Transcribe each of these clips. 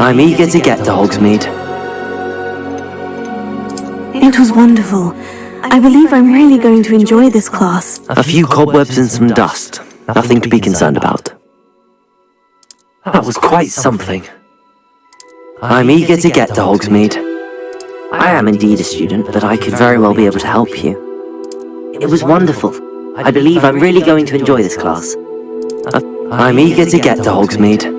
I'm eager to get to Hogsmeade. It was wonderful. I believe I'm really going to enjoy this class. A few cobwebs and some dust. Nothing to be concerned about. That was quite something. I'm eager to get to Hogsmeade. I am indeed a student, but I could very well be able to help you. It was wonderful. I believe I'm really going to enjoy this class. I'm eager to get to Hogsmeade.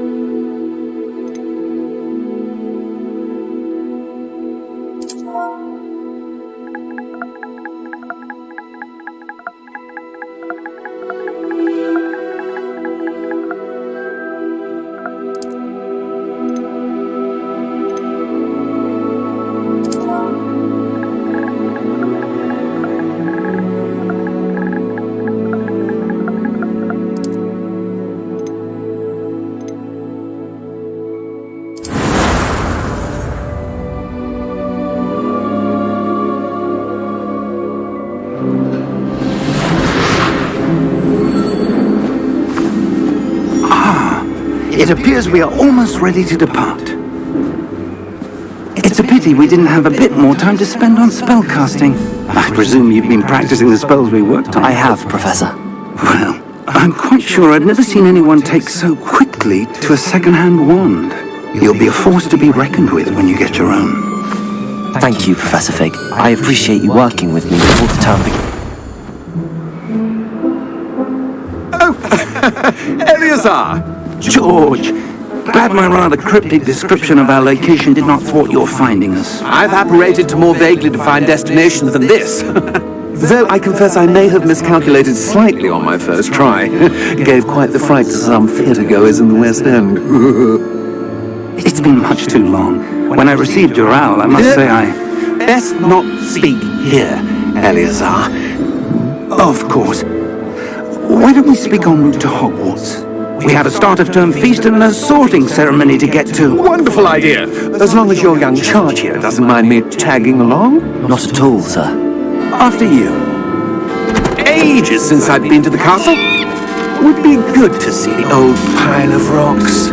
It appears we are almost ready to depart. It's a pity pity we didn't have a bit more time to spend on spellcasting. I presume you've been practicing the spells we worked on. I have, Professor. Well, I'm quite sure I've never seen anyone take so quickly to a second-hand wand. You'll be a force to be reckoned with when you get your own. Thank you, Professor Fig. I appreciate you working with me before the term begins. Eleazar! George, glad my rather cryptic description of our location did not thwart your finding us. I've apparated to more vaguely defined destinations than this. Though I confess I may have miscalculated slightly on my first try. Gave quite the fright to some theatre-goers in the West End. It's been much too long. When I received your owl, I must say I... Best not speak here, Eleazar. Of course. Why don't we speak en route to Hogwarts? We have a start-of-term feast and a sorting ceremony to get to. Wonderful idea! As long as your young charge here doesn't mind me tagging along. Not at all, sir. After you. Ages since I've been to the castle. Would be good to see the old pile of rocks.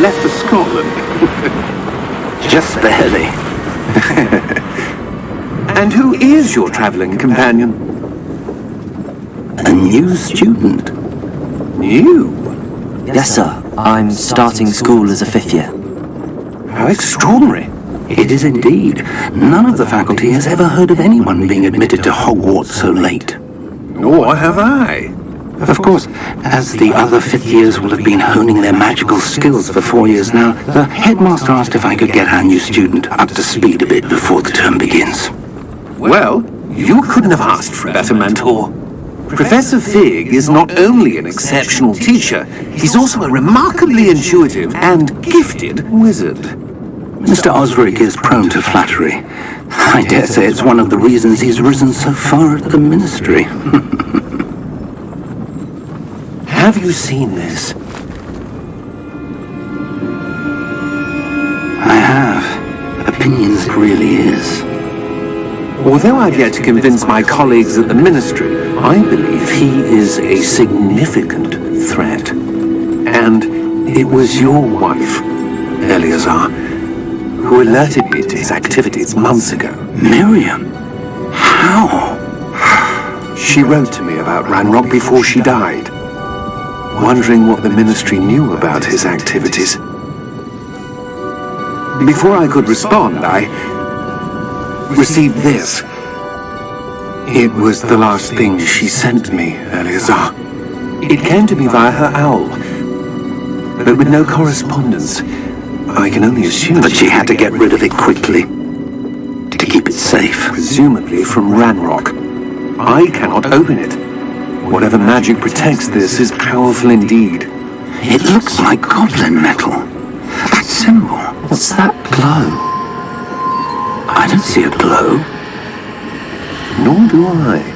Left for Scotland. Just barely. And who is your travelling companion? A new student. You? Yes, sir. I'm starting school as a 5th year. How extraordinary. It is indeed. None of the faculty has ever heard of anyone being admitted to Hogwarts so late. Nor have I. Of course, as the other 5th years will have been honing their magical skills for 4 years now, the headmaster asked if I could get our new student up to speed a bit before the term begins. Well, you couldn't have asked for a better mentor. Professor Fig is not only an exceptional teacher, he's also a remarkably intuitive and gifted wizard. Mr. Osric is prone to flattery. I dare say it's one of the reasons he's risen so far at the ministry. Have you seen this? I have. Opinions really is. Although I've yet to convince my colleagues at the ministry, I believe he is a significant threat. And it was your wife, Eleazar, who alerted me to his activities months ago. Miriam? How? She wrote to me about Ranrock before she died, wondering what the ministry knew about his activities. Before I could respond, I received this. It was the last thing she sent me, Eleazar. It came to me via her owl, but with no correspondence. I can only assume... But she had to get rid of it quickly, to keep it safe. Presumably from Ranrock. I cannot open it. Whatever magic protects this is powerful indeed. It looks like goblin metal. That symbol. What's that glow? I don't see a glow. Nor do I.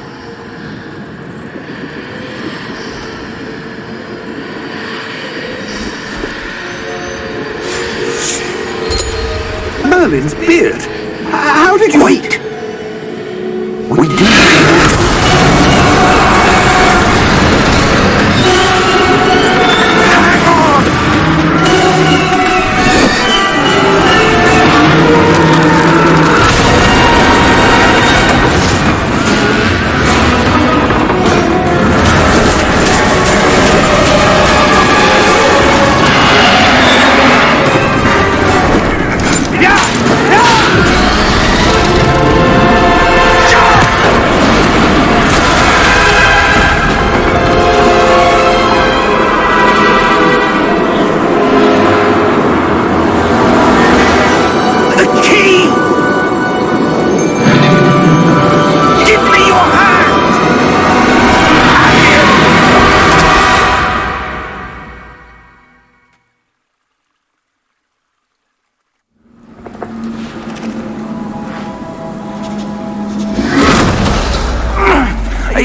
Merlin's beard. How did you... Wait! We do...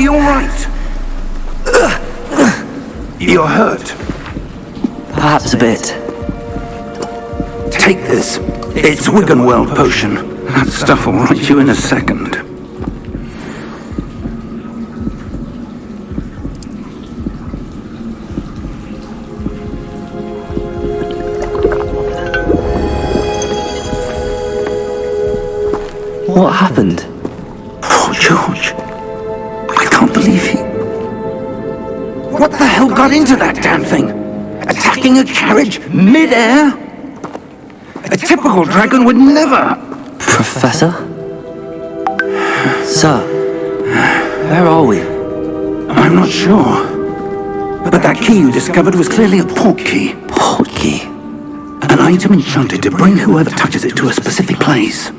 you all right? You're hurt. Perhaps a bit. Take this. It's Wiggenweld potion. That stuff will right you in a second. What happened? Poor George. I can't believe he... What the hell got into that damn thing? Attacking a carriage mid-air? A typical dragon would never... Professor? Sir, where are we? I'm not sure. But that key you discovered was clearly a port key. Port key? An item enchanted to bring whoever touches it to a specific place.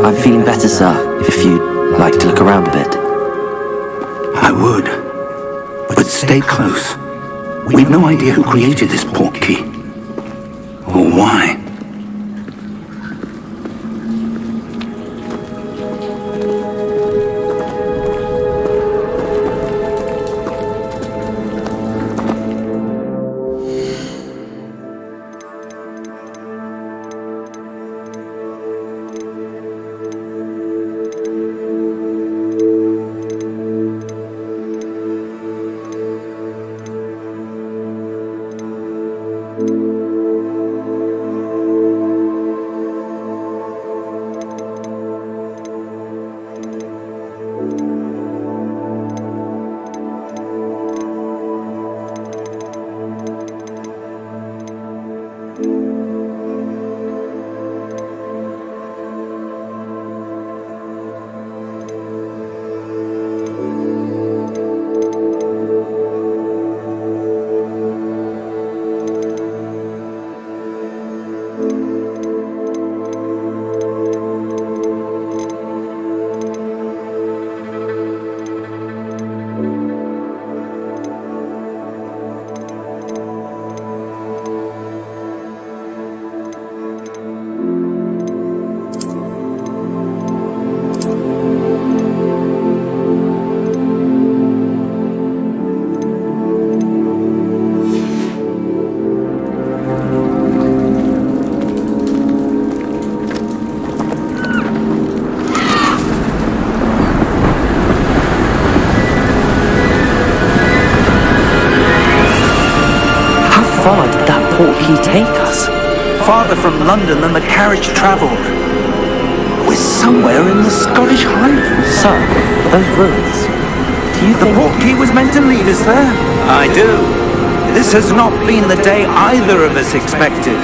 I'm feeling better, sir, if you'd like to look around a bit. I would. But stay close. We've no idea who created this port key. Or why. far did that port key take us? Farther from London than the carriage travelled. We're somewhere in the Scottish Highlands. So, those ruins. Do you The think... port key was meant to lead us there? I do. This has not been the day either of us expected.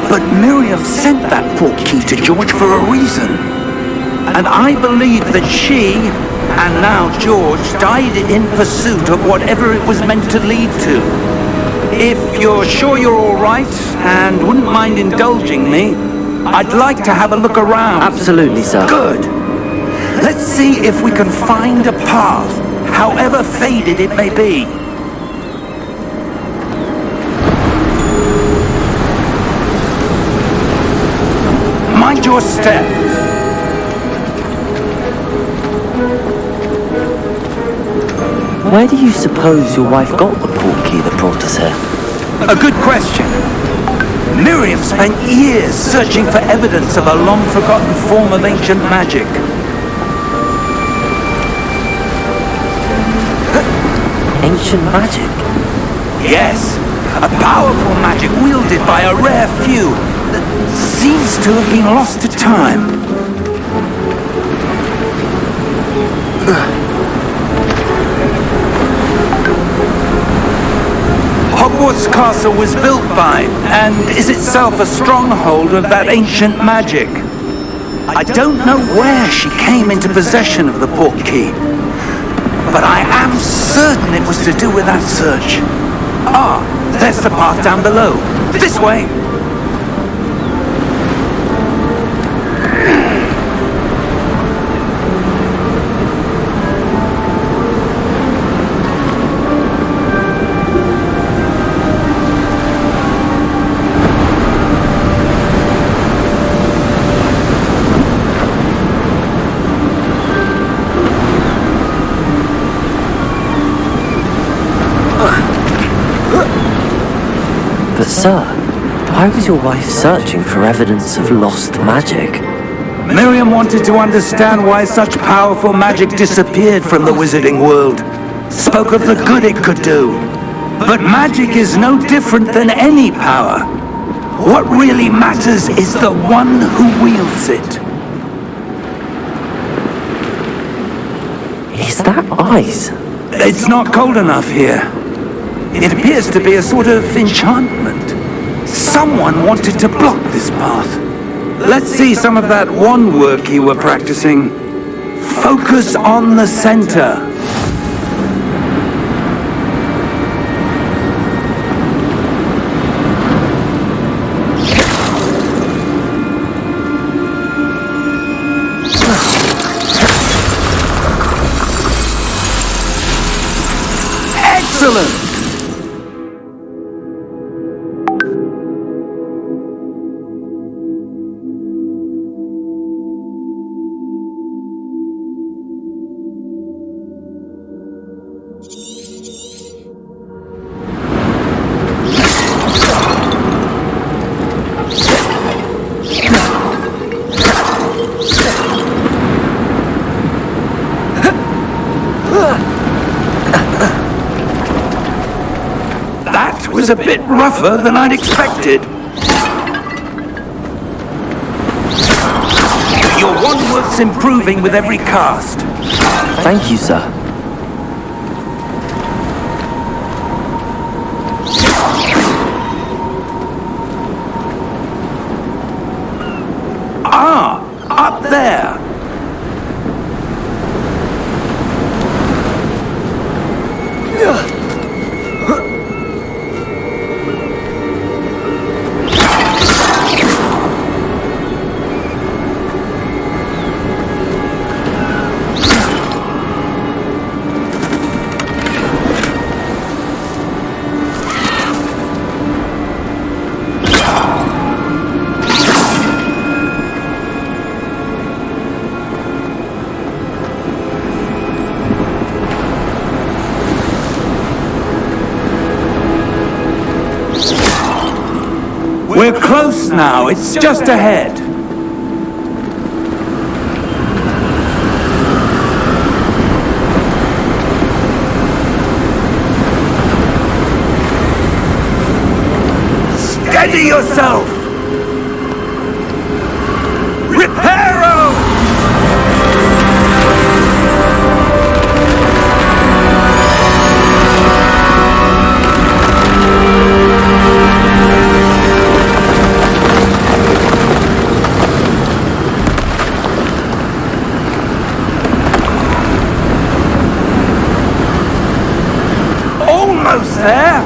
But Miriam sent that port key to George for a reason. And I believe that she, and now George, died in pursuit of whatever it was meant to lead to. If you're sure you're all right, and wouldn't mind indulging me, I'd like to have a look around. Absolutely, sir. Good. Let's see if we can find a path, however faded it may be. Mind your step. Where do you suppose your wife got the port key that brought us here? A good question. Miriam spent years searching for evidence of a long-forgotten form of ancient magic. Ancient magic? Yes, a powerful magic wielded by a rare few that seems to have been lost to time. Hogwarts Castle was built by, and is itself a stronghold of that ancient magic. I don't know where she came into possession of the port key, but I am certain it was to do with that search. Ah, there's the path down below. This way! Sir, why was your wife searching for evidence of lost magic? Miriam wanted to understand why such powerful magic disappeared from the wizarding world. Spoke of the good it could do. But magic is no different than any power. What really matters is the one who wields it. Is that ice? It's not cold enough here. It appears to be a sort of enchantment. Someone wanted to block this path. Let's see some of that wand work you were practicing. Focus on the center. Excellent! That was a bit rougher than I'd expected. Your wand work's improving with every cast. Thank you, sir. Ah, up there. We're close now. It's just ahead. Steady yourself! Reparo! Almost there!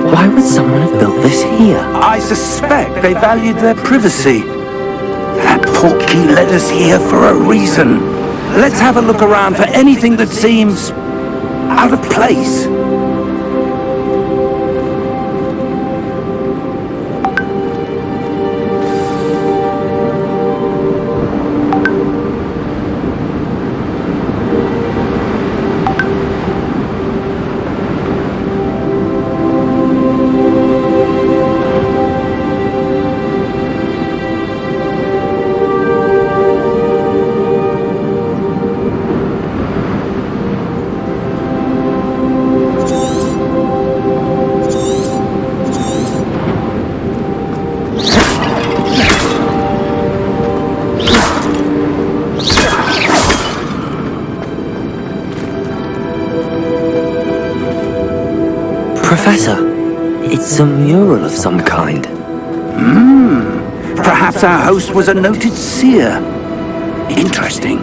Why would someone have built this here? I suspect they valued their privacy. That portkey led us here for a reason. Let's have a look around for anything that seems out of place. Professor, it's a mural of some kind. Perhaps our host was a noted seer. Interesting.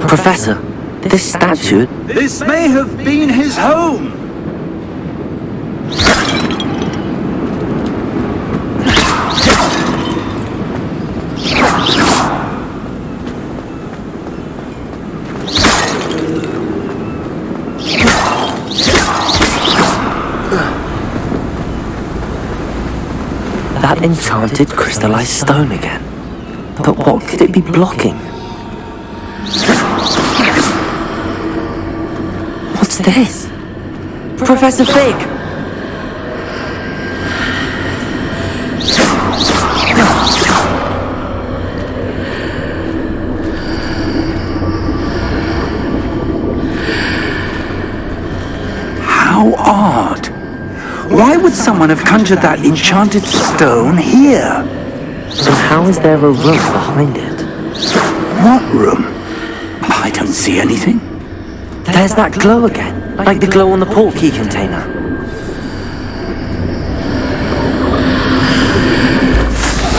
Professor, this statue... This may have been his home. That enchanted crystallized stone again. But what could it be blocking? What's this? Professor Fig! How odd. Why would someone have conjured that enchanted stone here? And how is there a room behind it? What room? I don't see anything. There's that glow again, like the glow on the portkey container.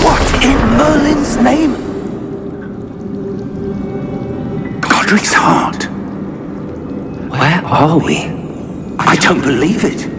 What in Merlin's name? Godric's heart. Where are we? I don't believe it.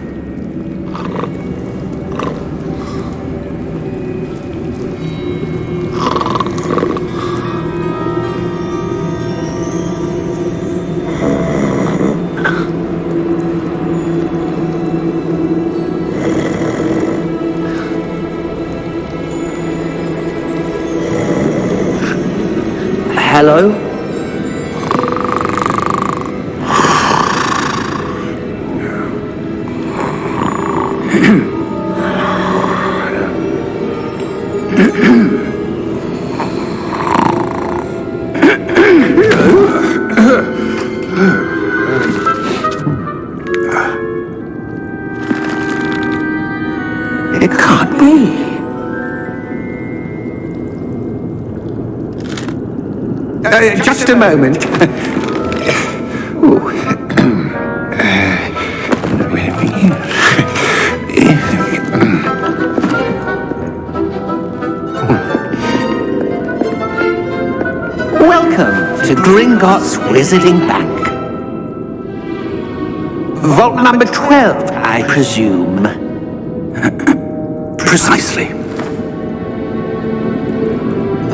Hello? It can't be. Just a moment. Ooh. Welcome to Gringotts Wizarding Bank. Vault number 12, I presume. Precisely.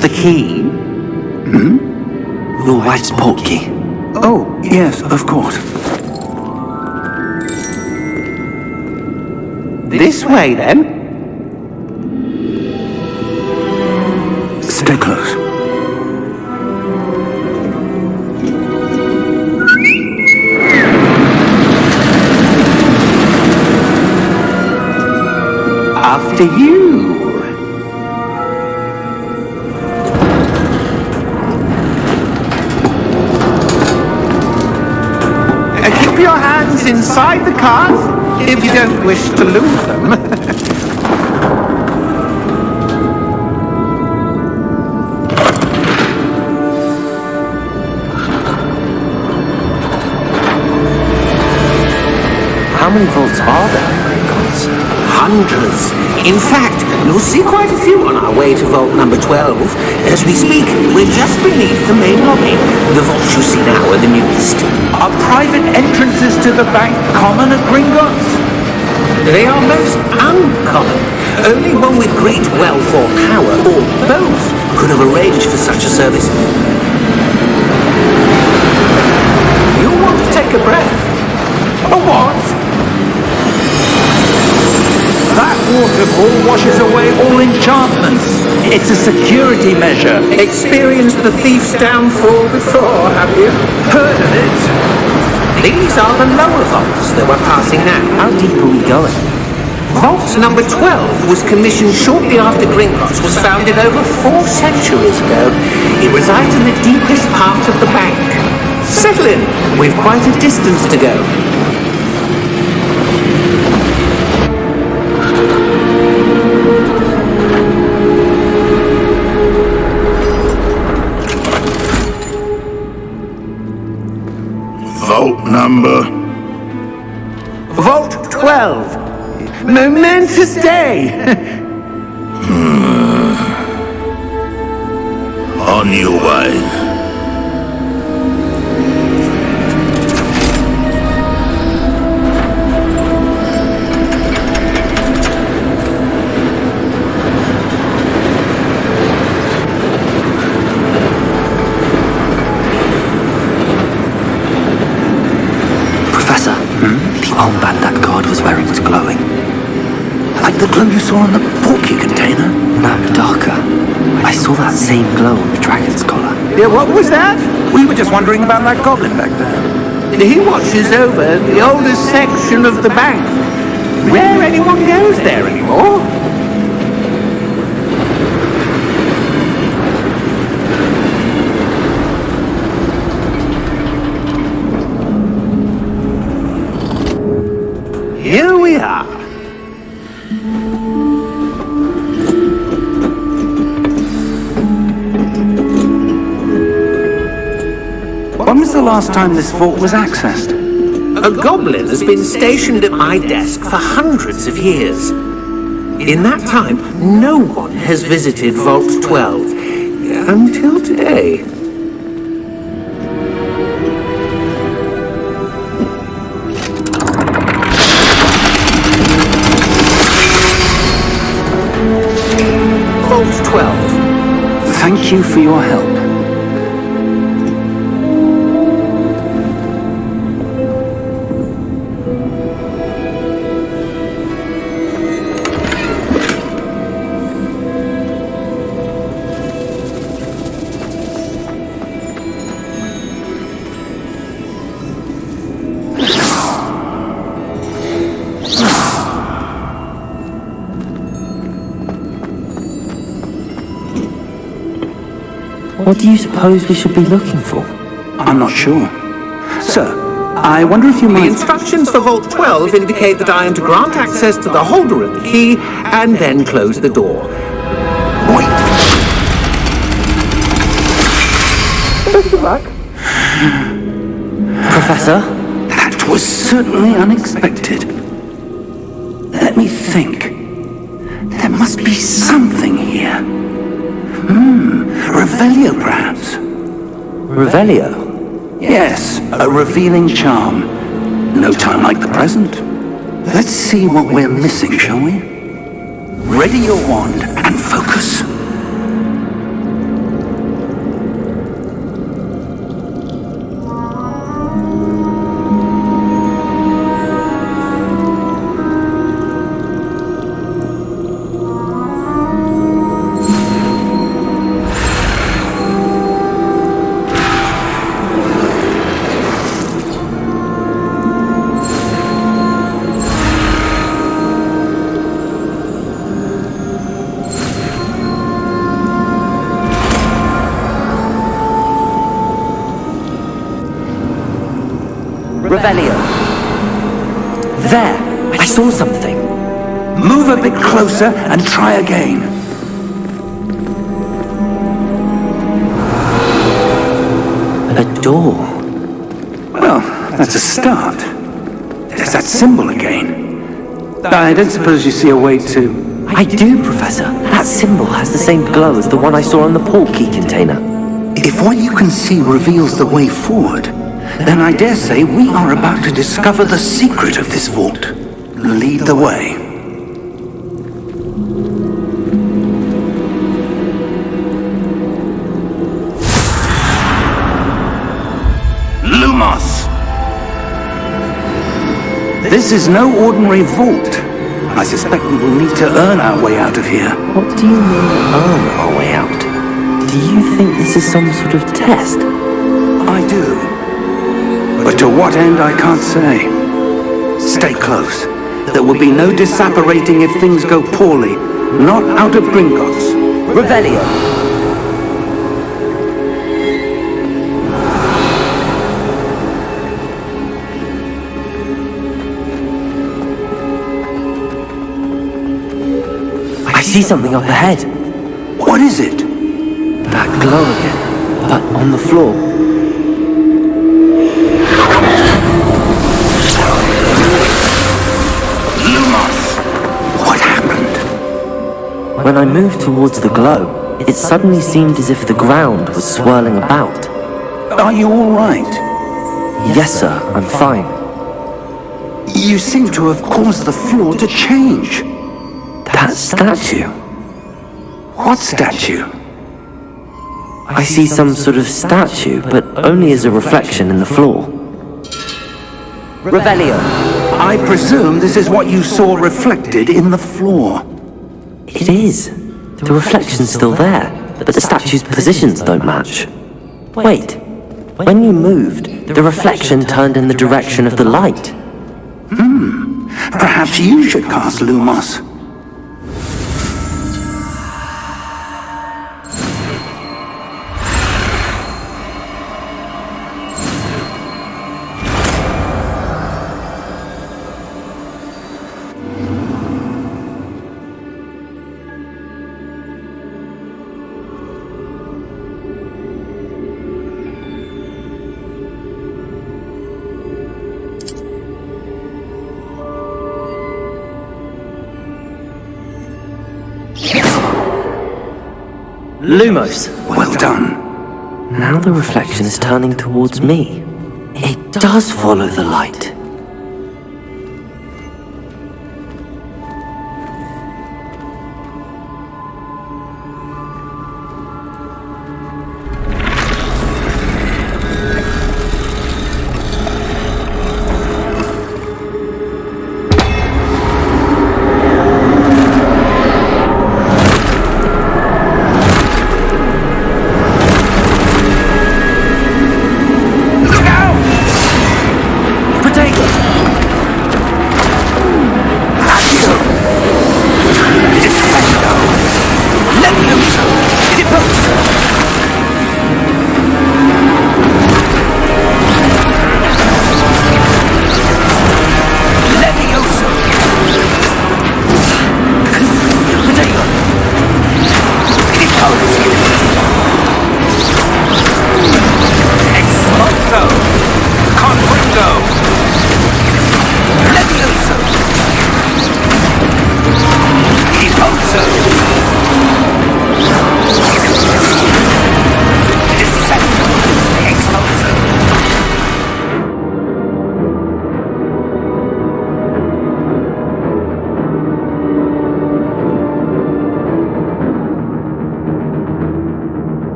The key? Your wife's portkey. Oh, yes, of course. This way, then. Stay close. After you. Keep your hands inside the cart if you don't wish to lose them. How many vaults are there in Gringotts? Hundreds. In fact, you'll see quite a few on our way to vault number 12. As we speak, we're just beneath the main lobby. The vaults you see now are the newest. Are private entrances to the bank common at Gringotts? They are most uncommon. Only one with great wealth or power, or both, could have arranged for such a service. You'll want to take a breath. A what? That waterfall washes away all enchantments. It's a security measure. Experienced the thief's downfall before, have you? Heard of it? These are the lower vaults that we're passing now. How deep are we going? Vault number 12 was commissioned shortly after Gringotts was founded over 4 centuries ago. It resides in the deepest part of the bank. Settle in. We've quite a distance to go. Vault number. Vault 12. Momentous day. On your way. Professor, the armband that guard was wearing was glowing. Like the glow you saw in the portkey container? No, darker. I saw that same glow on the dragon's collar. Yeah, what was that? We were just wondering about that goblin back there. He watches over the oldest section of the bank. Rare anyone goes there anymore. Here we are. When was the last time this vault was accessed? A goblin has been stationed at my desk for hundreds of years. In that time, no one has visited Vault 12 until today. Vault 12. Thank you for your help. What do you suppose we should be looking for? I'm not sure. Sir, I wonder if you might... The instructions for Vault 12 indicate that I am to grant access to the holder of the key and then close the door. Wait! Best of luck. Professor? That was certainly unexpected. Let me think. There must be something here. Revelio, perhaps? Revelio? Yes, a revealing charm. No time like the present. Let's see what we're missing, shall we? Ready your wand and focus. Revelio. There! I saw something. Move a bit closer and try again. A door. Well, that's a start. There's that symbol again. I don't suppose you see a way to... I do, Professor. That symbol has the same glow as the one I saw on the portkey container. If what you can see reveals the way forward, then I dare say we are about to discover the secret of this vault. Lead the way. Lumos! This is no ordinary vault. I suspect we will need to earn our way out of here. What do you mean, earn our way out? Do you think this is some sort of test? I do. But to what end, I can't say. Stay close. There will be no disapparating if things go poorly. Not out of Gringotts. Revelio! I see something up ahead. What is it? That glow again, but on the floor. When I moved towards the glow, it suddenly seemed as if the ground was swirling about. Are you all right? Yes, sir, I'm fine. You seem to have caused the floor to change. That statue? What statue? I see some sort of statue, but only as a reflection in the floor. Revelio. I presume this is what you saw reflected in the floor. It is. The reflection's still there, but the statue's positions don't match. Wait. When you moved, the reflection turned in the direction of the light. Perhaps you should cast Lumos. Lumos! Well done. Now the reflection is turning towards me. It does follow the light.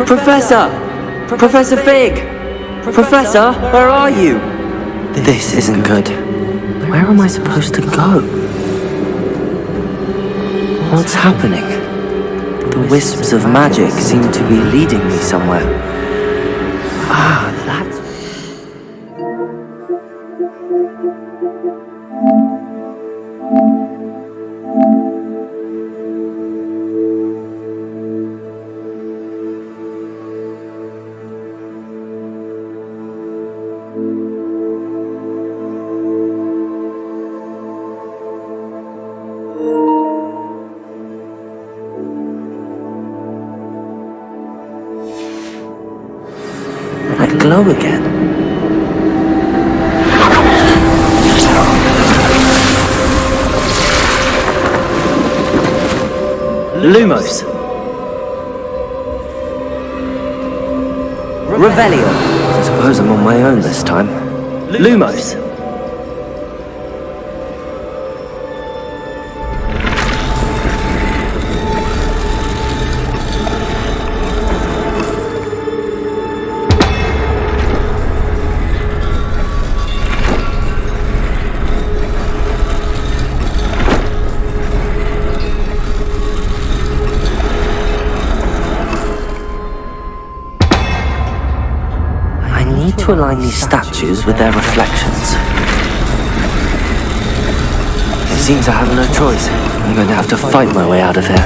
Professor! Professor Fig! Professor, where are you? This isn't good. Where am I supposed to go? What's happening? The wisps of magic seem to be leading me somewhere. Ah, that's... That glow again. Lumos. Revelio. I suppose I'm on my own this time. Lumos. to align these statues with their reflections. It seems I have no choice. I'm going to have to fight my way out of here.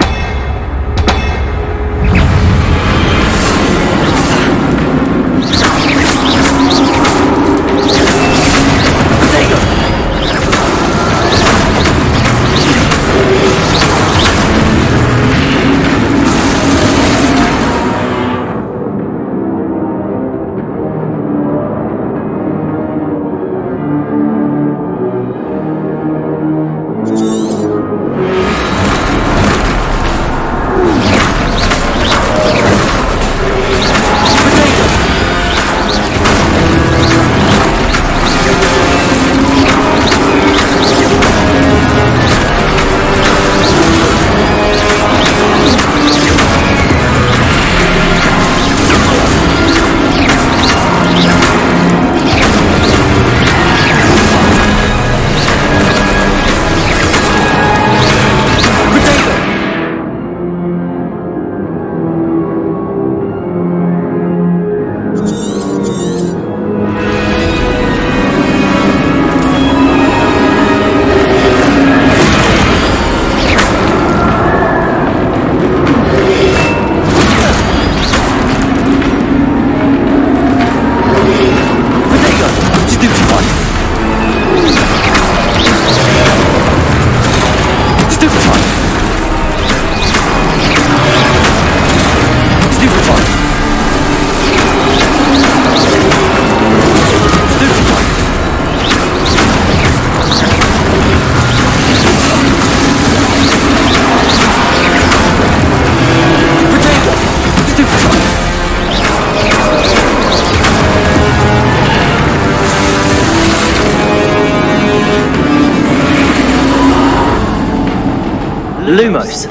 Lumos.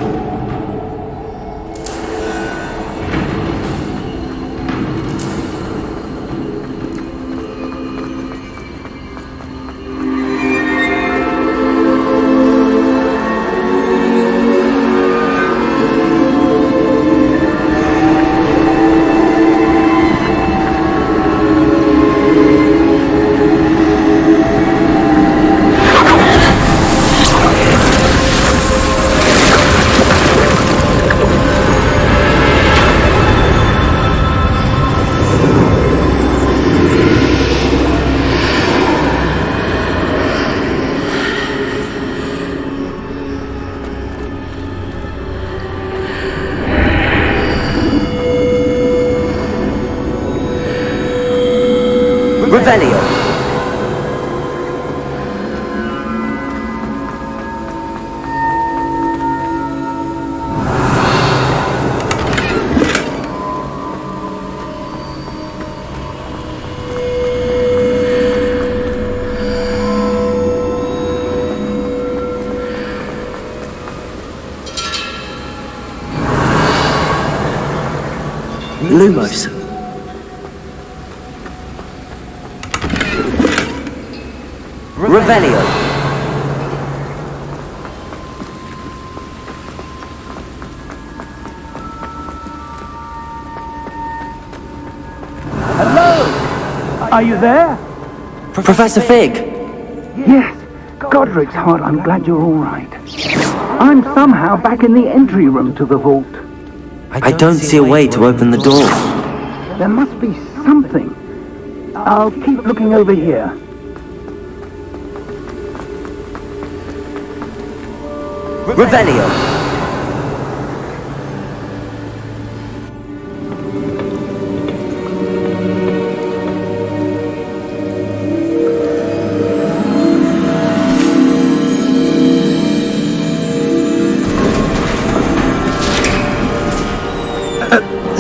Revelio. Lumos. Revelio. Hello! Are you there? Professor Fig. Yes. Godric's heart, I'm glad you're all right. I'm somehow back in the entry room to the vault. I don't see a way to open the door. There must be something. I'll keep looking over here. Revelio.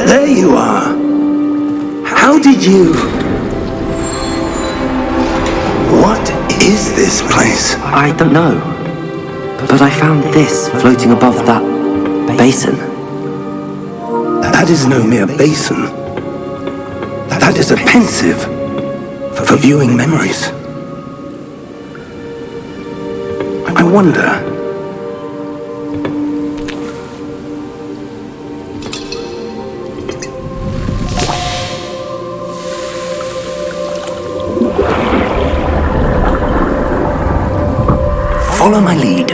There you are. How did you... What is this place? I don't know. But I found this floating above that basin. That is no mere basin. That is a pensive for viewing memories. I wonder... Follow my lead.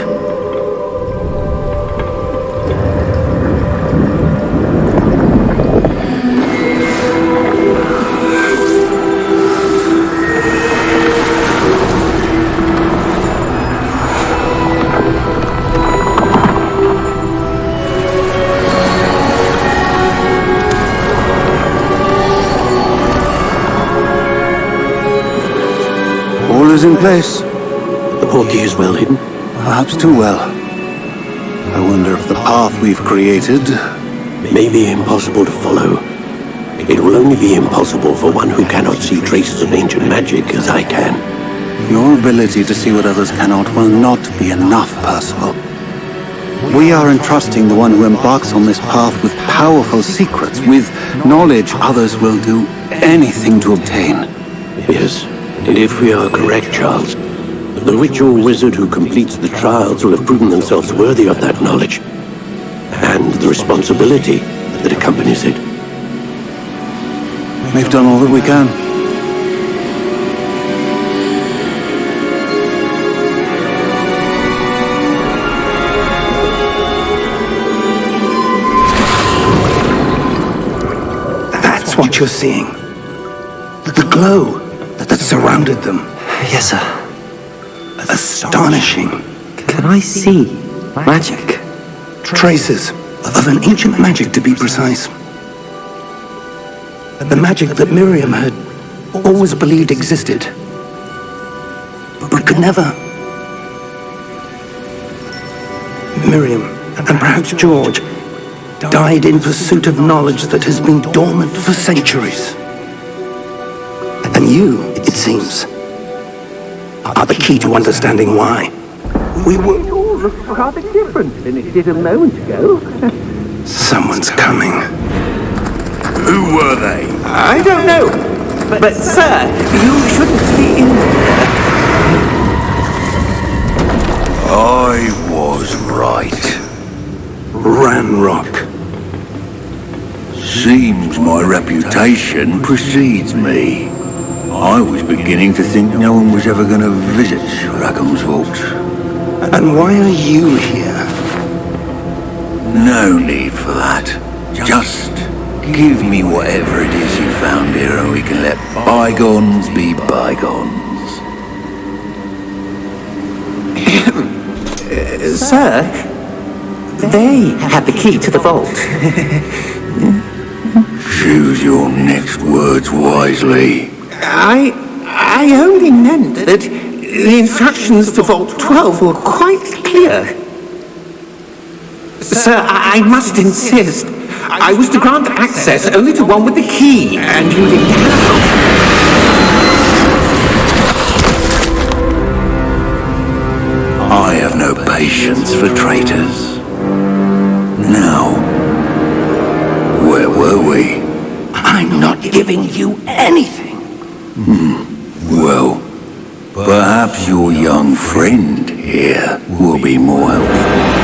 All is in place. The portkey is well hidden. Perhaps too well. I wonder if the path we've created... May be impossible to follow. It will only be impossible for one who cannot see traces of ancient magic as I can. Your ability to see what others cannot will not be enough, Percival. We are entrusting the one who embarks on this path with powerful secrets, with knowledge others will do anything to obtain. Yes, and if we are correct, Charles, the witch or wizard who completes the trials will have proven themselves worthy of that knowledge, and the responsibility that accompanies it. We've done all that we can. That's what you're seeing. The glow that surrounded them. Yes, sir. Astonishing. Can I see magic? Traces of an ancient magic, to be precise. The magic that Miriam had always believed existed, but could never. Miriam, and perhaps George, died in pursuit of knowledge that has been dormant for centuries. And you, it seems, are the key to understanding why. We were all rather different than it did a moment ago. Someone's coming. Who were they? I don't know. But sir, you shouldn't be in there. I was right. Ranrock. Seems my reputation precedes me. I was beginning to think no one was ever going to visit Rackham's vault. And why are you here? No need for that. Just give me whatever it is you found here and we can let bygones be bygones. Sir, they had the key to the vault. Choose your next words wisely. I only meant that the instructions to Vault 12 were quite clear. Sir, I must insist. I was to grant access only to one with the key, and you didn't have. I have no patience for traitors. Now, where were we? I'm not giving you anything. Well, perhaps your young friend here will be more helpful.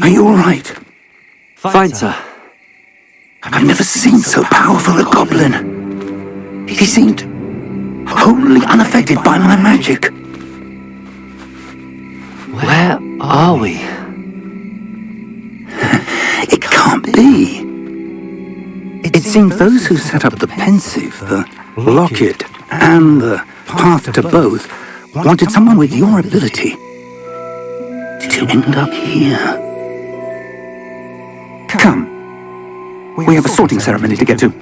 Are you all right? Fine, sir. I've never seen so powerful a goblin. He seemed wholly unaffected by my magic. Where are we? It can't be. It's seems those who set up the pensive, the locket, and the path to both wanted someone with your ability to end up here. Come. We have a sorting ceremony to get to.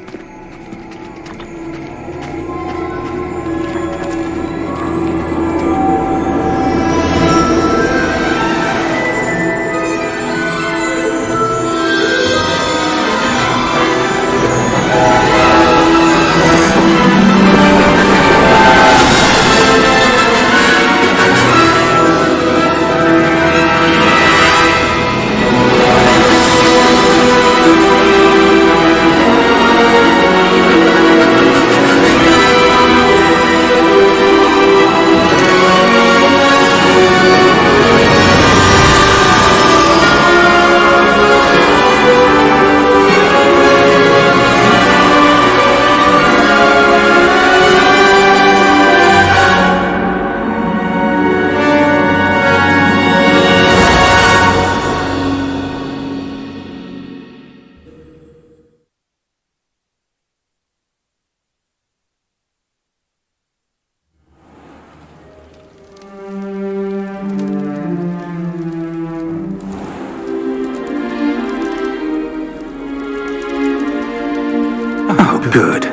Good.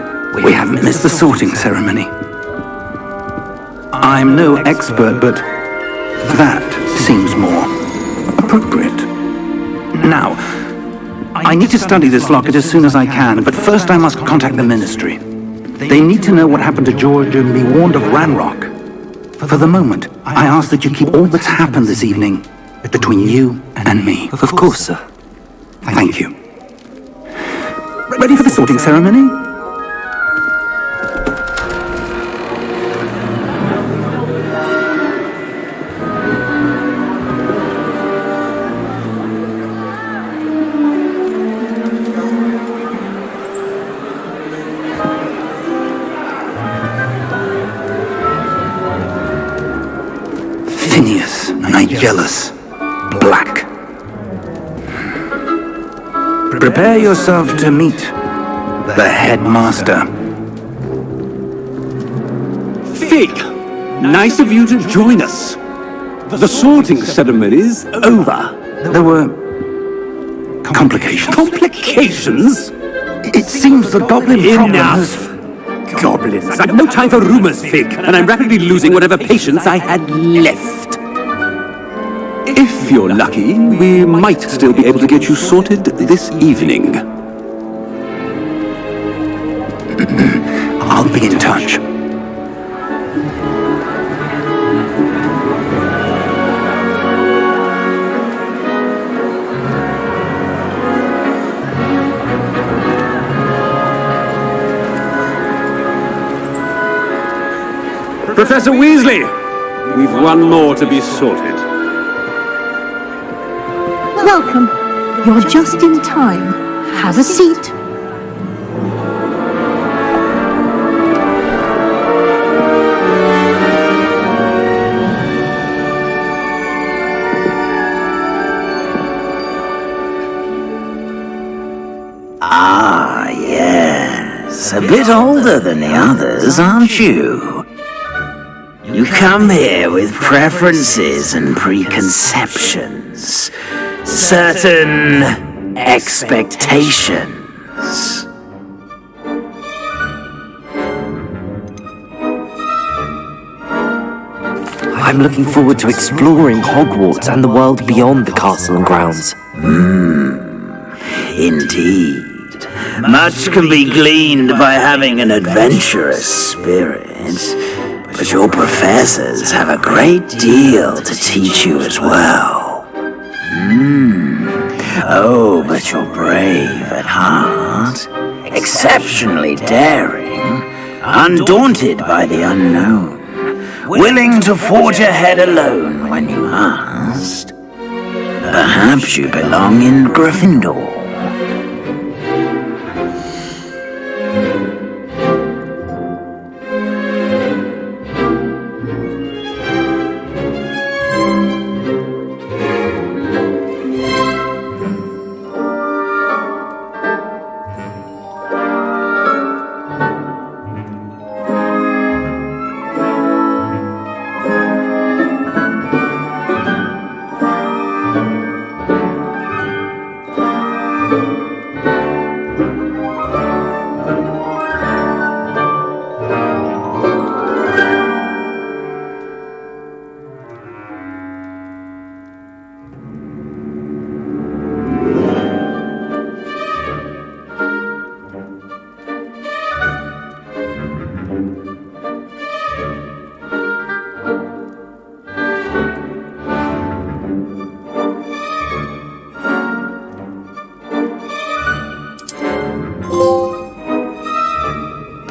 We haven't missed the sorting ceremony. I'm no expert, but that seems more appropriate. Now, I need to study this locket as soon as I can, but first I must contact the Ministry. They need to know what happened to George and be warned of Ranrock. For the moment, I ask that you keep all that's happened this evening between you and me. Of course, sir. Thank you. Ready for the sorting ceremony? Phineas, Nigellus, Black. Prepare yourself to meet the headmaster. Fig! Nice of you to join us. The sorting ceremony's over. There were complications. Complications? It seems the goblin problem Enough! has... Goblins. I've no time for rumors, Fig, and I'm rapidly losing whatever patience I had left. If you're lucky, we might still be able to get you sorted this evening. I'll be in touch. Professor Weasley, we've one more to be sorted. Welcome. You're just in time. Have a seat. Ah, yes. A bit older than the others, aren't you? You come here with preferences and preconceptions. Certain expectations. I'm looking forward to exploring Hogwarts and the world beyond the castle and grounds. Indeed. Much can be gleaned by having an adventurous spirit, but your professors have a great deal to teach you as well. Oh, but you're brave at heart, exceptionally daring, undaunted by the unknown, willing to forge ahead alone when you must. Perhaps you belong in Gryffindor.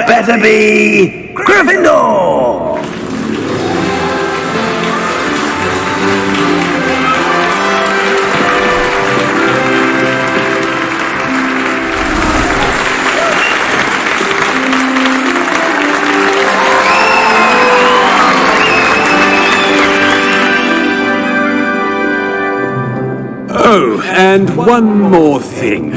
better be Gryffindor! Oh, and one more thing.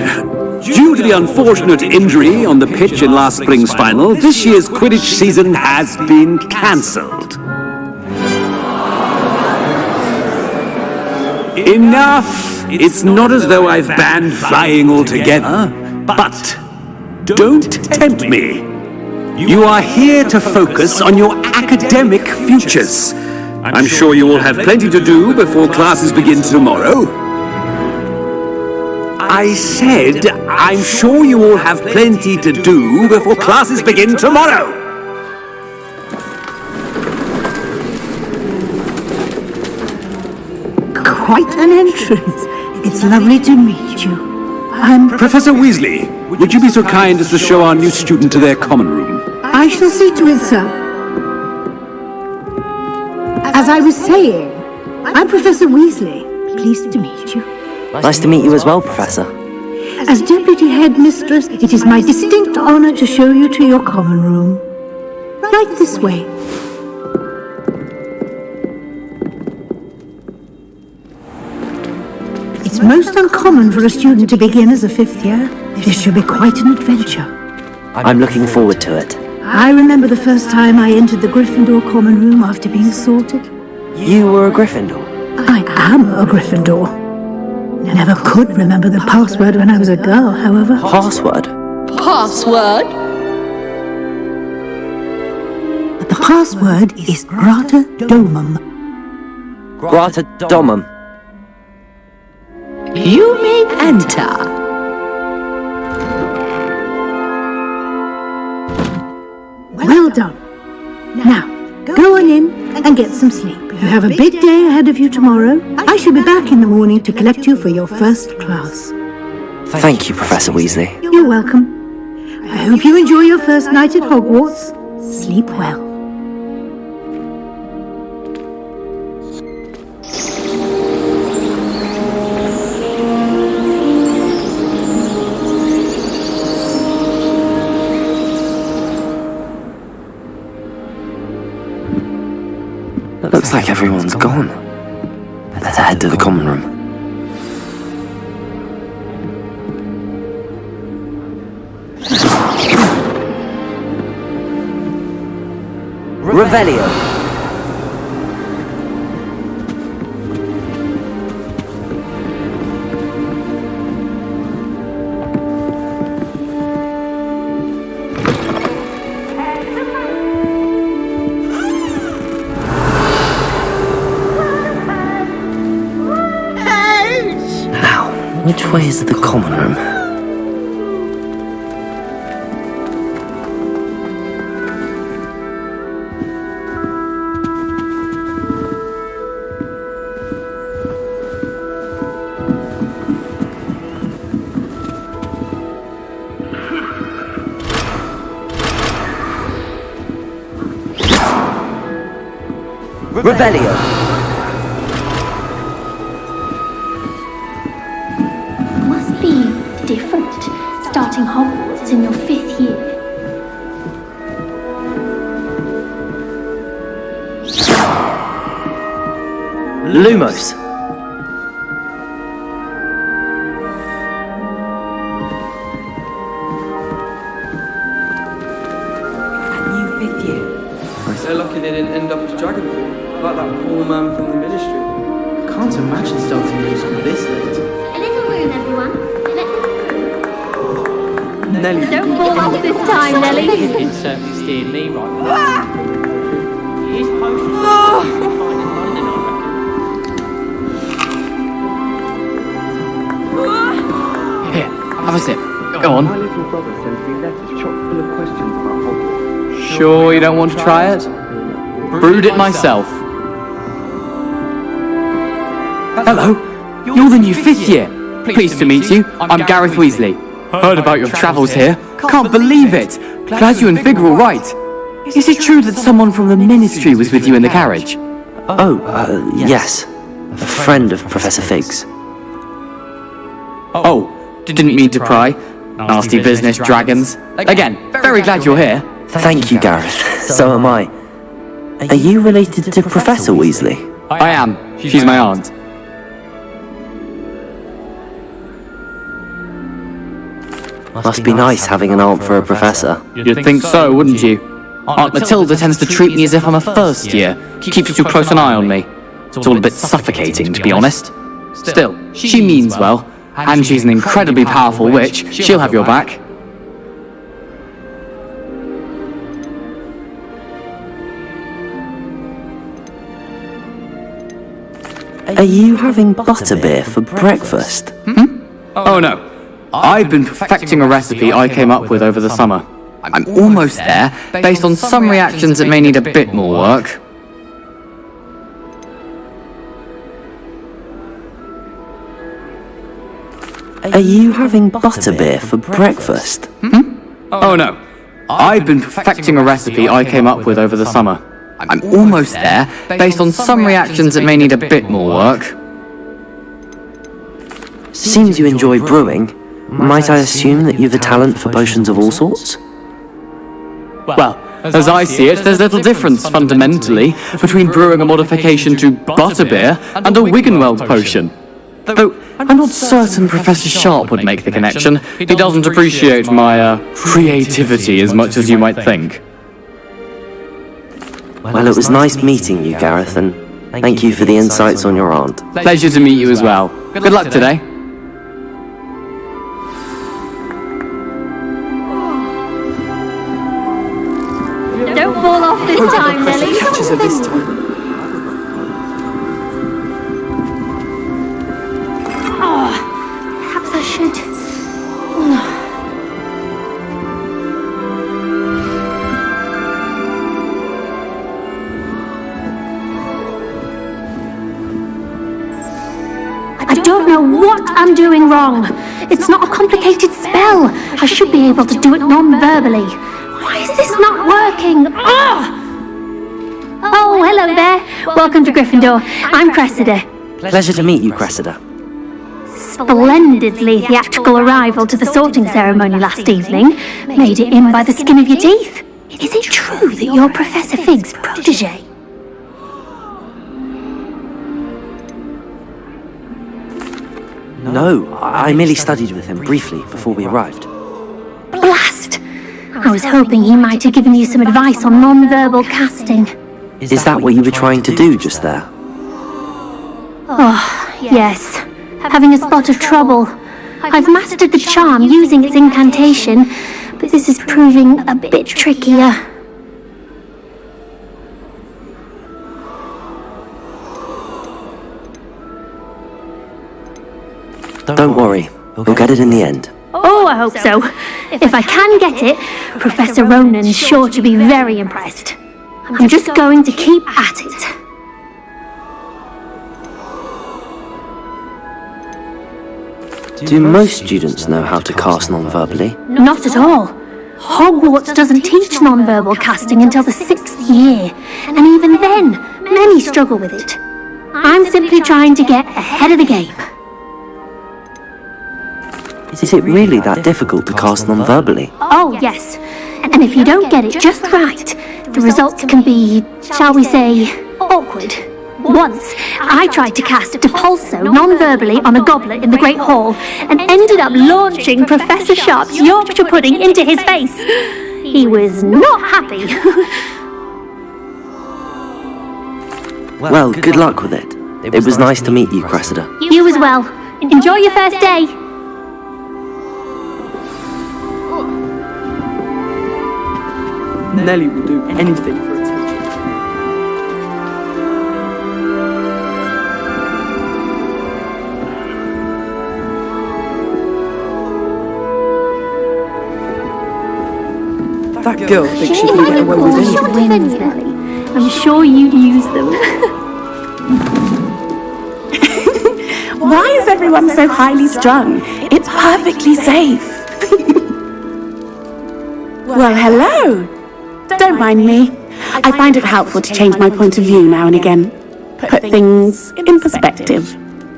Due to the unfortunate injury on the pitch in last spring's final, this year's Quidditch season has been cancelled. Enough! It's not as though I've banned flying altogether, but don't tempt me. You are here to focus on your academic futures. I'm sure you will have plenty to do before classes begin tomorrow. I said, I'm sure you all have plenty to do before classes begin tomorrow. Quite an entrance. It's lovely to meet you. I'm Professor Weasley, would you be so kind as to show our new student to their common room? I shall see to it, sir. As I was saying, I'm Professor Weasley. Pleased to meet you. Nice to meet you as well, Professor. As Deputy Headmistress, it is my distinct honor to show you to your common room. Right this way. It's most uncommon for a student to begin as a fifth year. This should be quite an adventure. I'm looking forward to it. I remember the first time I entered the Gryffindor common room after being sorted. You were a Gryffindor? I am a Gryffindor. Never could remember the password when I was a girl, however. Password? Password? The password is Grata Domum. Grata Domum. You may enter. Well done. Now, go on in and get some sleep. You have a big day ahead of you tomorrow. I shall be back in the morning to collect you for your first class. Thank you, Professor Weasley. You're welcome. I hope you enjoy your first night at Hogwarts. Sleep well. Looks like everyone's gone. Better head to the common room. Revelio. Which way is the common room? Revelio. Different, starting Hogwarts in your 5th year. Lumos. New 5th year. They're lucky they didn't end up as Dragonfall, like that poor man from the Ministry. I can't imagine starting middle school this late. A little room, everyone. Nelly. Don't fall off this time, Nelly. It certainly steered me right. He is posted in London, I reckon. Here, have a sip. Go on. My little brother sends me letters chock full of questions about Hogwarts. Sure you don't want to try it? Brewed it myself. Hello, you're the new 5th year. Pleased to meet you. I'm Gareth Weasley. Heard about your travels here. Can't believe it. Glad you and Fig are all right. Is it true that someone from the Ministry was with you in the carriage? Yes. A friend of Professor Fig's. Oh, didn't mean to pry. Nasty business, dragons. Again, very glad you're here. Thank you, Gareth. So am I. Are you related to Professor Weasley? I am. She's my aunt. Must be nice having an aunt for a professor. You'd think so, wouldn't you? Aunt Matilda tends to treat me as if I'm a first year. Keeps too close an eye on me. It's all a bit suffocating, to be honest. Still, she means well, and she's an incredibly powerful witch. She'll have your back. Are you having butterbeer for breakfast? Oh no. I've been perfecting a recipe I came up with over the summer. I'm almost there, based on some reactions that may need a bit more work. Are you having butterbeer for breakfast? Oh no. I've been perfecting a recipe I came up with over the summer. I'm almost there, based on some reactions that may need a bit more work. Seems you enjoy brewing. Might I assume that you've a talent for potions of all sorts? Well, as I see it, there's little difference, fundamentally, between brewing a modification to butterbeer and a Wiggenweld potion. Though, I'm not certain Professor Sharp would make the connection. He doesn't appreciate my, creativity as much as you might think. Well, it was nice meeting you, Gareth, and thank you for the insights on your aunt. Pleasure to meet you as well. Good luck today. Don't fall off this time, Nelly. Catches her this time. Perhaps I should. I don't know what I'm doing wrong. It's not a complicated spell. I should be able to do it non-verbally. Why is this not working? Oh, hello there. Welcome to Gryffindor. I'm Cressida. Pleasure to meet you, Cressida. Splendidly theatrical arrival to the sorting ceremony last evening. Made it in by the skin of your teeth. Is it true that you're Professor Fig's protege? No, I merely studied with him briefly before we arrived. Blast! I was hoping he might have given you some advice on non-verbal casting. Is that what you were trying to do just there? Oh, yes. Having a spot of trouble. I've mastered the charm using its incantation, but this is proving a bit trickier. Don't worry, we'll get it in the end. Oh, I hope so. If I can get it, Professor Ronan's sure to be very impressed. I'm just going to keep at it. Do most students know how to cast non-verbally? Not at all. Hogwarts doesn't teach non-verbal casting until the 6th year, and even then, many struggle with it. I'm simply trying to get ahead of the game. Is it really that difficult to cast non-verbally? Oh, yes. And if you don't get it just right, the results can be, shall we say, awkward. Once, I tried to cast Depulso non-verbally on a goblet in the Great Hall and ended up launching Professor Sharp's Yorkshire pudding into his face. He was not happy. Well, good luck with it. It was nice to meet you, Cressida. You as well. Enjoy your first day. Nelly will do anything for attention. That girl thinks she can get away with anything. Defense, Nelly. I'm sure you'd use them. Why is everyone so highly strung? It's perfectly safe. Well, hello. Don't mind me. I find it helpful to change my point of view now and again. Put things in perspective.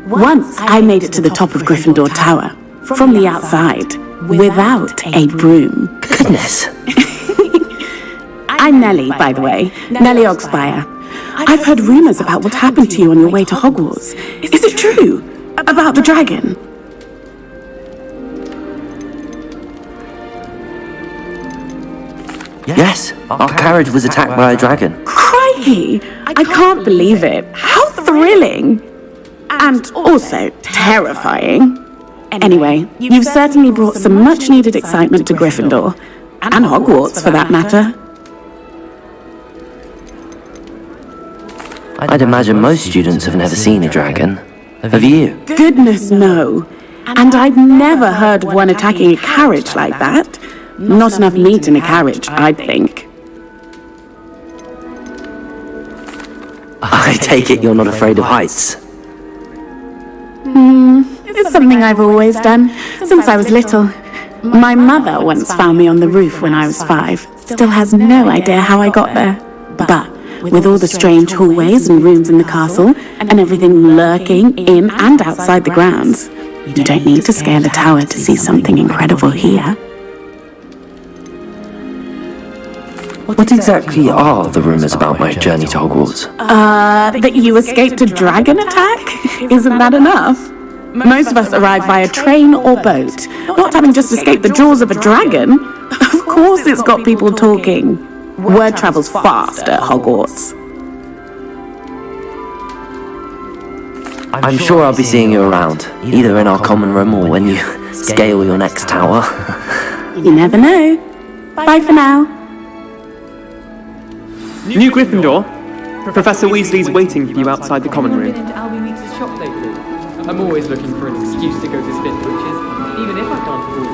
Once I made it to the top of Gryffindor Tower, from the outside, without a broom. Goodness. I'm Nellie, by the way. Nellie Ogspire. I've heard rumours about what happened to you on your way to Hogwarts. Is it true? About the dragon? Yes, our carriage was attacked by a dragon. Crikey! I can't believe it. How thrilling! And also terrifying. Anyway, you've certainly brought some much-needed excitement to Gryffindor. And Hogwarts, for that matter. I'd imagine most students have never seen a dragon. Have you? Goodness, no. And I've never heard of one attacking a carriage like that. Not enough meat in a carriage, I'd think. I take it you're not afraid of heights. It's something I've always done, since I was little. My mother once found me on the roof when I was 5. Still has no idea how I got there. But with all the strange hallways and rooms in the castle, and everything lurking in and outside the grounds, you don't need to scale a tower to see something incredible here. What exactly are the rumours about my journey to Hogwarts? That you escaped a dragon attack? Isn't that enough? Most of us arrive via train or boat, not having just escaped the jaws of a dragon. Of course it's got people talking. Word travels fast at Hogwarts. I'm sure I'll be seeing you around, either in our common room or when you scale your next tower. You never know. Bye for now. New Gryffindor, Professor Weasley's waiting for you outside the common room. I'm always looking for an excuse to go visit witches, even if I can't afford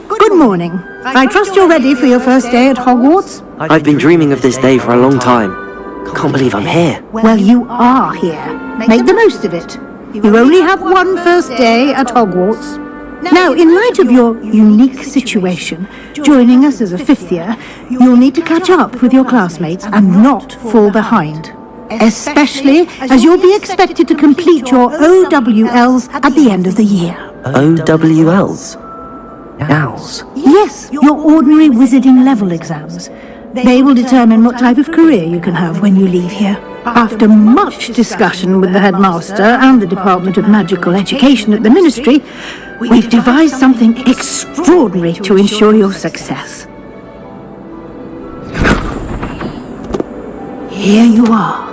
it. Good morning. I trust you're ready for your first day at Hogwarts? I've been dreaming of this day for a long time. Can't believe I'm here. Well, you are here. Make the most of it. You only have one first day at Hogwarts. Now, in light of your unique situation, joining us as a 5th year, you'll need to catch up with your classmates and not fall behind. Especially as you'll be expected to complete your OWLs at the end of the year. OWLs? Owls? Yes, your ordinary wizarding level exams. They will determine what type of career you can have when you leave here. After much discussion with the headmaster and the Department of Magical Education at the Ministry, we've devised something extraordinary to ensure your success. Here you are.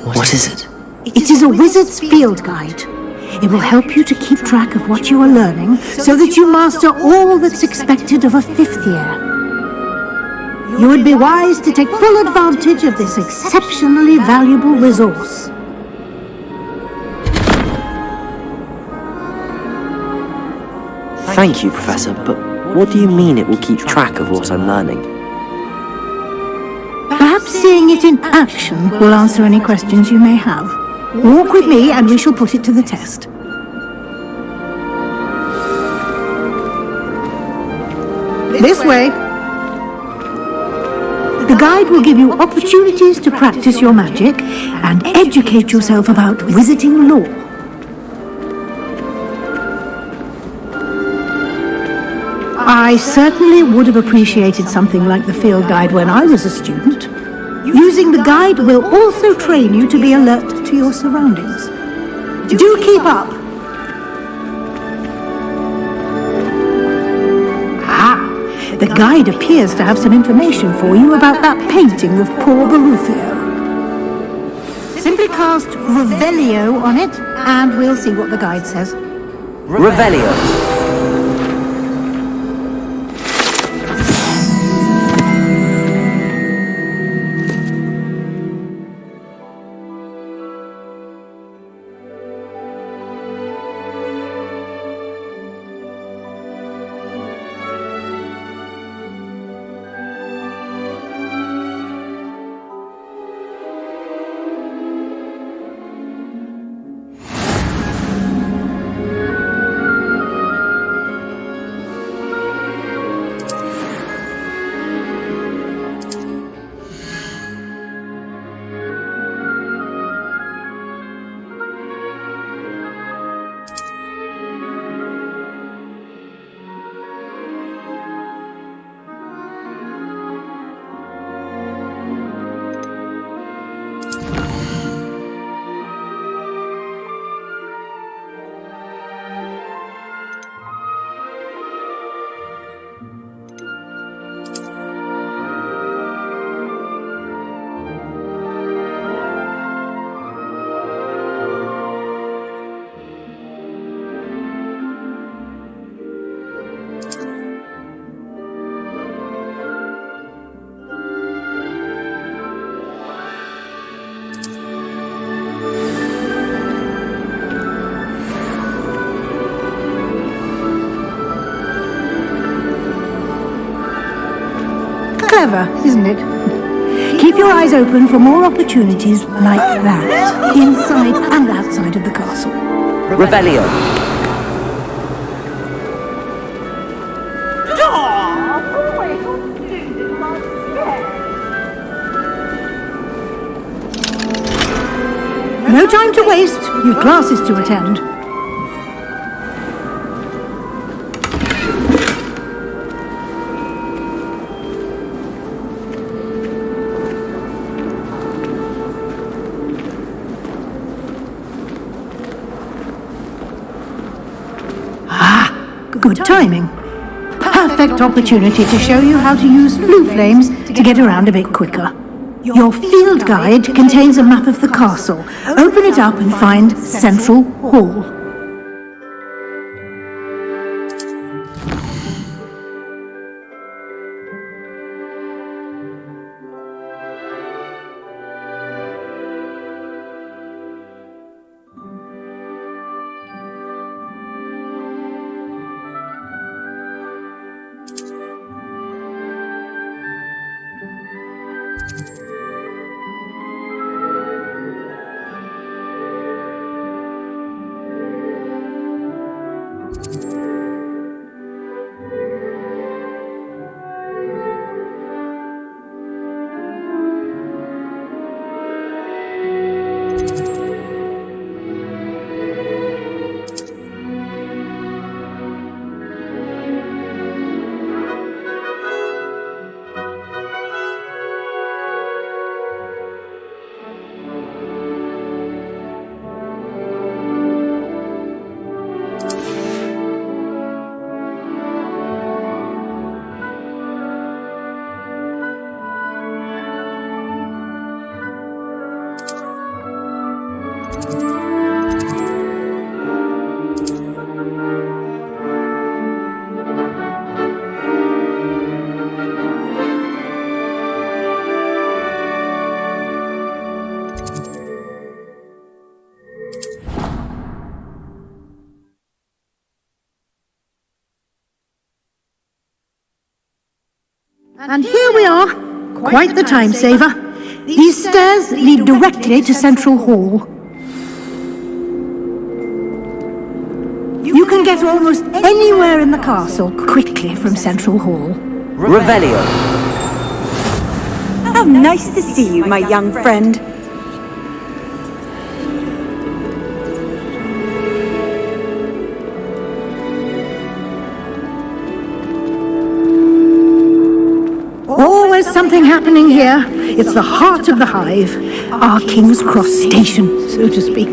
What is it? It is a wizard's field guide. It will help you to keep track of what you are learning so that you master all that's expected of a 5th year. You would be wise to take full advantage of this exceptionally valuable resource. Thank you, Professor, but what do you mean it will keep track of what I'm learning? Perhaps seeing it in action will answer any questions you may have. Walk with me and we shall put it to the test. This way. The guide will give you opportunities to practice your magic and educate yourself about wizarding lore. I certainly would have appreciated something like the field guide when I was a student. Using the guide will also train you to be alert to your surroundings. Do keep up! The guide appears to have some information for you about that painting of poor Barufio. Simply cast Revelio on it, and we'll see what the guide says. Revelio. Clever, isn't it? Keep your eyes open for more opportunities like that, inside and outside of the castle. Revelio. No time to waste. You've classes to attend. Good timing. Perfect opportunity to show you how to use flue flames to get around a bit quicker. Your field guide contains a map of the castle. Open it up and find Central Hall. And here we are. Quite the time saver. These stairs lead directly to Central Hall. You can get almost anywhere in the castle quickly from Central Hall. Revelio. How nice to see you, my young friend. Always something happening here. It's the heart of the hive. Our King's Cross station, so to speak.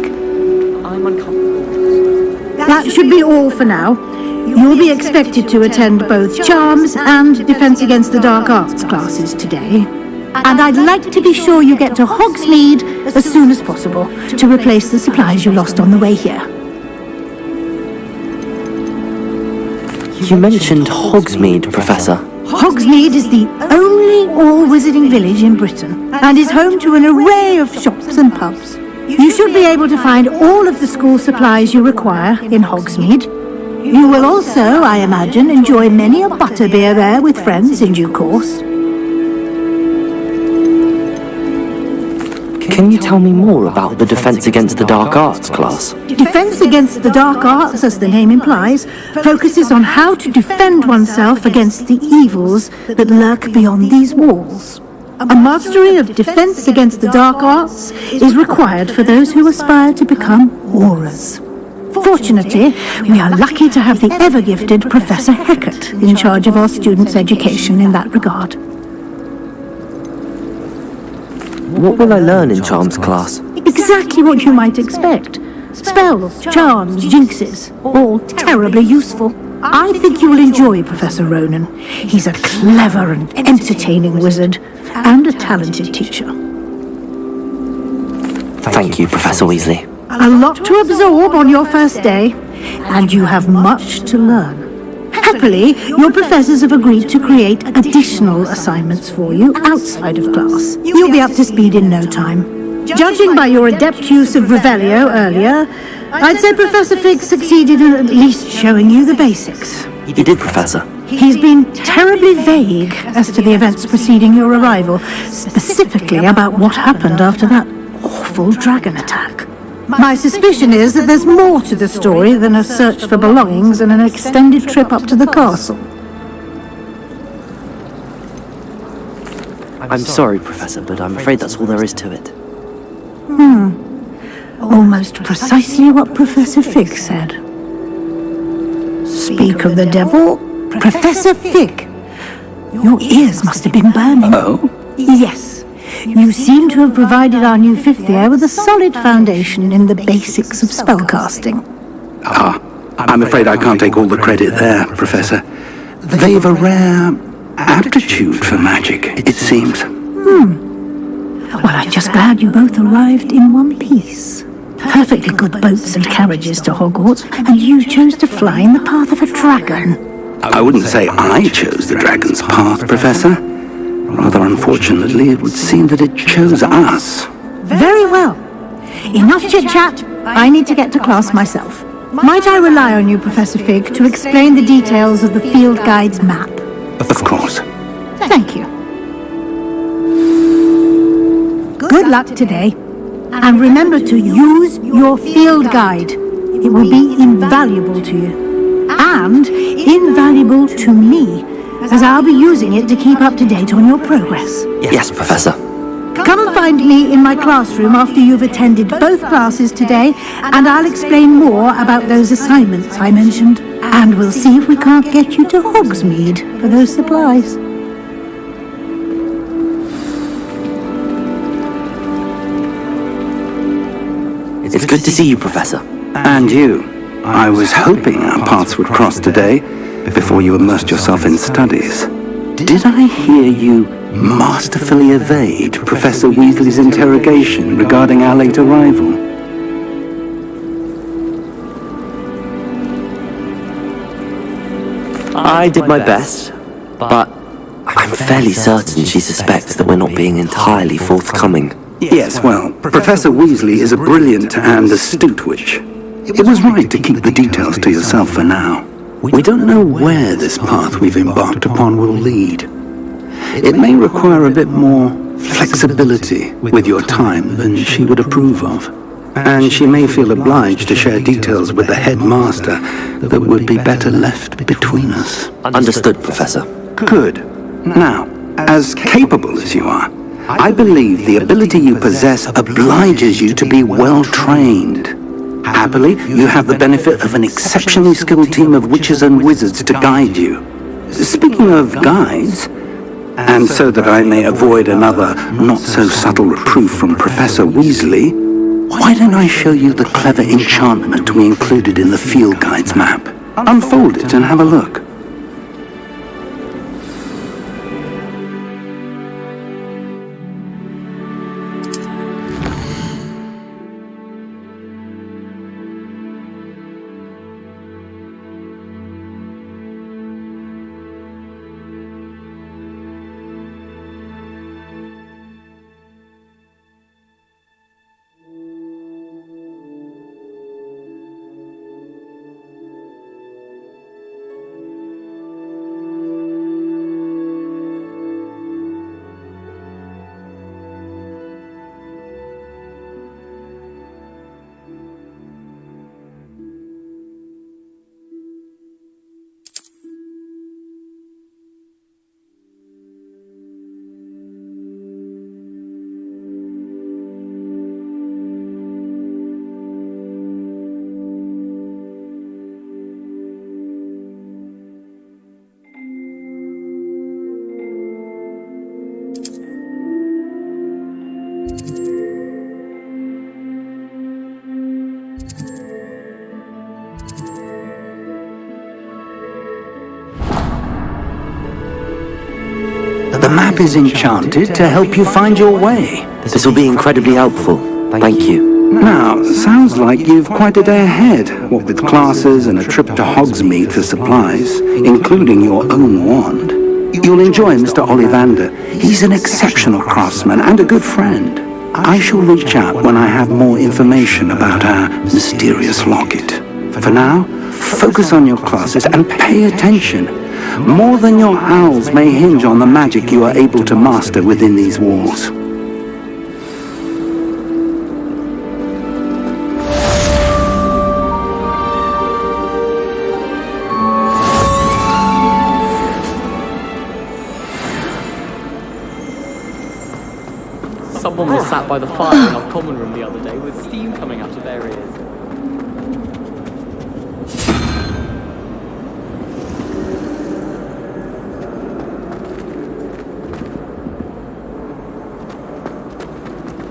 I'm uncomfortable. That should be all for now. You'll be expected to attend both Charms and Defense Against the Dark Arts classes today. And I'd like to be sure you get to Hogsmeade as soon as possible to replace the supplies you lost on the way here. You mentioned Hogsmeade, Professor. Hogsmeade is the only all-wizarding village in Britain and is home to an array of shops and pubs. You should be able to find all of the school supplies you require in Hogsmeade. You will also, I imagine, enjoy many a butterbeer there with friends in due course. Can you tell me more about the Defense Against the Dark Arts class? Defense Against the Dark Arts, as the name implies, focuses on how to defend oneself against the evils that lurk beyond these walls. A mastery of Defense Against the Dark Arts is required for those who aspire to become Aurors. Fortunately, we are lucky to have the ever-gifted Professor Hecat in charge of our students' education in that regard. What will I learn in Charms class? Exactly what you might expect. Spells, charms, jinxes, all terribly useful. I think you will enjoy Professor Ronan. He's a clever and entertaining wizard, and a talented teacher. Thank you, Professor Weasley. A lot to absorb on your first day, and you have much to learn. Happily, your professors have agreed to create additional assignments for you outside of class. You'll be up to speed in no time. Judging by your adept use of Revelio earlier, I'd say Professor Fig succeeded in at least showing you the basics. He did, Professor. He's been terribly vague as to the events preceding your arrival, specifically about what happened after that awful dragon attack. My suspicion is that there's more to the story than a search for belongings and an extended trip up to the castle. I'm sorry, Professor, but I'm afraid that's all there is to it. Almost precisely what Professor Fig said. Speak of the devil, Professor Fig. Your ears must have been burning. Oh? Yes. You seem to have provided our new fifth year with a solid foundation in the basics of spellcasting. I'm afraid I can't take all the credit there, Professor. They've a rare aptitude for magic, it seems. Well, I'm just glad you both arrived in one piece. Perfectly good boats and carriages to Hogwarts, and you chose to fly in the path of a dragon. I wouldn't say I chose the dragon's path, Professor. Rather unfortunately, it would seem that it chose us. Very well. Enough chit-chat. I need to get to class myself. Might I rely on you, Professor Fig, to explain the details of the field guide's map? Of course. Thank you. Good luck today. And remember to use your field guide. It will be invaluable to you. And invaluable to me, as I'll be using it to keep up to date on your progress. Yes, Professor. Come and find me in my classroom after you've attended both classes today, and I'll explain more about those assignments I mentioned. And we'll see if we can't get you to Hogsmeade for those supplies. It's good to see you, Professor. And you. I was hoping our paths would cross today, before you immersed yourself in studies. Did I hear you masterfully evade Professor Weasley's interrogation regarding our late arrival? I did my best, but I'm fairly certain she suspects that we're not being entirely forthcoming. Yes, well, Professor Weasley is a brilliant and astute witch. It was right to keep the details to yourself for now. We don't know where this path we've embarked upon will lead. It may require a bit more flexibility with your time than she would approve of. And she may feel obliged to share details with the headmaster that would be better left between us. Understood, Professor. Good. Now, as capable as you are, I believe the ability you possess obliges you to be well trained. Happily, you have the benefit of an exceptionally skilled team of witches and wizards to guide you. Speaking of guides, and so that I may avoid another not-so-subtle reproof from Professor Weasley, why don't I show you the clever enchantment we included in the field guide's map? Unfold it and have a look. The map is enchanted to help you find your way. This will be incredibly helpful. Thank you. Now, sounds like you've quite a day ahead, what with classes and a trip to Hogsmeade for supplies, including your own wand. You'll enjoy Mr. Ollivander. He's an exceptional craftsman and a good friend. I shall reach out when I have more information about our mysterious locket. For now, focus on your classes and pay attention. More than your owls may hinge on the magic you are able to master within these walls. Someone was sat by the fire in our common room the other day with steam coming out of their ears.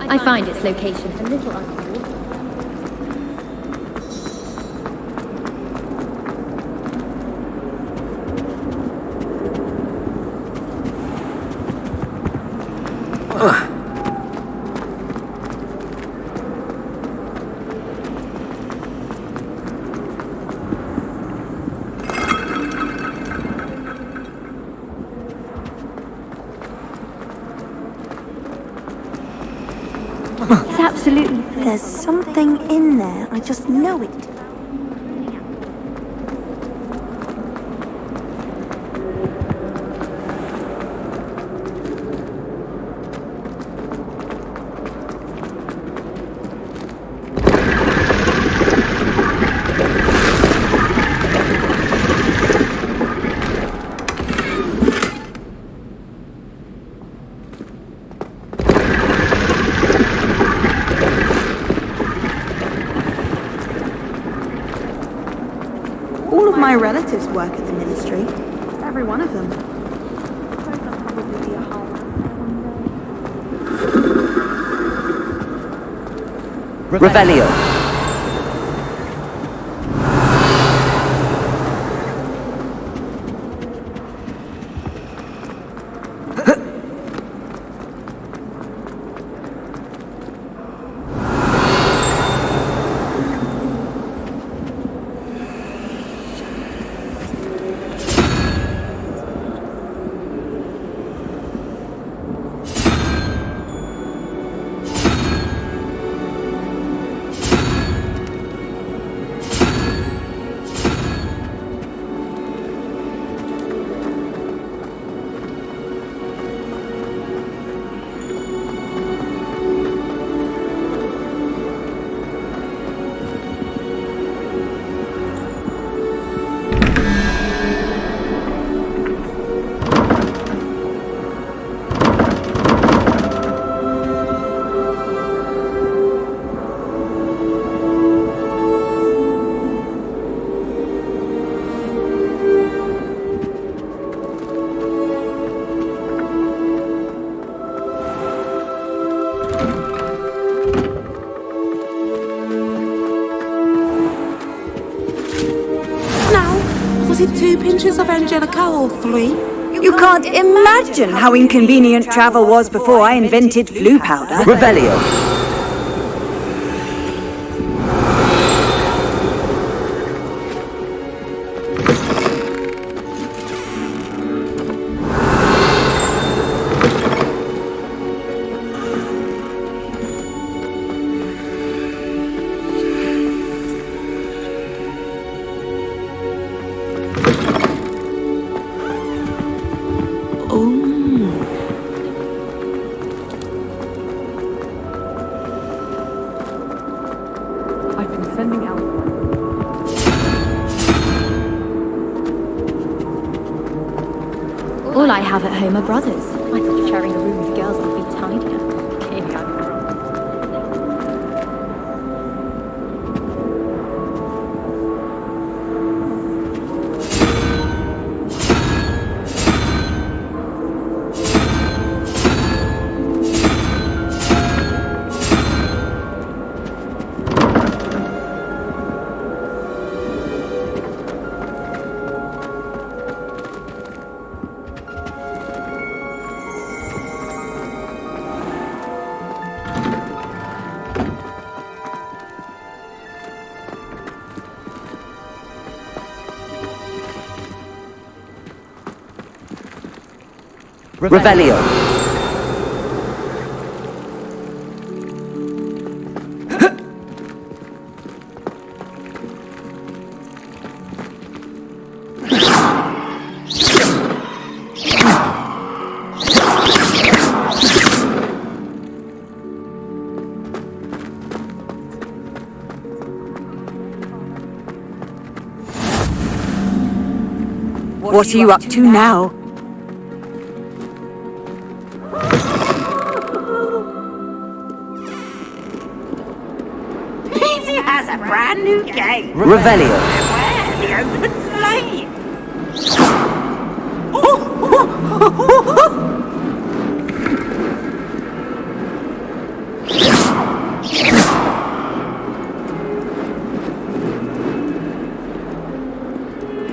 I find its location a little unusual. Absolutely. There's something in there. I just know it. All of my relatives work at the ministry. Every one of them. Revelio. Was it 2 pinches of Angelica or 3? You can't imagine how inconvenient travel was before I invented flu powder. Revelio. I've been sending out. All I have at home are brothers. I thought sharing a room with girls would be tidier. Clearly I'm wrong. Revelio. What are you up to now? Peasy has a brand new game. Revelio. Beware the open flame.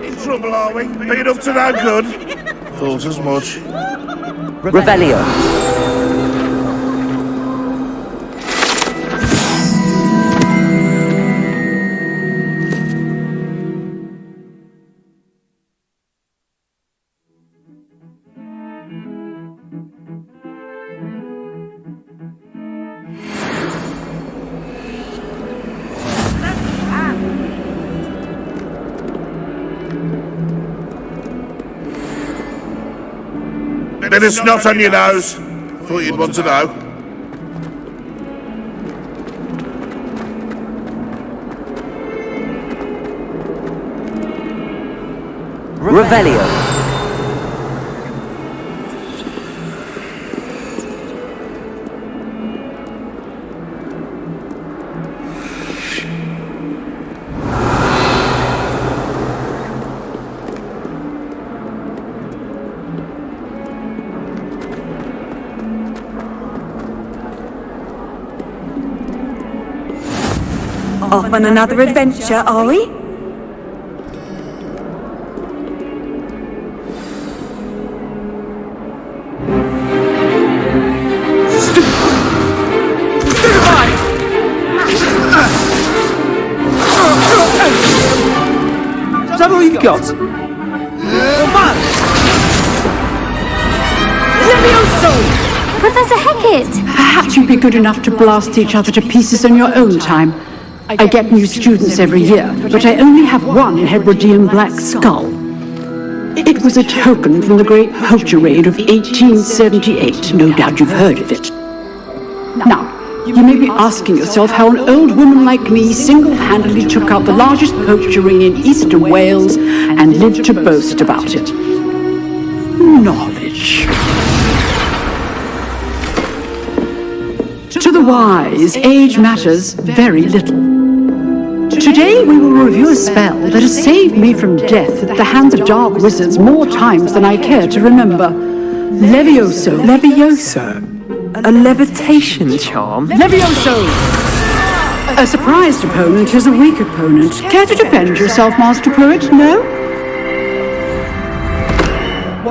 In trouble, are we? Been up to no good? Thought as much. Revelio. Bit of snot on your nose. Thought you'd want to know. Revelio. Off on another adventure, are we? Is that all you've got? Professor Hecat! Perhaps you'd be good enough to blast each other to pieces in your own time. I get new students every year, but I only have one Hebridean black skull. It was a token from the great poacher raid of 1878. No doubt you've heard of it. Now, you may be asking yourself how an old woman like me single-handedly took out the largest poacher ring in eastern Wales and lived to boast about it. Knowledge. To the wise, age matters very little. Today we will review a spell that has saved me from death at the hands of dark wizards more times than I care to remember. Levioso. Levioso? A levitation charm? Levioso! A surprised opponent is a weak opponent. Care to defend yourself, Master Poet? No?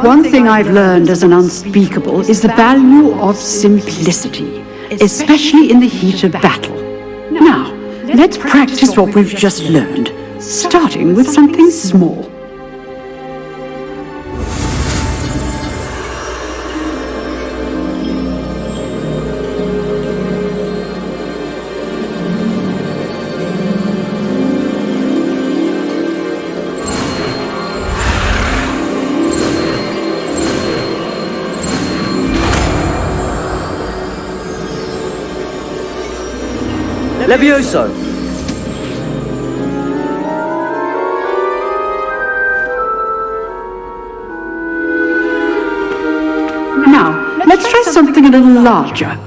One thing I've learned as an unspeakable is the value of simplicity, especially in the heat of battle. Now, let's practice what we've just learned, starting with something small. Levioso! Now, let's try something a little larger.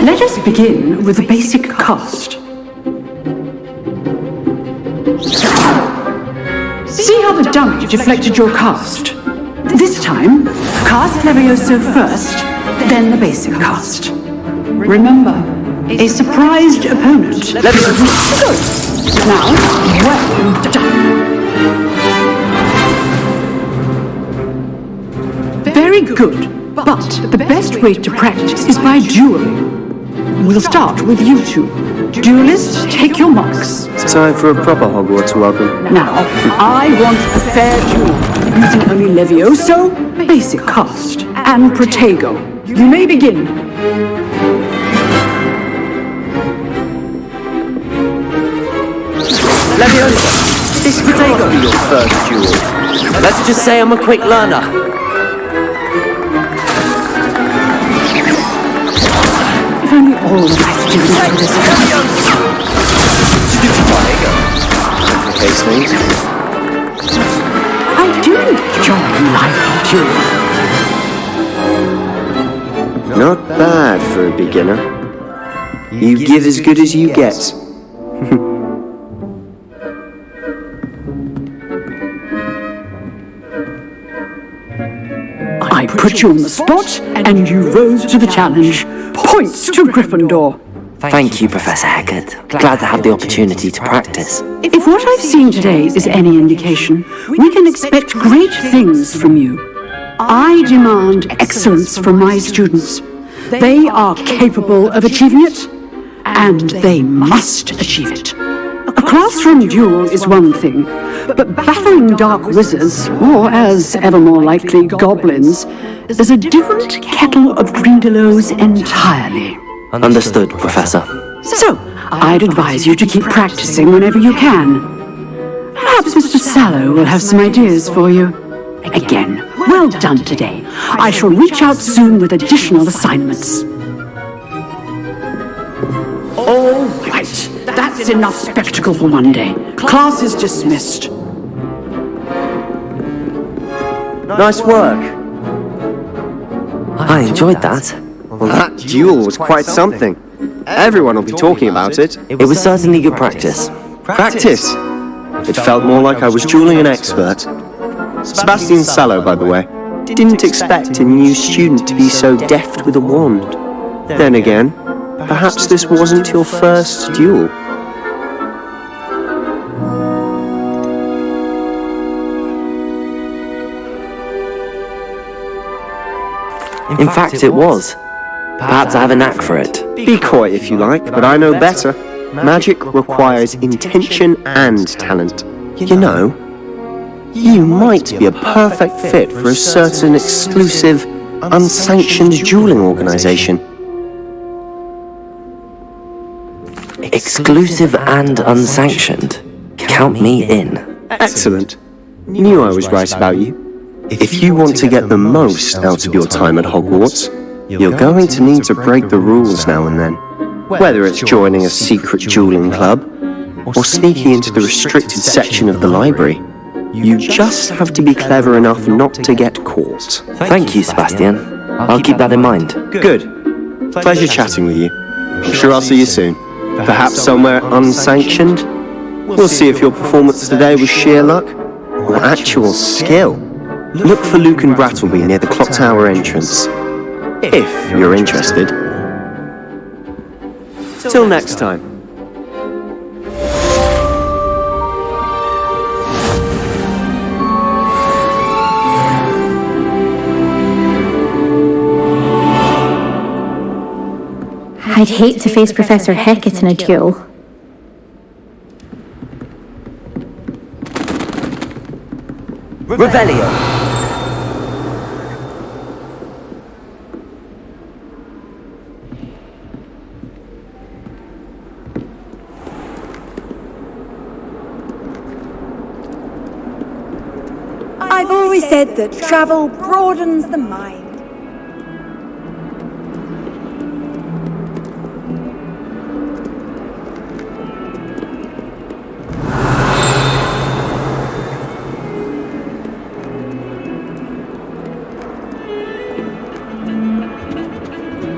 Let us begin with a basic cast. See how the dummy deflected your cast? This time, cast Levioso first, then the basic cast. Remember, a surprised opponent. Levioso! Good. Now, well done. Very good, but the best way to practice is by dueling. We'll start with you two. Duelists, take your marks. Time for a proper Hogwarts welcome. Now, I want a fair duel, using only Levioso, basic cast, and Protego. You may begin. Leviosa, this could not be your first duel. Let's just say I'm a quick learner. If only all of my students were this Case things. I do enjoy life duel. Not bad for a beginner. You give as good as you get. I put you on the spot, and you rose to the challenge. Points to Gryffindor. Thank you, Professor Hecat. Glad to have the opportunity to practice. If what I've seen today is any indication, we can expect great things from you. I demand excellence from my students. They are capable of achieving it, and they must achieve it. A classroom duel is one thing, but battling dark wizards, or as ever more likely goblins, is a different kettle of grindylows entirely. Understood, Professor. So, I'd advise you to keep practicing whenever you can. Perhaps Mr. Sallow will have some ideas for you. Again, well done today. I shall reach out soon with additional assignments. All right, that's enough spectacle for one day. Class is dismissed. Nice work. I enjoyed that. Well, that duel was quite something. Everyone will be talking about it. It was certainly good practice. Practice? It felt more like I was dueling an expert. Sebastian Sallow, by the way. Didn't expect a new student to be so deft with a wand. Then again, perhaps this wasn't your first duel. In fact, it was. Perhaps I have a knack for it. Be coy if you like, but I know better. Magic requires intention and talent. You know, you might be a perfect fit for a certain exclusive, unsanctioned dueling organization. Exclusive and unsanctioned. Count me in. Excellent. Knew I was right about you. If you want to get the most out of your time at Hogwarts, you're going to need to break the rules now and then. Whether it's joining a secret dueling club, or sneaking into the restricted section of the library, you just have to be clever enough not to get caught. Thank you, Sebastian. I'll keep that in mind. Good. Pleasure chatting with you. I'm sure I'll see you soon. Perhaps somewhere unsanctioned? We'll see if your performance today was sheer luck, or actual skill. Look for Luke and Brattleby near the clock tower entrance. If you're interested. Till next time. I'd hate to face Professor Hecat in a duel. Revelio! I've always said that travel broadens the mind.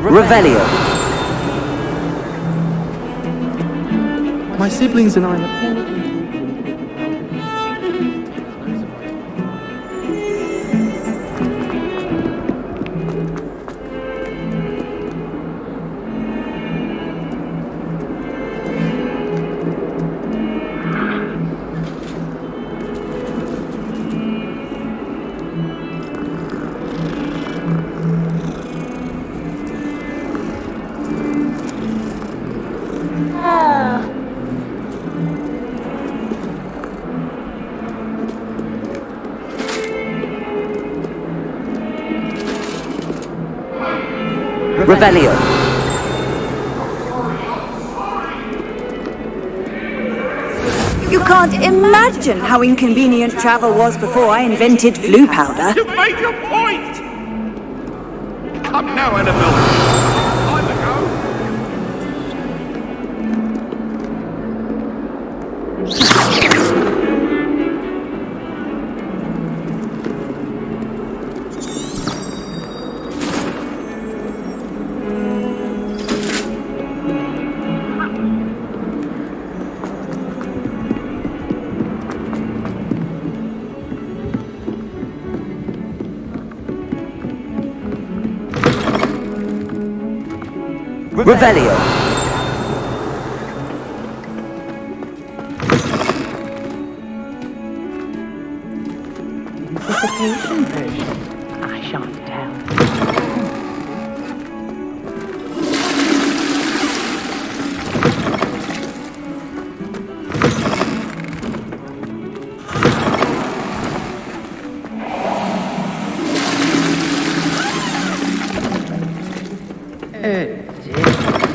Revelio! My siblings and I are Revelio! You can't imagine how inconvenient travel was before I invented flu powder. You've made your point! Come now, Annabelle. Time to go. Revelio. Anticipation version. I shan't tell.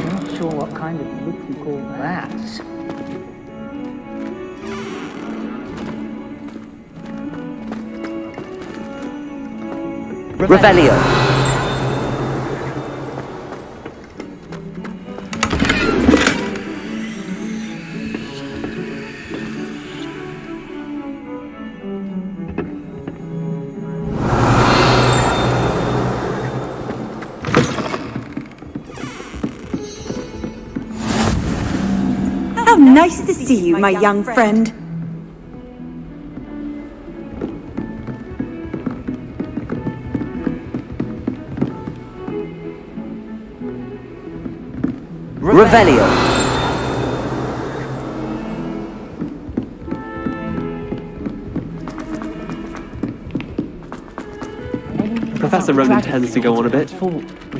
Not sure what kind of look you call that. Revelio. How nice to see you, my young friend. Revelio. Professor Ronan tends to go on a bit.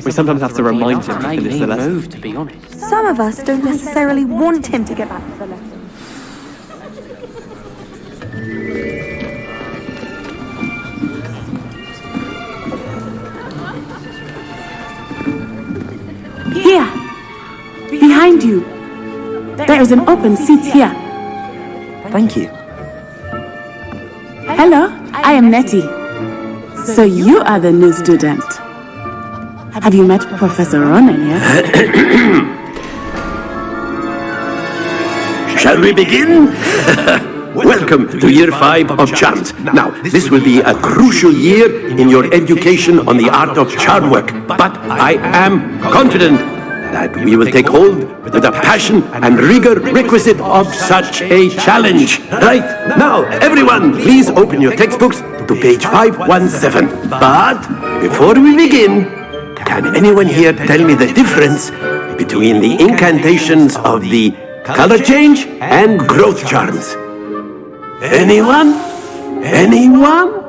We sometimes have to remind him to finish the lesson. To be honest. Some of us don't necessarily want him to get back to the lesson. Here! Behind you! There is an open seat here. Thank you. Hello, I am Nettie. So you are the new student. Have you met Professor Ronan yet? Shall we begin? Welcome to year 5 of charms. Now, this will be a crucial year in your education on the art of charm work. But I am confident that we will take hold with the passion and rigor requisite of such a challenge. Right, now, everyone, please open your textbooks to page 517. But before we begin, can anyone here tell me the difference between the incantations of the color change and growth charms? Anyone? Anyone?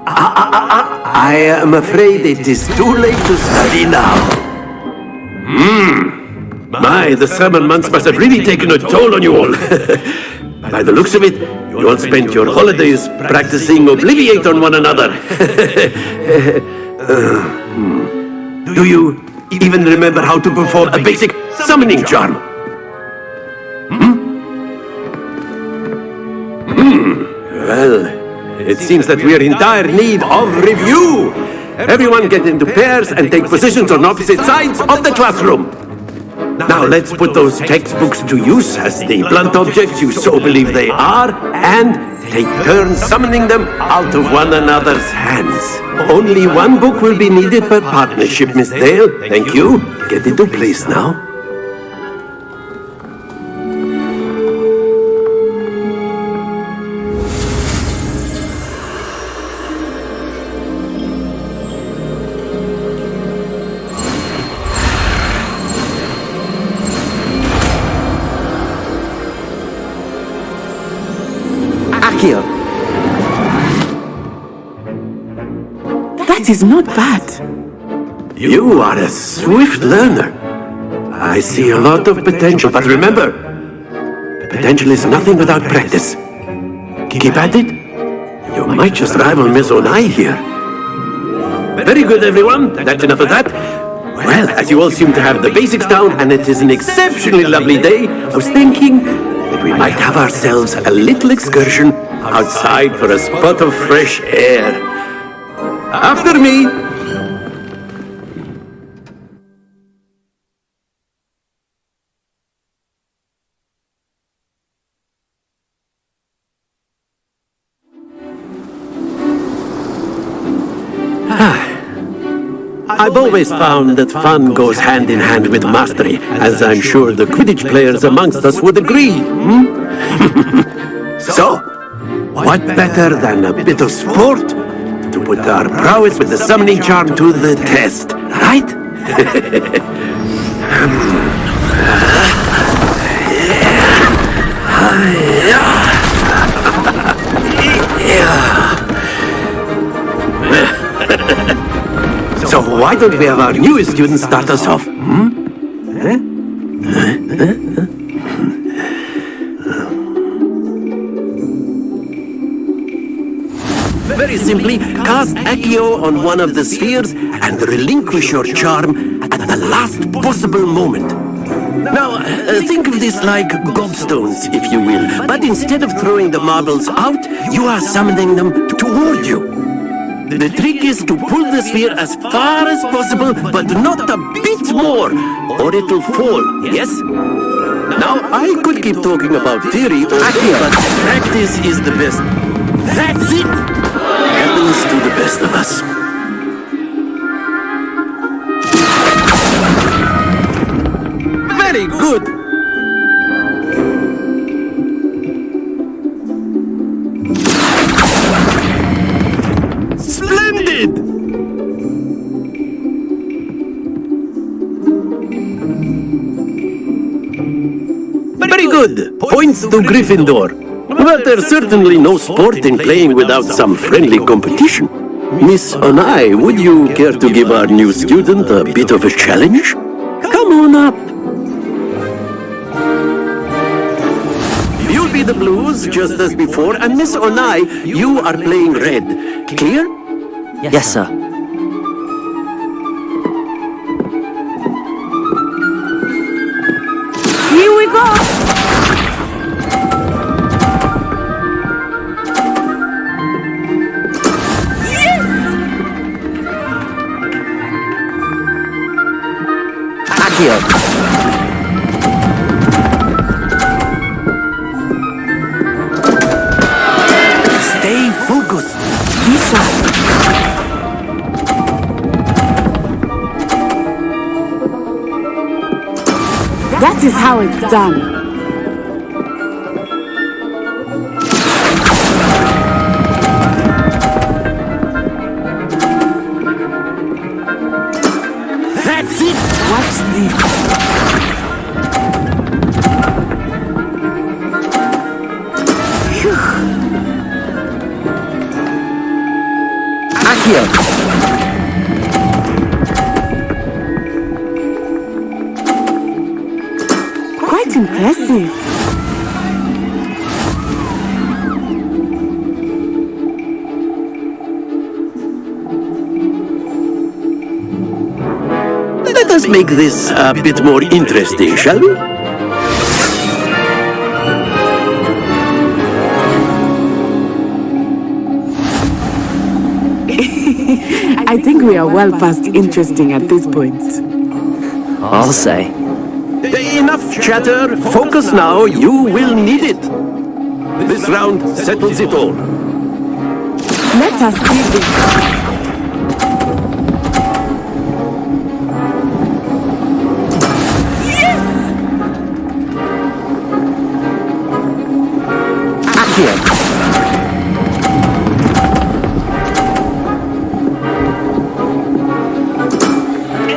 I am afraid it is too late to study now. My, the summer months must have really taken a toll on you all. By the looks of it, you all spent your holidays practicing Obliviate on one another. Do you even remember how to perform a basic summoning charm? Well, it seems that we are in dire need of review. Everyone get into pairs and take positions on opposite sides of the classroom. Now let's put those textbooks to use as the blunt objects you so believe they are, and take turns summoning them out of one another's hands. Only one book will be needed per partnership, Miss Dale. Thank you. Get into place now. That is not bad. You are a swift learner. I see a lot of potential, but remember, potential is nothing without practice. Keep at it. You might just rival Miss Onai here. Very good, everyone. That's enough of that. Well, as you all seem to have the basics down, and it is an exceptionally lovely day, I was thinking that we might have ourselves a little excursion outside for a spot of fresh air. After me! I've always found that fun goes hand in hand with mastery, as I'm sure the Quidditch players amongst us would agree. So, what better than a bit of sport to put our prowess with the summoning charm to the test, right? So why don't we have our newest student start us off? Very simply, cast Accio on one of the spheres and relinquish your charm at the last possible moment. Now, think of this like gobstones, if you will, but instead of throwing the marbles out, you are summoning them toward you. The trick is to pull the sphere as far as possible, but not a bit more, or it'll fall, yes? Now, I could keep talking about theory, but practice is the best. That's it! Happens to the best of us. Very good! Splendid! Very good. Points to Gryffindor. But there's certainly no sport in playing without some friendly competition. Miss Onai, would you care to give our new student a bit of a challenge? Come on up. You'll be the blues, just as before, and Miss Onai, you are playing red. Clear? Yes, sir. Here we go! Accio. Stay focused. That is how it's done. That's it! Watch the... Accio. Quite impressive. Let us make this a bit more interesting, shall we? I think we are well past interesting at this point. I'll say. Enough chatter. Focus now. You will need it. This round settles it all. Let us see this.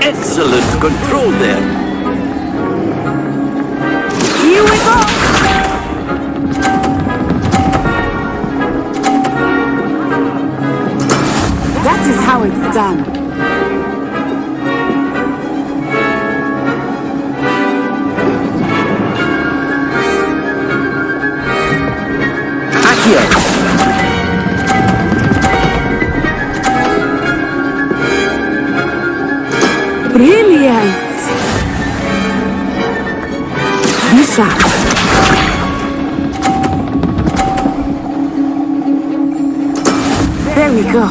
Excellent control there. Here we go! That is how it's done. Accio. Really? sharp. There we go.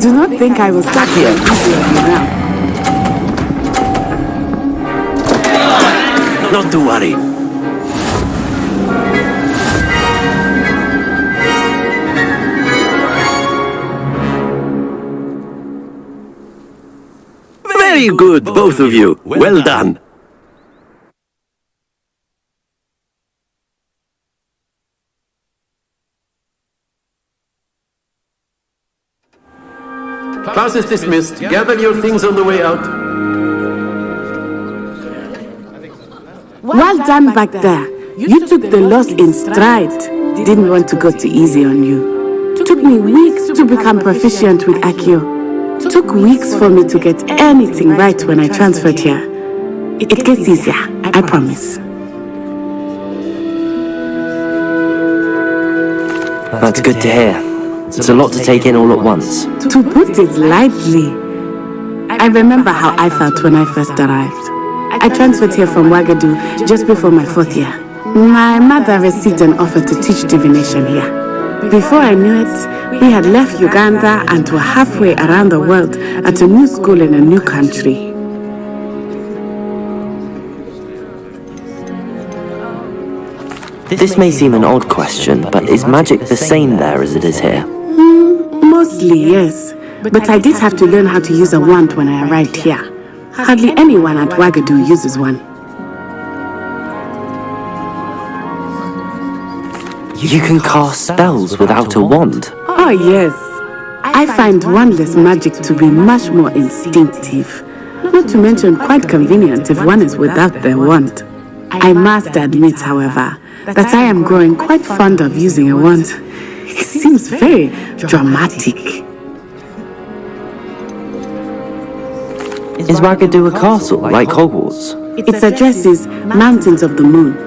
Do not think I will stop here easily around. Not to worry. Very good, both of you. Well done. Class is dismissed. Gather your things on the way out. Well done back there. You took the loss in stride. Didn't want to go too easy on you. Took me weeks to become proficient with Accio. Took weeks for me to get anything right when I transferred here. It gets easier, I promise. That's good to hear. It's a lot to take in all at once. To put it lightly, I remember how I felt when I first arrived. I transferred here from Ouagadougou just before my 4th year. My mother received an offer to teach divination here. Before I knew it, we had left Uganda and were halfway around the world at a new school in a new country. This may seem an odd question, but is magic the same there as it is here? Mostly, yes. But I did have to learn how to use a wand when I arrived here. Hardly anyone at Ouagadougou uses one. You can cast spells without a wand? Oh, yes. I find wandless magic to be much more instinctive. Not to mention quite convenient if one is without their wand. I must admit, however, that I am growing quite fond of using a wand. It seems very dramatic. Is Ouagadougou a castle, like Hogwarts? Its address is Mountains of the Moon.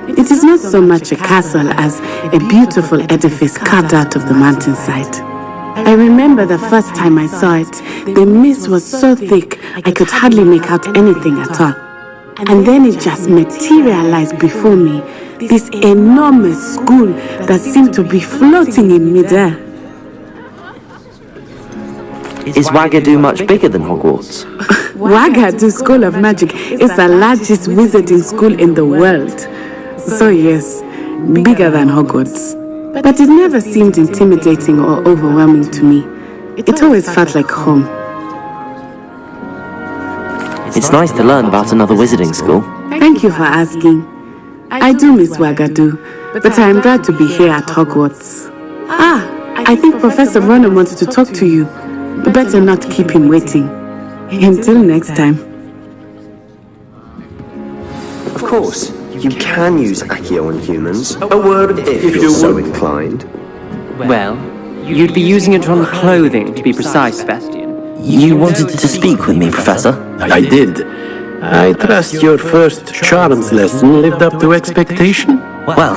It is not so much a castle as a beautiful edifice carved out of the mountainside. I remember the first time I saw it, the mist was so thick I could hardly make out anything at all. And then it just materialized before me, this enormous school that seemed to be floating in midair. Is Ouagadougou much bigger than Hogwarts? Ouagadougou School of Magic is the largest wizarding school in the world. So yes, bigger than Hogwarts. But it never seemed intimidating or overwhelming to me. It always felt like home. It's nice to learn about another wizarding school. Thank you for asking. I do miss Ouagadougou, but I am glad to be here at Hogwarts. I think Professor Ronan wants to talk to you. Better not keep him waiting. Until next time. Of course, you can use Accio on humans. A word if you're so inclined. Well, you'd be using it on clothing, to be precise, Sebastian. You wanted to speak with me, Professor? I did. I trust your first charms lesson lived up to expectation? Well,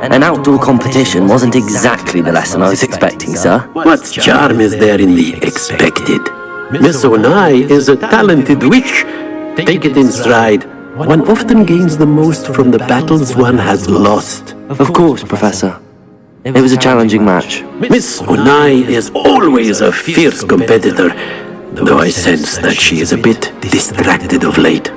an outdoor competition wasn't exactly the lesson I was expecting, sir. What charm is there in the expected? Miss Onai is a talented witch. Take it in stride. One often gains the most from the battles one has lost. Of course, Professor. It was a challenging match. Miss Onai is always a fierce competitor, though I sense that she is a bit distracted of late.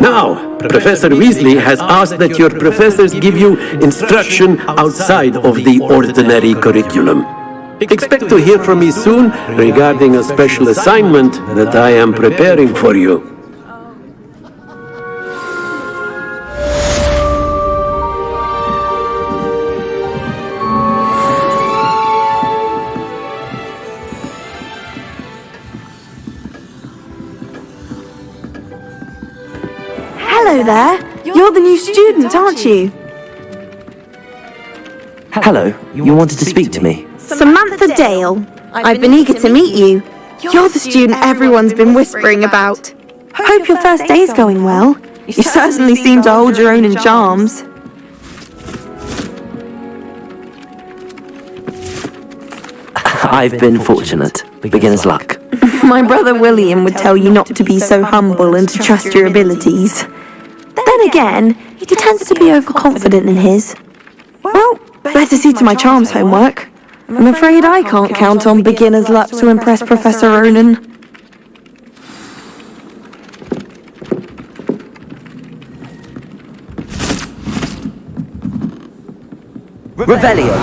Now, Professor Weasley has asked that your professors give you instruction outside of the ordinary curriculum. Expect to hear from me soon regarding a special assignment that I am preparing for you. Hello there. You're the new student, aren't you? Hello, you wanted to speak to me? Samantha Dale. I've been eager to meet you. You're the student everyone's been whispering about. Hope your first day's going well. You certainly seem to hold your own in charms. I've been fortunate. Beginner's luck. My brother William would tell you not to be so humble and to trust your abilities. Then again, he tends to be overconfident in his. Well, better see to my charms homework. I'm afraid I can't count on beginner's luck to impress Professor Ronan. Revelio.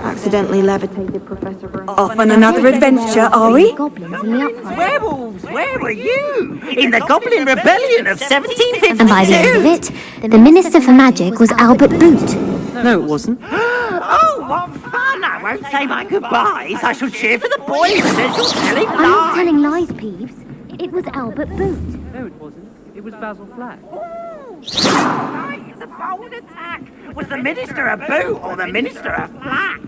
Accidentally levitated Professor Ronan. Off on another adventure, are we? Werewolves, where were you? In the Goblin Rebellion of 1752? And by the end of it, the Minister for Magic was Albert Boot. No, it wasn't. Oh, what fun! I won't say my goodbyes. I shall cheer for the boys as you're telling I'm not lies. telling lies, Peeves. It was Albert Boot. No, it wasn't. It was Basil Flack. Right, it's a bold attack. Was the Minister a boot or the Minister a flack?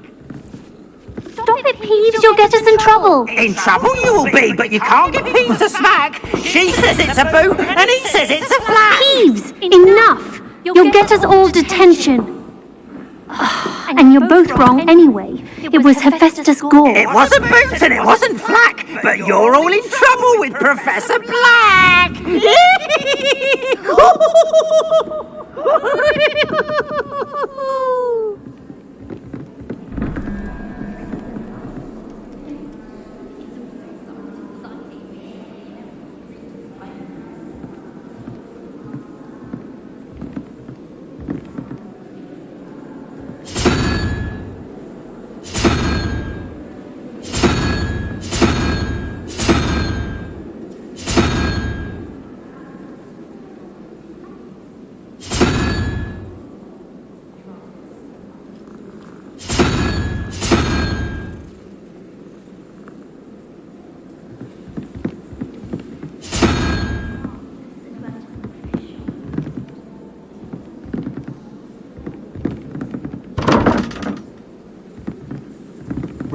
Stop it, Peeves. You'll get us in trouble. In trouble you will be, but you can't give Peeves a smack. She says it's a boot and he says it's a flack. Peeves, enough. You'll get us all detention. And you're both wrong anyway. It was Hephaestus Gore. It wasn't boot and it wasn't flack, but you're all in trouble with Professor Black.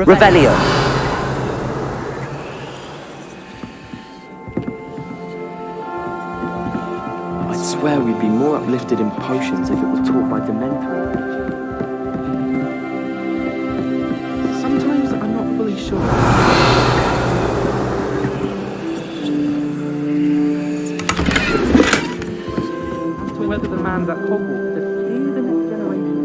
Revelio. I'd swear we'd be more uplifted in potions if it were taught by Dementor. Sometimes I'm not fully sure. As to whether the man's at Hogwarts to see the next generation.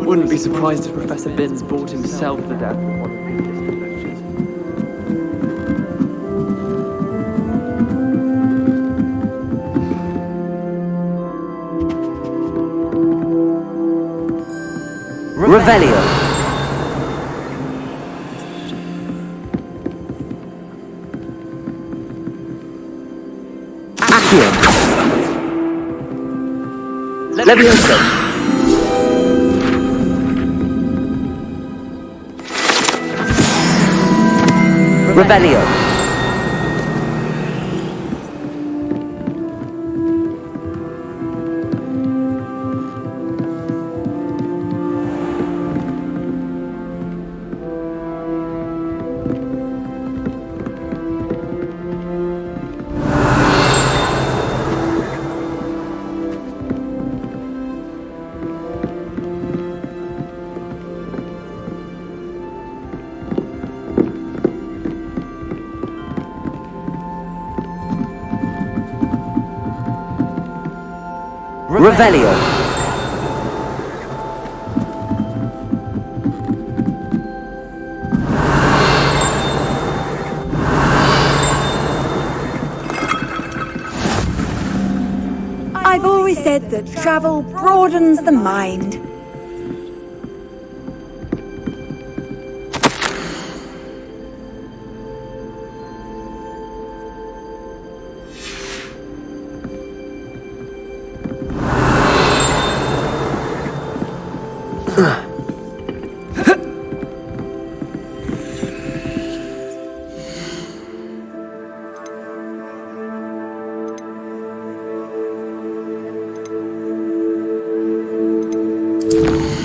Wouldn't be surprised if Professor Binns bought himself to death with one of his distant lectures. Revelio. Accio. Levioso. Revelio. Revelio. I've always said that travel broadens the mind. you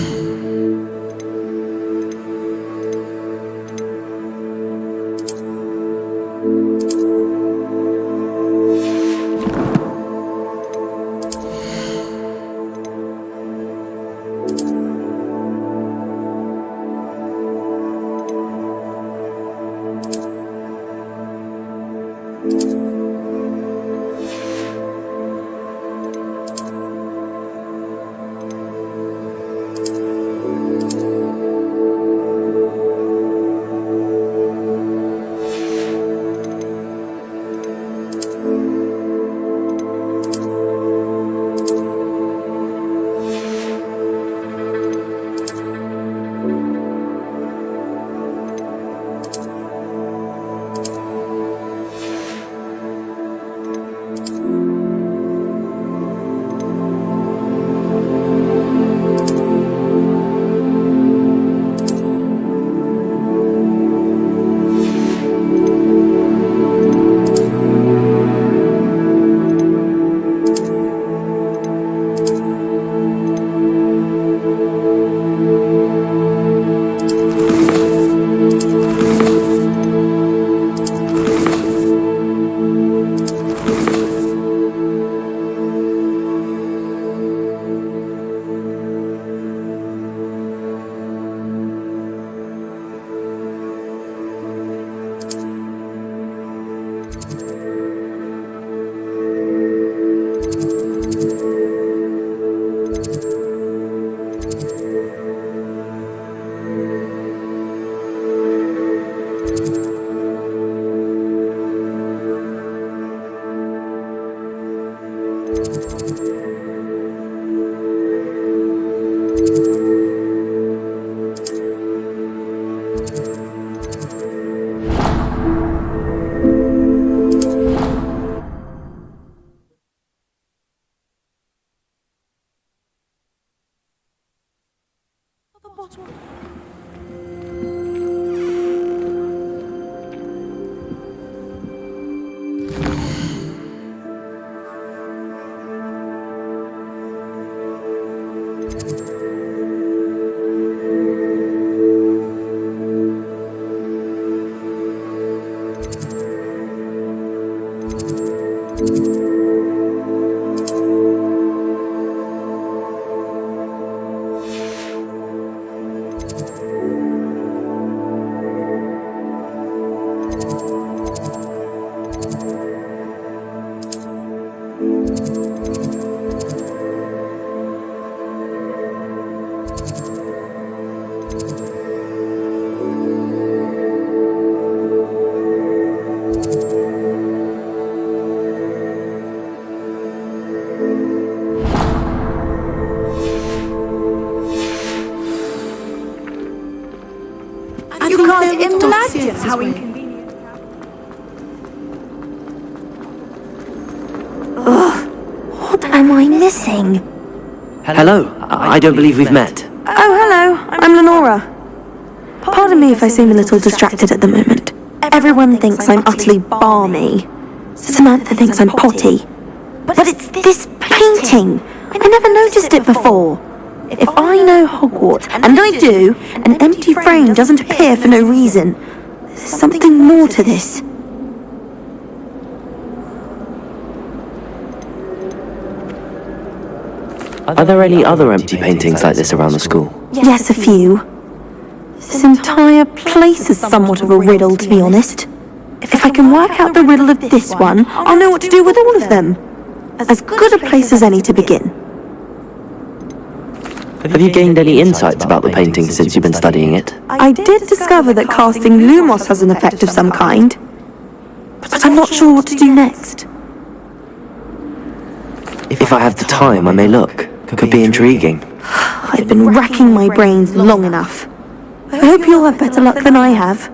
You can't imagine how inconvenient. Ugh, what am I missing? Hello, I don't believe we've met. Oh, hello, I'm Lenora. Pardon me if I seem a little distracted at the moment. Everyone thinks I'm utterly balmy. Samantha thinks I'm potty. But it's this painting! I never noticed it before. If I know Hogwarts, and I do, an empty frame doesn't appear for no reason. There's something more to this. Are there any other empty paintings like this around the school? Yes, a few. This entire place is somewhat of a riddle, to be honest. If I can work out the riddle of this one, I'll know what to do with all of them. As good a place as any to begin. Have you gained any insights about the painting since you've been studying it? I did discover that casting Lumos has an effect of some kind. But I'm not sure what to do next. If I have the time, I may look. Could be intriguing. I've been racking my brains long enough. I hope you'll have better luck than I have.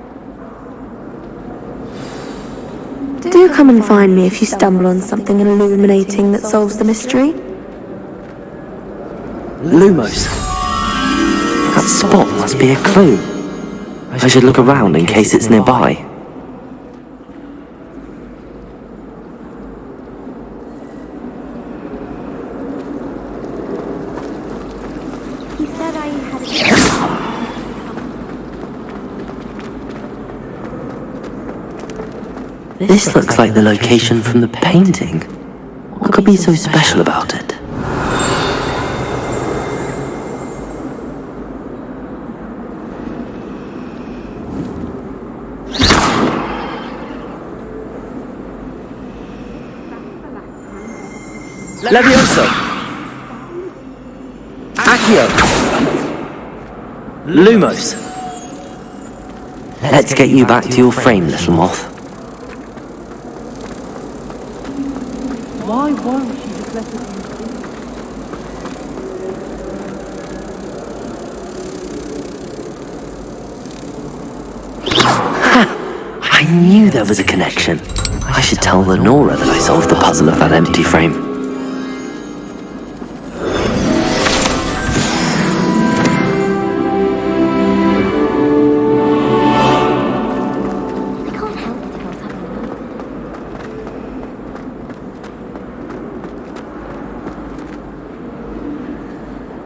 Do come and find me if you stumble on something illuminating that solves the mystery. Lumos. That spot must be a clue. I should look around in case it's nearby. He said I had This looks like the location from the painting. What could be so special about it? Levioso! Accio! Lumos! Let's get you back to your frame, little moth. Why won't she just let us I knew there was a connection. I should tell Lenora that I solved the puzzle of that empty frame.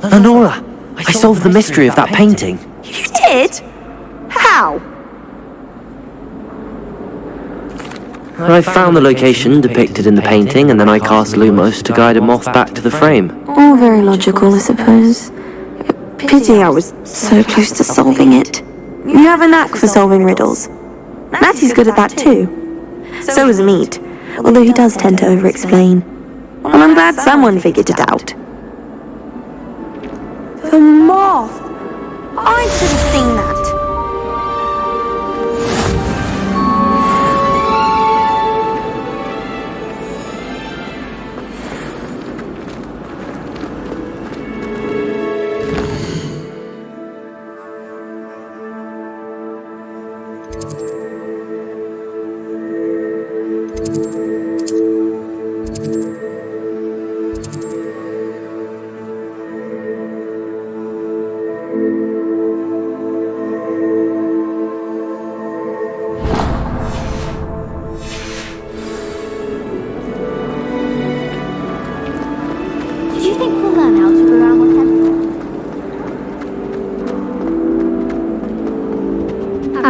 Lenora, I solved the mystery of that painting. You did? How? I found the location depicted in the painting, and then I cast Lumos to guide a moth back to the frame. All very logical, I suppose. Pity I was so close to solving it. You have a knack for solving riddles. Matty's good at that too. So is Meat, although he does tend to over-explain. Well, I'm glad someone figured it out. The moth! I should have seen that.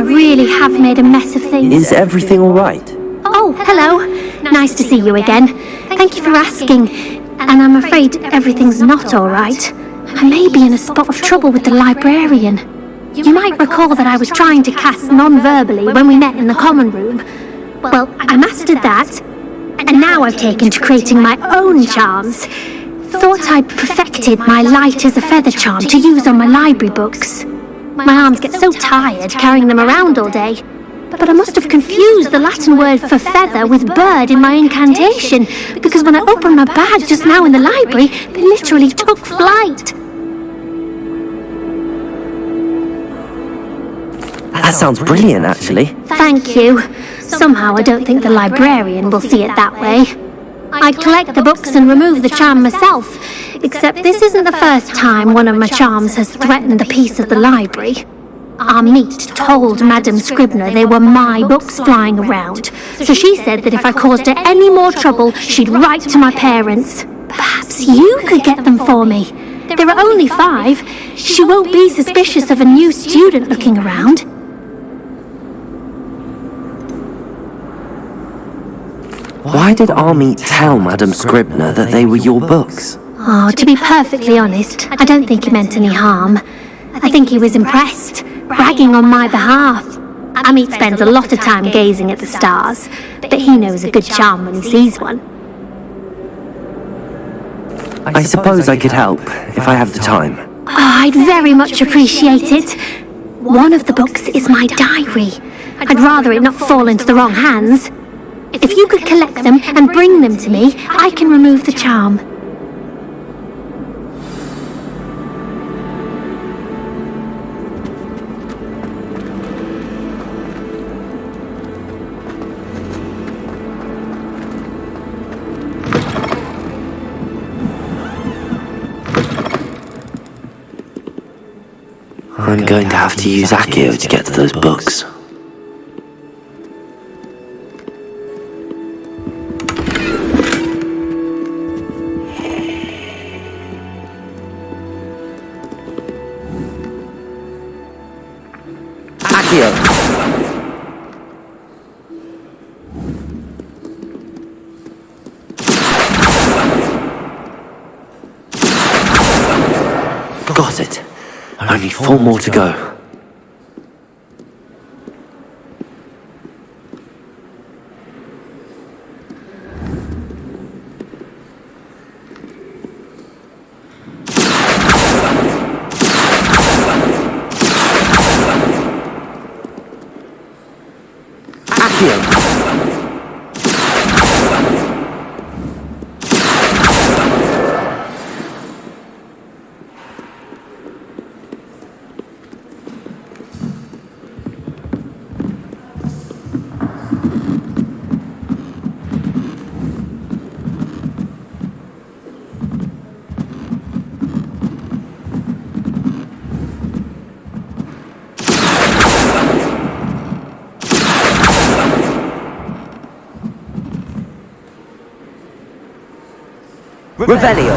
really have made a mess of things. Is everything alright? Oh, hello. Nice to see you again. Thank you for asking. And I'm afraid everything's not alright. I may be in a spot of trouble with the librarian. You might recall that I was trying to cast non-verbally when we met in the common room. Well, I mastered that, and now I've taken to creating my own charms. Thought I'd perfected my light as a feather charm to use on my library books. My arms get so tired carrying them around all day. But I must have confused the Latin word for feather with bird in my incantation, because when I opened my bag just now in the library, they literally took flight. That sounds brilliant, actually. Thank you. Somehow I don't think the librarian will see it that way. I'd collect the books and remove the charm myself, except this isn't the first time one of my charms has threatened the peace of the library. Our meet told Madame Scribner they were my books flying around, so she said that if I caused her any more trouble, she'd write to my parents. Perhaps you could get them for me. There are only 5. She won't be suspicious of a new student looking around. Why did Army tell Madame Scribner that they were your books? Oh, to be perfectly honest, I don't think he meant any harm. I think he was impressed, bragging on my behalf. Amit spends a lot of time gazing at the stars, but he knows a good charm when he sees one. I suppose I could help, if I have the time. Oh, I'd very much appreciate it. One of the books is my diary. I'd rather it not fall into the wrong hands. If you could collect them and bring them to me, I can remove the charm. I'm going to have to use Accio to get to those books. Accio! Got it. Only 4 more to go. Accio! Revelio!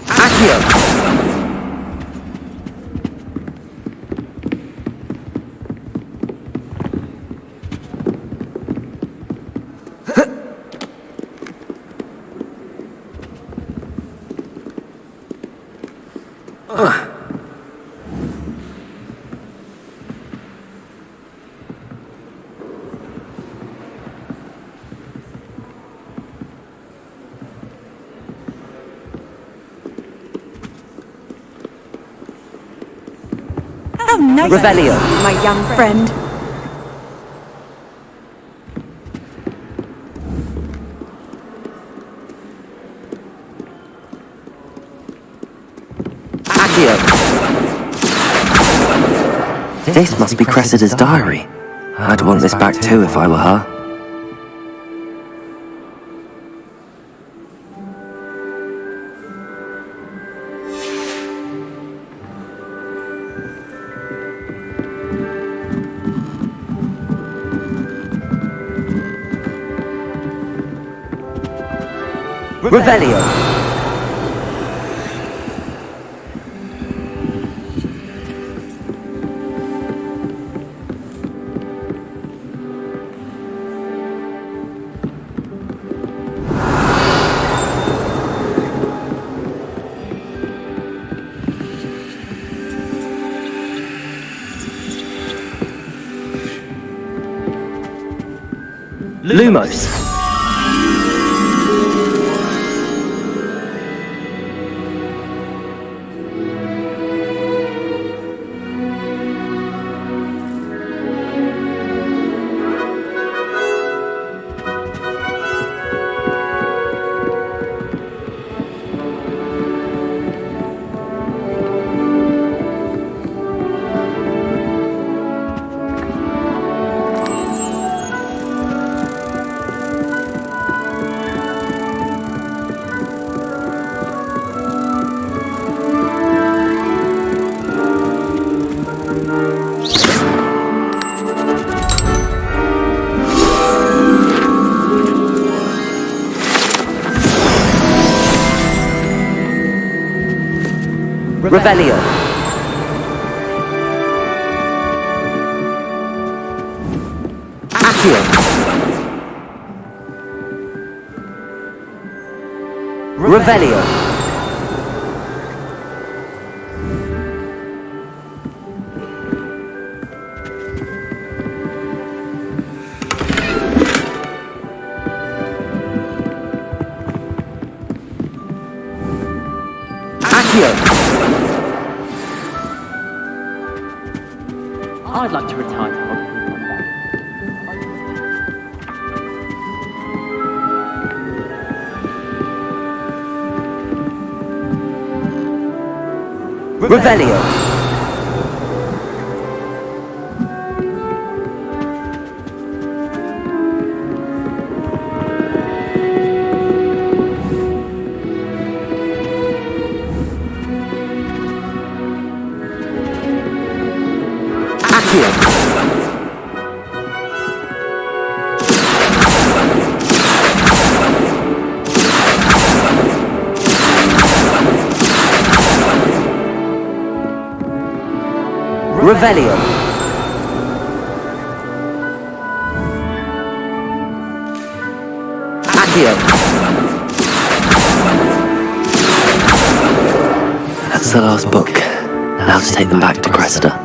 Accio! How nice Revelio. my young friend. Accio! This must be Cressida's diary. I'd want this back too if I were her. Revelio! Lumos. Revelio. Accio. Revelio. Accio. I'd like to retire to Hogwarts. Revelio. Accio. Revelio. Accio. That's the last book. Now to take them back to Cressida.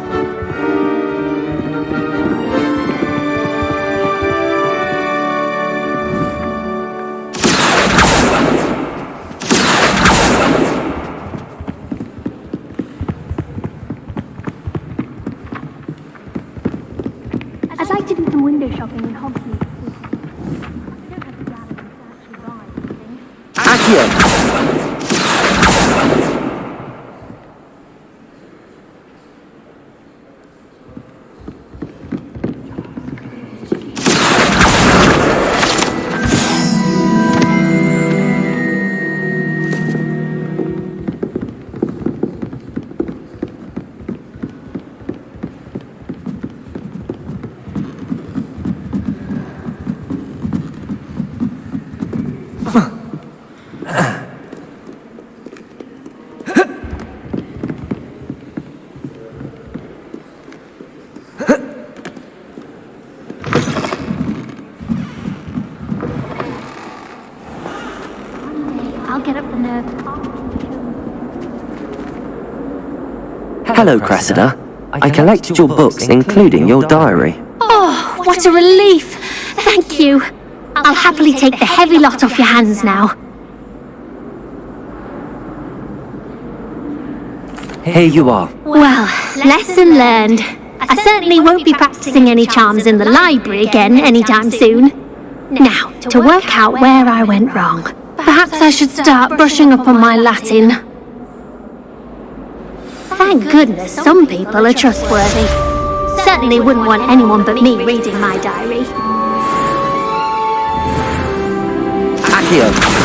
I'd like to do some window shopping in Hogsmeade. I don't have the gallery to actually buy anything. Accio. I'll get up the nerve. Hello, Cressida. I collected your books, including your diary. Oh, what a relief! Thank you. I'll happily take the heavy lot off your hands now. Here you are. Well, lesson learned. I certainly won't be practicing any charms in the library again anytime soon. Now, to work out where I went wrong. Perhaps I should start brushing up on my Latin. Thank goodness some people are trustworthy. Certainly wouldn't want anyone but me reading my diary. Accio.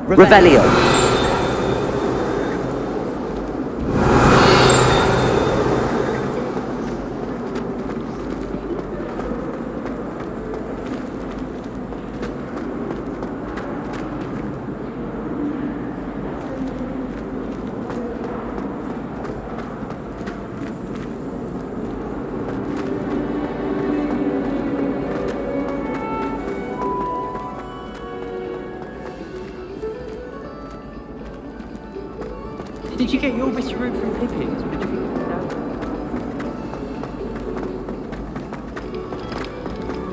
Revelio. Did you get your wish room from Pippins? Or did you get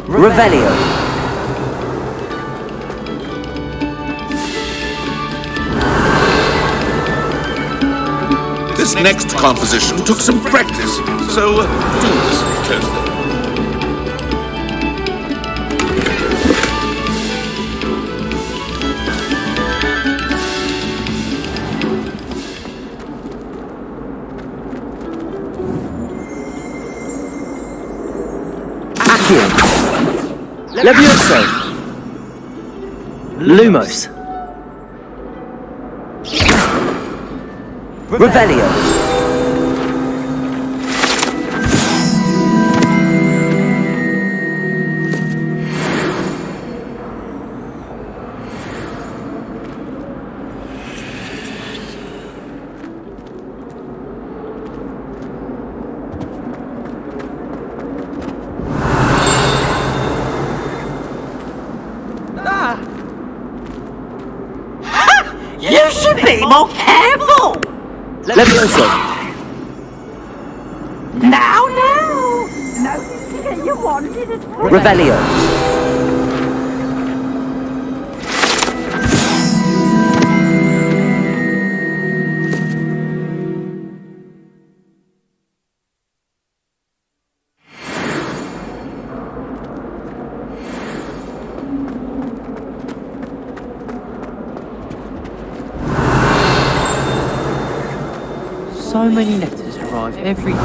Revelio. This next composition took some practice, so do listen closely. Levioso. Lumos. Revelio. You should be more careful! Levioso. Now! No, you wanted it. Revelio. So many letters arrive every day.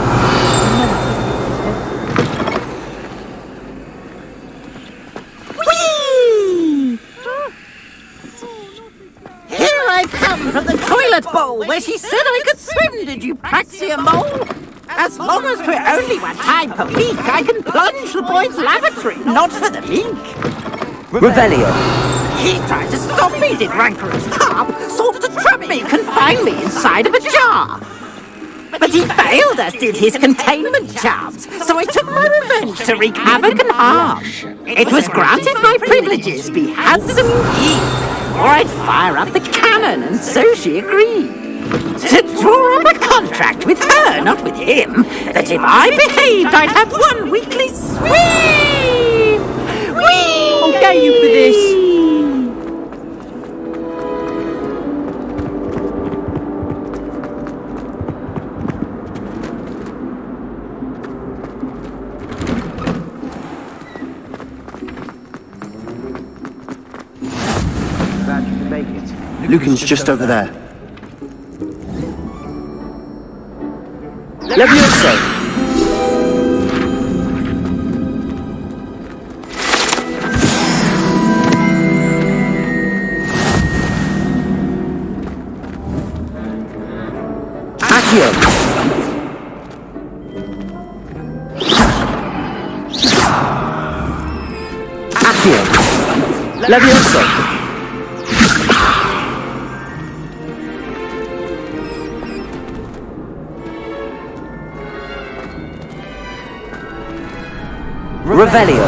Whee! Here I come from the toilet bowl where she said I could swim, did you praxia mole? As long as we're only 1 time per week, I can plunge the boy's lavatory, not for the mink. Revelio. He tried to stop me, did rancorous carp, sought to trap me, confine me inside of a jar. But he failed, as did his containment charms, so I took my revenge to wreak havoc and harm. It was granted my privileges be handsome geese, or I'd fire up the cannon, and so she agreed. To draw up a contract with her, not with him, that if I behaved, I'd have 1 weekly swim! Whee! I'll get you for this! Lucan's just over there. Levioso. Accio. Accio. Levioso. Revelio.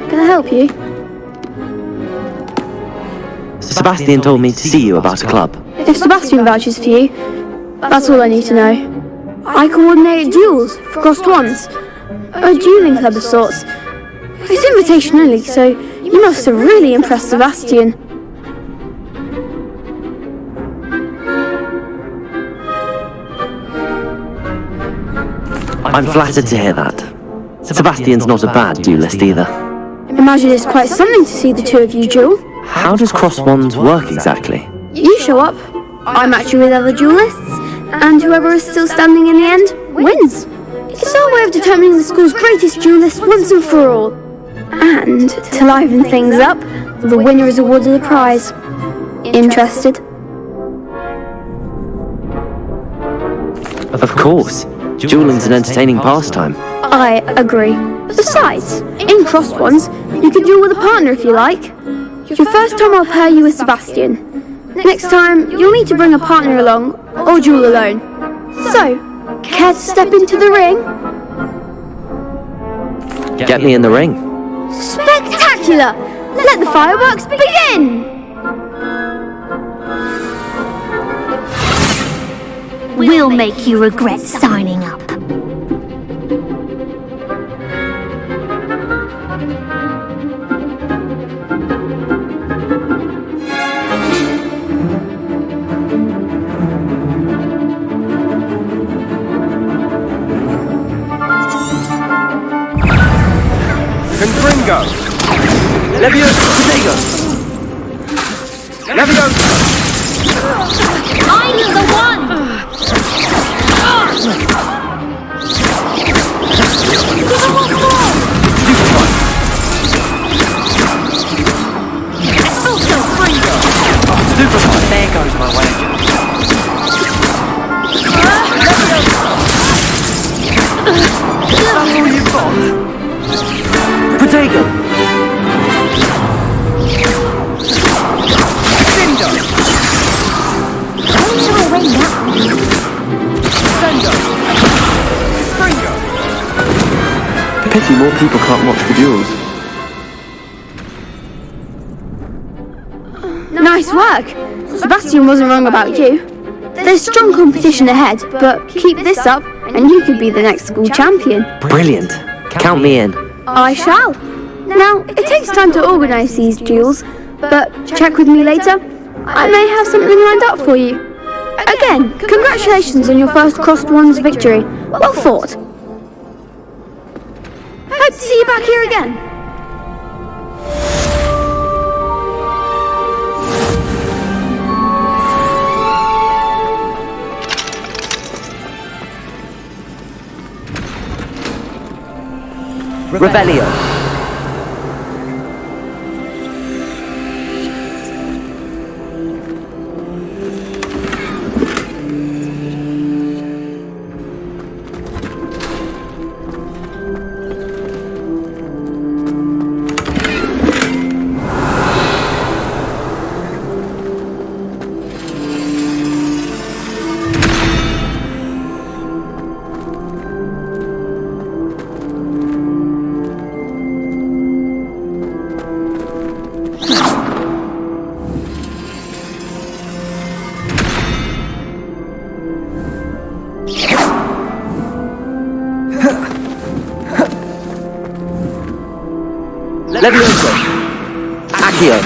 Can I help you? Sebastian told me to see you about a club. If Sebastian vouches for you, that's all I need to know. I coordinate duels for crossed ones. A dueling club of sorts. It's invitation only, so you must have really impressed Sebastian. I'm flattered to hear that. Sebastian's not a bad duelist either. Imagine it's quite something to see the two of you duel. How does cross wands work exactly? You show up, I match you with other duelists, and whoever is still standing in the end wins. It's our way of determining the school's greatest duelist once and for all. And to liven things up, the winner is awarded a prize. Interested? Of course. Dueling's an entertaining pastime. I agree. Besides, in crossed ones, you can duel with a partner if you like. Your first time I'll pair you with Sebastian. Next time, you'll need to bring a partner along, or duel alone. So, care to step into the ring? Get me in the ring. Spectacular! Let the fireworks begin! We'll make you regret signing up. Confringo! Leviosa Potato! Leviosa! I'm the one! Also Fringo! Oh, Superfly! There goes my wager. That's all you've got? Potato! Cinder! Don't show away now. Sendo! Fringo! Pity more people can't watch the duels. Nice work! Sebastian wasn't wrong about you. There's strong competition ahead, but keep this up and you could be the next school champion. Brilliant. Count me in. I shall. Now, it takes time to organise these duels, but check with me later. I may have something lined up for you. Again, congratulations on your first crossed ones victory. Well fought. Hope to see you back here again. Revelio. Levioso. Accio.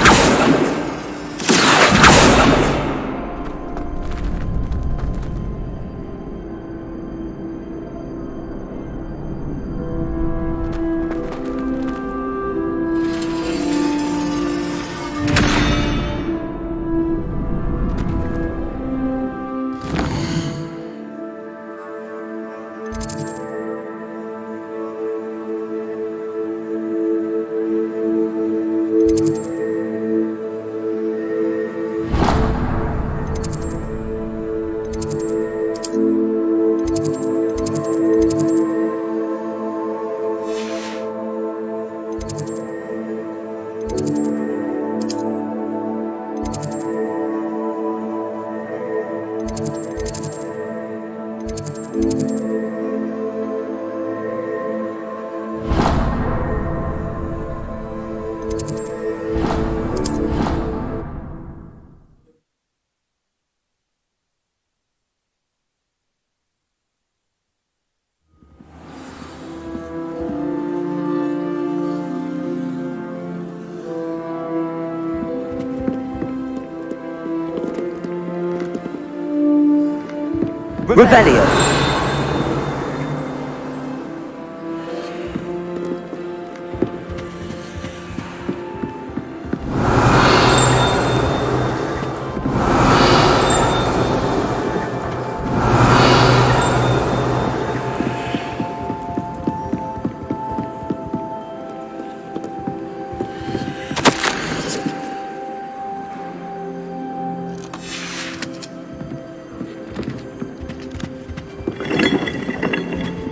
Revelio.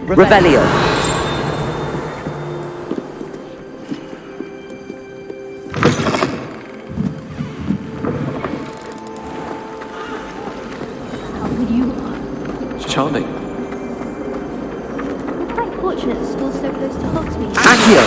Revelio. Charming. We're quite fortunate the school's so close to Hogsmeade. Accio.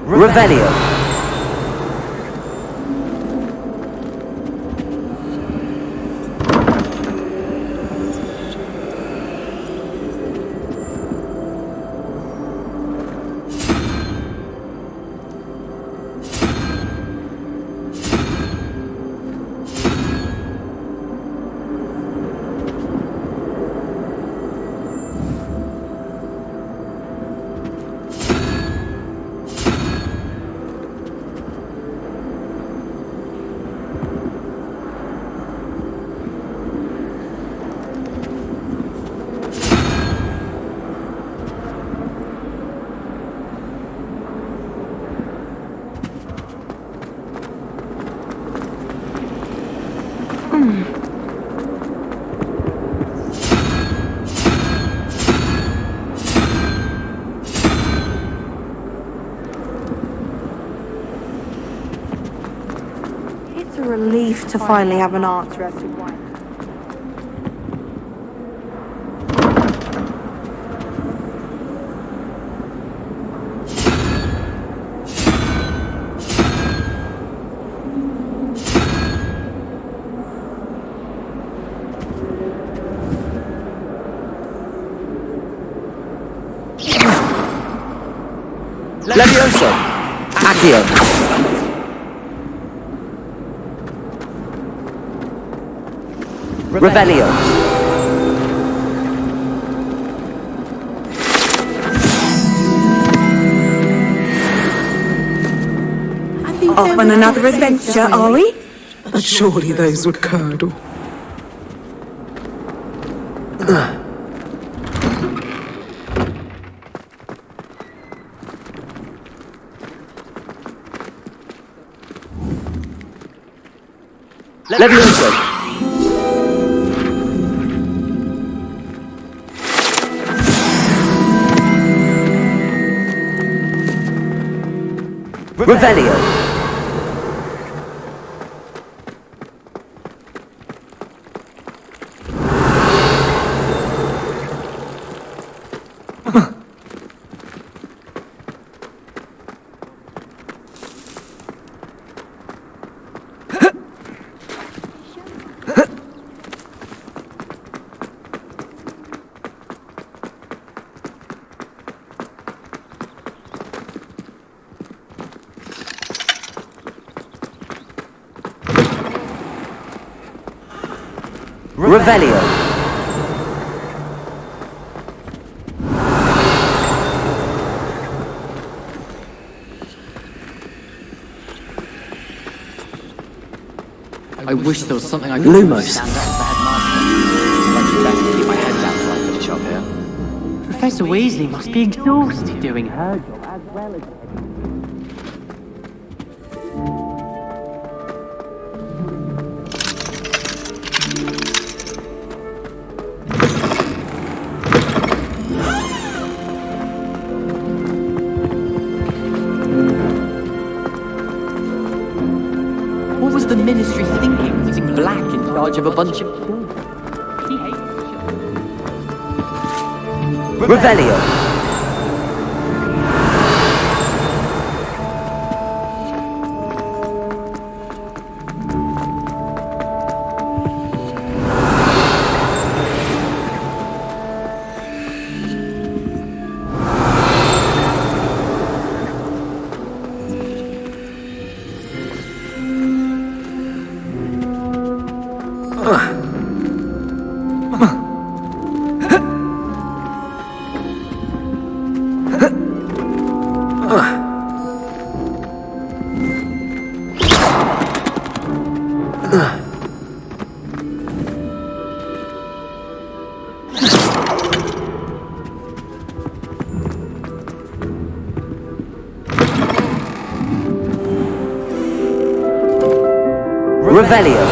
Revelio. It's a relief to finally have an answer as to why. Levioso. Accio. Revelio. Off on another adventure, are we? But surely those would curdle. Levioso. Revelio. Revelio. I wish there was something I could Lumos. stand up for headmaster. I'd better keep my head down till I finish up here. Professor Weasley must be exhausted doing her job as well as What was the Ministry thinking, putting Black in charge of a bunch of children? He hates children. Revelio. Revelio.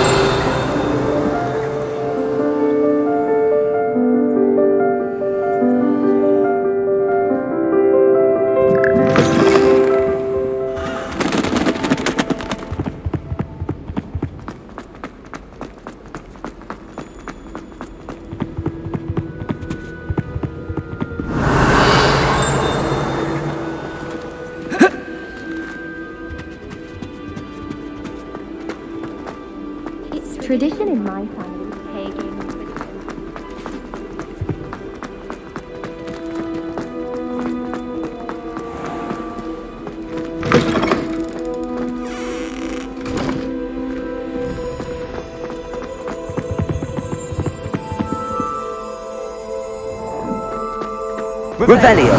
Tradition in my family to play a game of Quidditch. Revelio.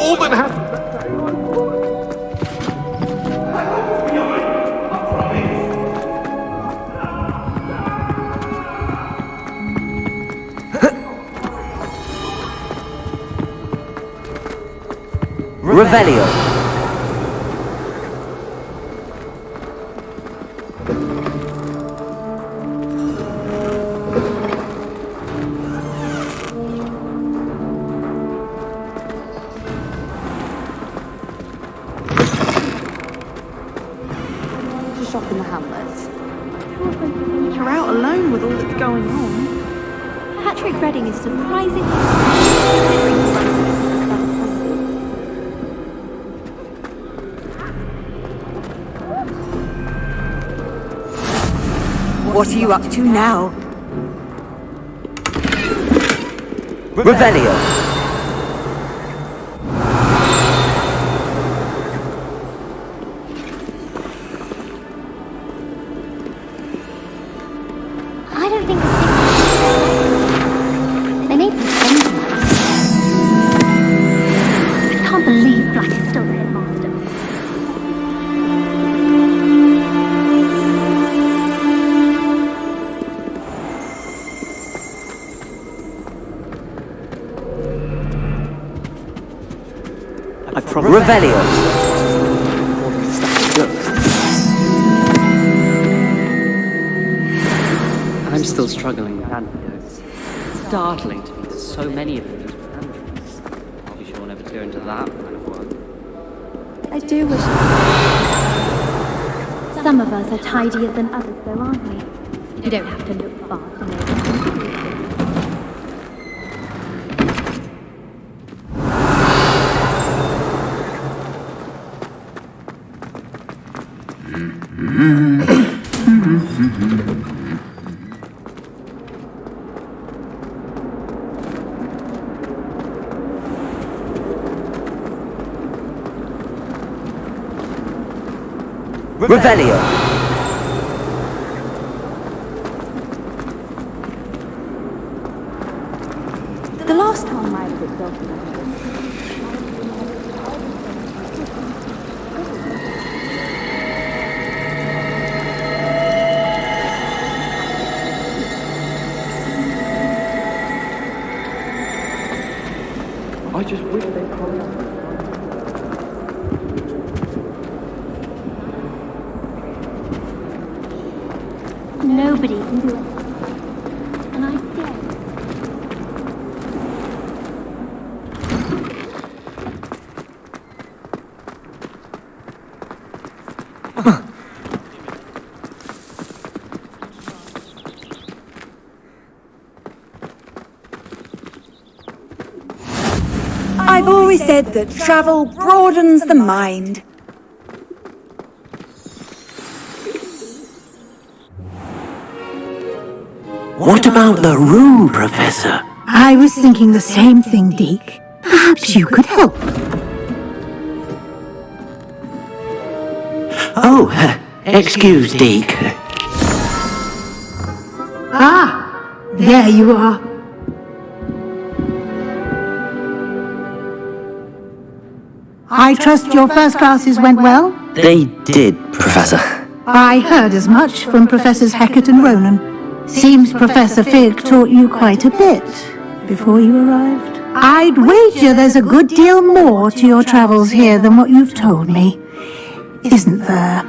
All that happened. Revelio. To shop in the hamlets. You're out alone with all that's going on. Patrick Redding is surprisingly What are you up to now? Revelio. I don't think they may be friends of mine. I can't believe Black is still the headmaster. Revelio. I'm still struggling with antidotes. It's startling to meet so many of them as androids. I'll be sure never to go into that kind of work. I do wish. Some of us are tidier than others, though, aren't we? You don't have to look far to know. Revelio. The last time I picked up. I just wish they'd call us. Nobody can do it. And I dare. I've always said that travel broadens the mind. What about the room, Professor? I was thinking the same thing, Deke. Perhaps you could help. Oh, excuse, Deke. Ah, there you are. I trust your first classes went well? They did, Professor. I heard as much from Professors Hecat and Ronan. Seems Professor Fig taught you quite a bit before you arrived. I'd wager there's a good deal more to your travels here than what you've told me. Isn't there?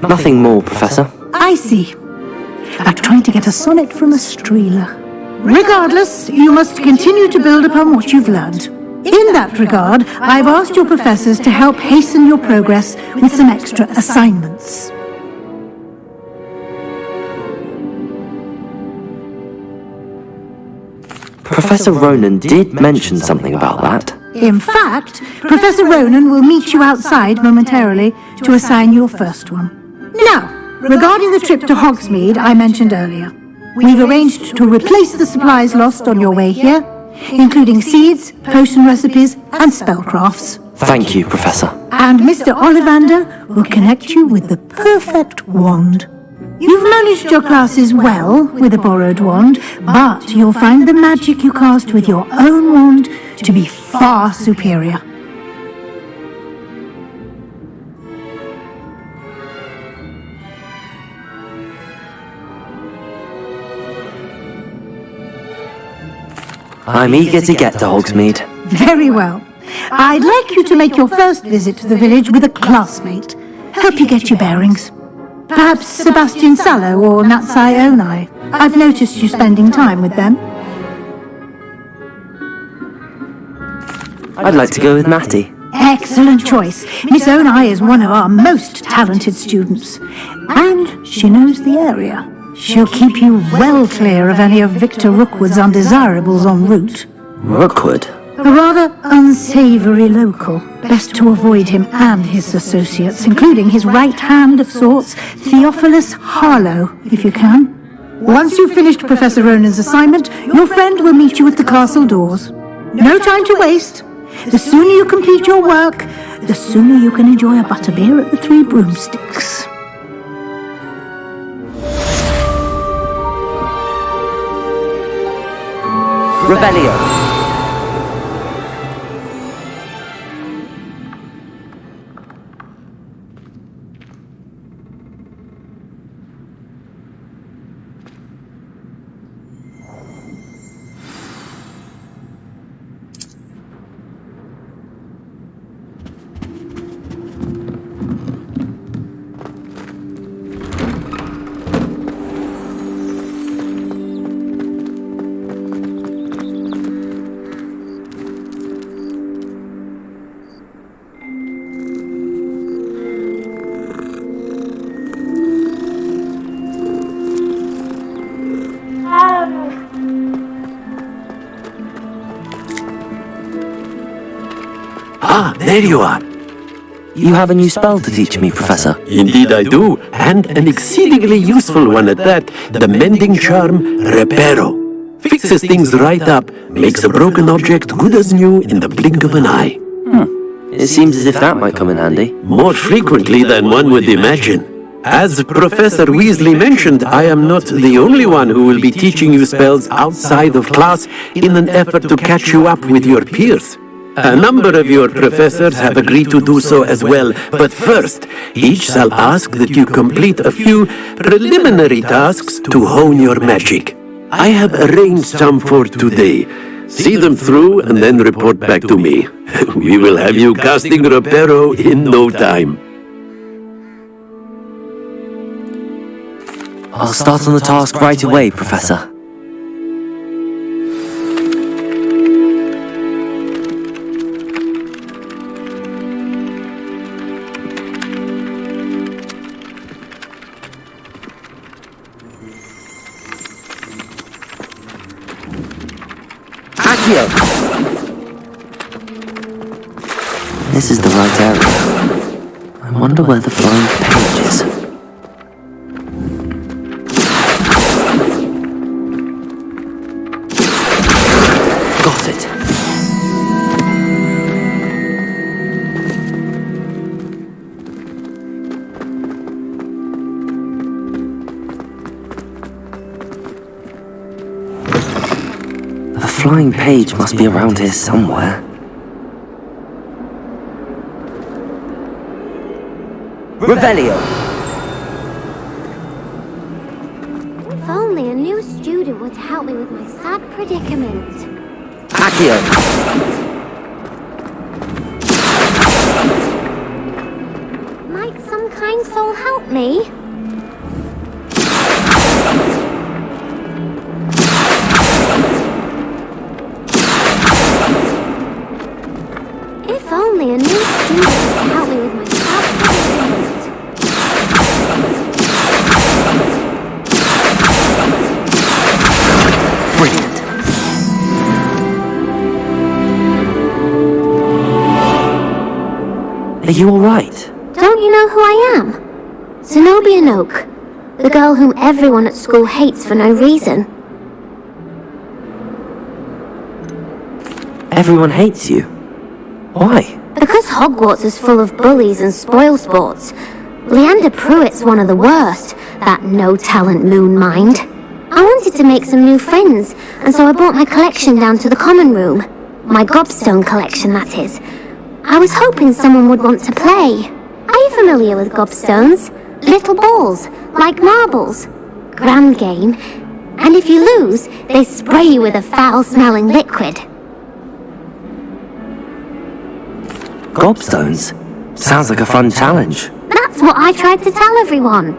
Nothing more, Professor. I see. Like trying to get a sonnet from a streeler. Regardless, you must continue to build upon what you've learned. In that regard, I've asked your professors to help hasten your progress with some extra assignments. Professor Ronan did mention something about that. In fact, Professor Ronan will meet you outside momentarily to assign your first one. Now, regarding the trip to Hogsmeade I mentioned earlier, we've arranged to replace the supplies lost on your way here, including seeds, potion recipes, and spellcrafts. Thank you, Professor. And Mr. Ollivander will connect you with the perfect wand. You've managed your classes well with a borrowed wand, but you'll find the magic you cast with your own wand to be far superior. I'm eager to get to Hogsmeade. Very well. I'd like you to make your first visit to the village with a classmate. Help you get your bearings. Perhaps Sebastian Sallow or Natsai Onai. I've noticed you spending time with them. I'd like to go with Matty. Excellent choice. Miss Onai is one of our most talented students. And she knows the area. She'll keep you well clear of any of Victor Rookwood's undesirables en route. Rookwood? A rather unsavoury local. Best to avoid him and his associates, including his right hand of sorts, Theophilus Harlow, if you can. Once you've finished Professor Ronan's assignment, your friend will meet you at the castle doors. No time to waste. The sooner you complete your work, the sooner you can enjoy a butterbeer at the Three Broomsticks. Rebellion! Ah, there you are. You have a new spell to teach me, Professor. Indeed I do, and an exceedingly useful one at that. The mending charm, Reparo. Fixes things right up, makes a broken object good as new in the blink of an eye. It seems as if that might come in handy. More frequently than one would imagine. As Professor Weasley mentioned, I am not the only one who will be teaching you spells outside of class in an effort to catch you up with your peers. A number of your professors have agreed to do so as well, but first, each shall ask that you complete a few preliminary tasks to hone your magic. I have arranged some for today. See them through and then report back to me. We will have you casting Reparo in no time. I'll start on the task right away, Professor. This is the right area. I wonder where the flying page is. Got it. flying page must be around here somewhere. Revelio! If only a new student would help me with my sad predicament. Accio! Might some kind soul help me? If only a new student would help me with my sad predicament. Brilliant. Are you alright? Don't you know who I am? Zenobia Noak, the girl whom everyone at school hates for no reason. Everyone hates you. Why? Because Hogwarts is full of bullies and spoilsports. Leander Pruitt's one of the worst, that no-talent moon mind. I wanted to make some new friends, and so I brought my collection down to the common room. My gobstone collection, that is. I was hoping someone would want to play. Are you familiar with gobstones? Little balls, like marbles. Grand game. And if you lose, they spray you with a foul-smelling liquid. Gobstones? Sounds like a fun challenge. That's what I tried to tell everyone.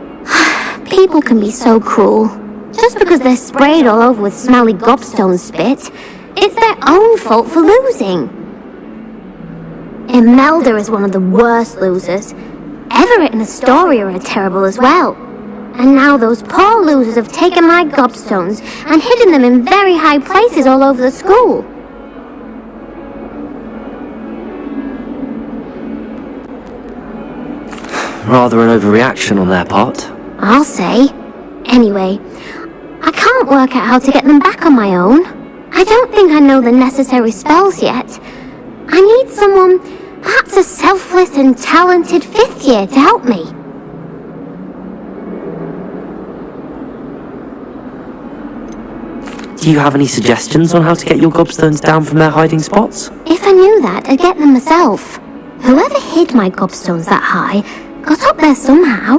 People can be so cruel. Just because they're sprayed all over with smelly gobstone spit, it's their own fault for losing. Imelda is one of the worst losers. Everett and Astoria are terrible as well. And now those poor losers have taken my gobstones and hidden them in very high places all over the school. Rather an overreaction on their part. I'll say. Anyway, I can't work out how to get them back on my own. I don't think I know the necessary spells yet. I need someone, perhaps a selfless and talented fifth year to help me. Do you have any suggestions on how to get your gobstones down from their hiding spots? If I knew that, I'd get them myself. Whoever hid my gobstones that high got up there somehow.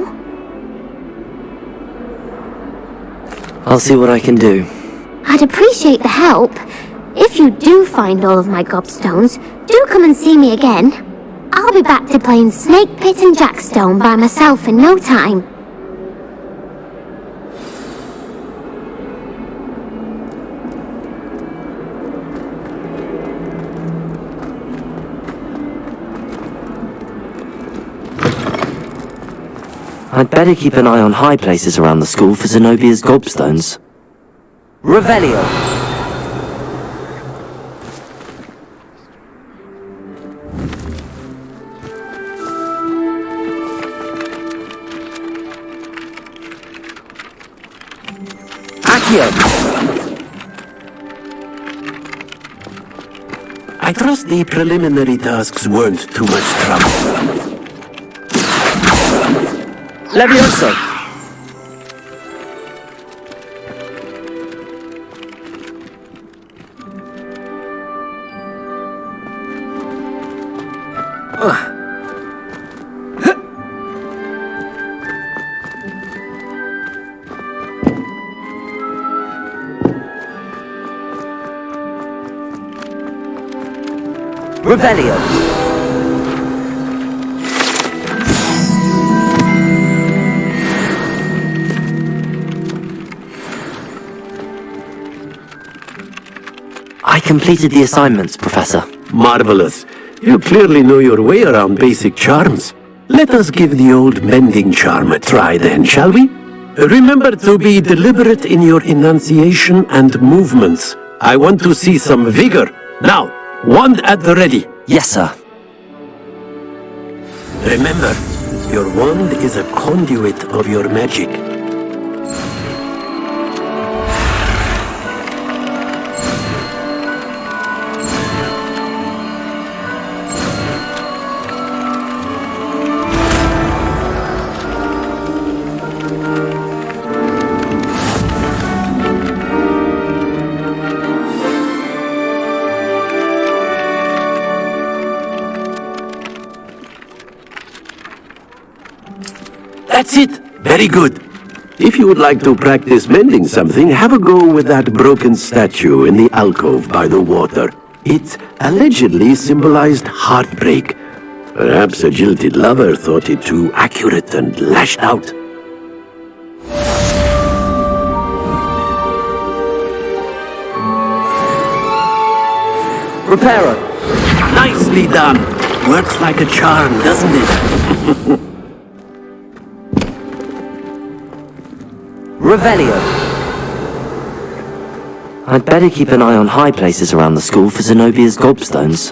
I'll see what I can do. I'd appreciate the help. If you do find all of my gobstones, do come and see me again. I'll be back to playing Snake Pit and Jackstone by myself in no time. I'd better keep an eye on high places around the school for Zenobia's gobstones. Revelio! Accio! I trust the preliminary tasks weren't too much trouble. Levioso! Revelio! I completed the assignments, Professor. Marvelous. You clearly know your way around basic charms. Let us give the old mending charm a try then, shall we? Remember to be deliberate in your enunciation and movements. I want to see some vigor. Now, wand at the ready. Yes, sir. Remember, your wand is a conduit of your magic. That's it. Very good. If you would like to practice mending something, have a go with that broken statue in the alcove by the water. It allegedly symbolized heartbreak. Perhaps a jilted lover thought it too accurate and lashed out. Reparo! Nicely done. Works like a charm, doesn't it? Revelio! I'd better keep an eye on high places around the school for Zenobia's gobstones.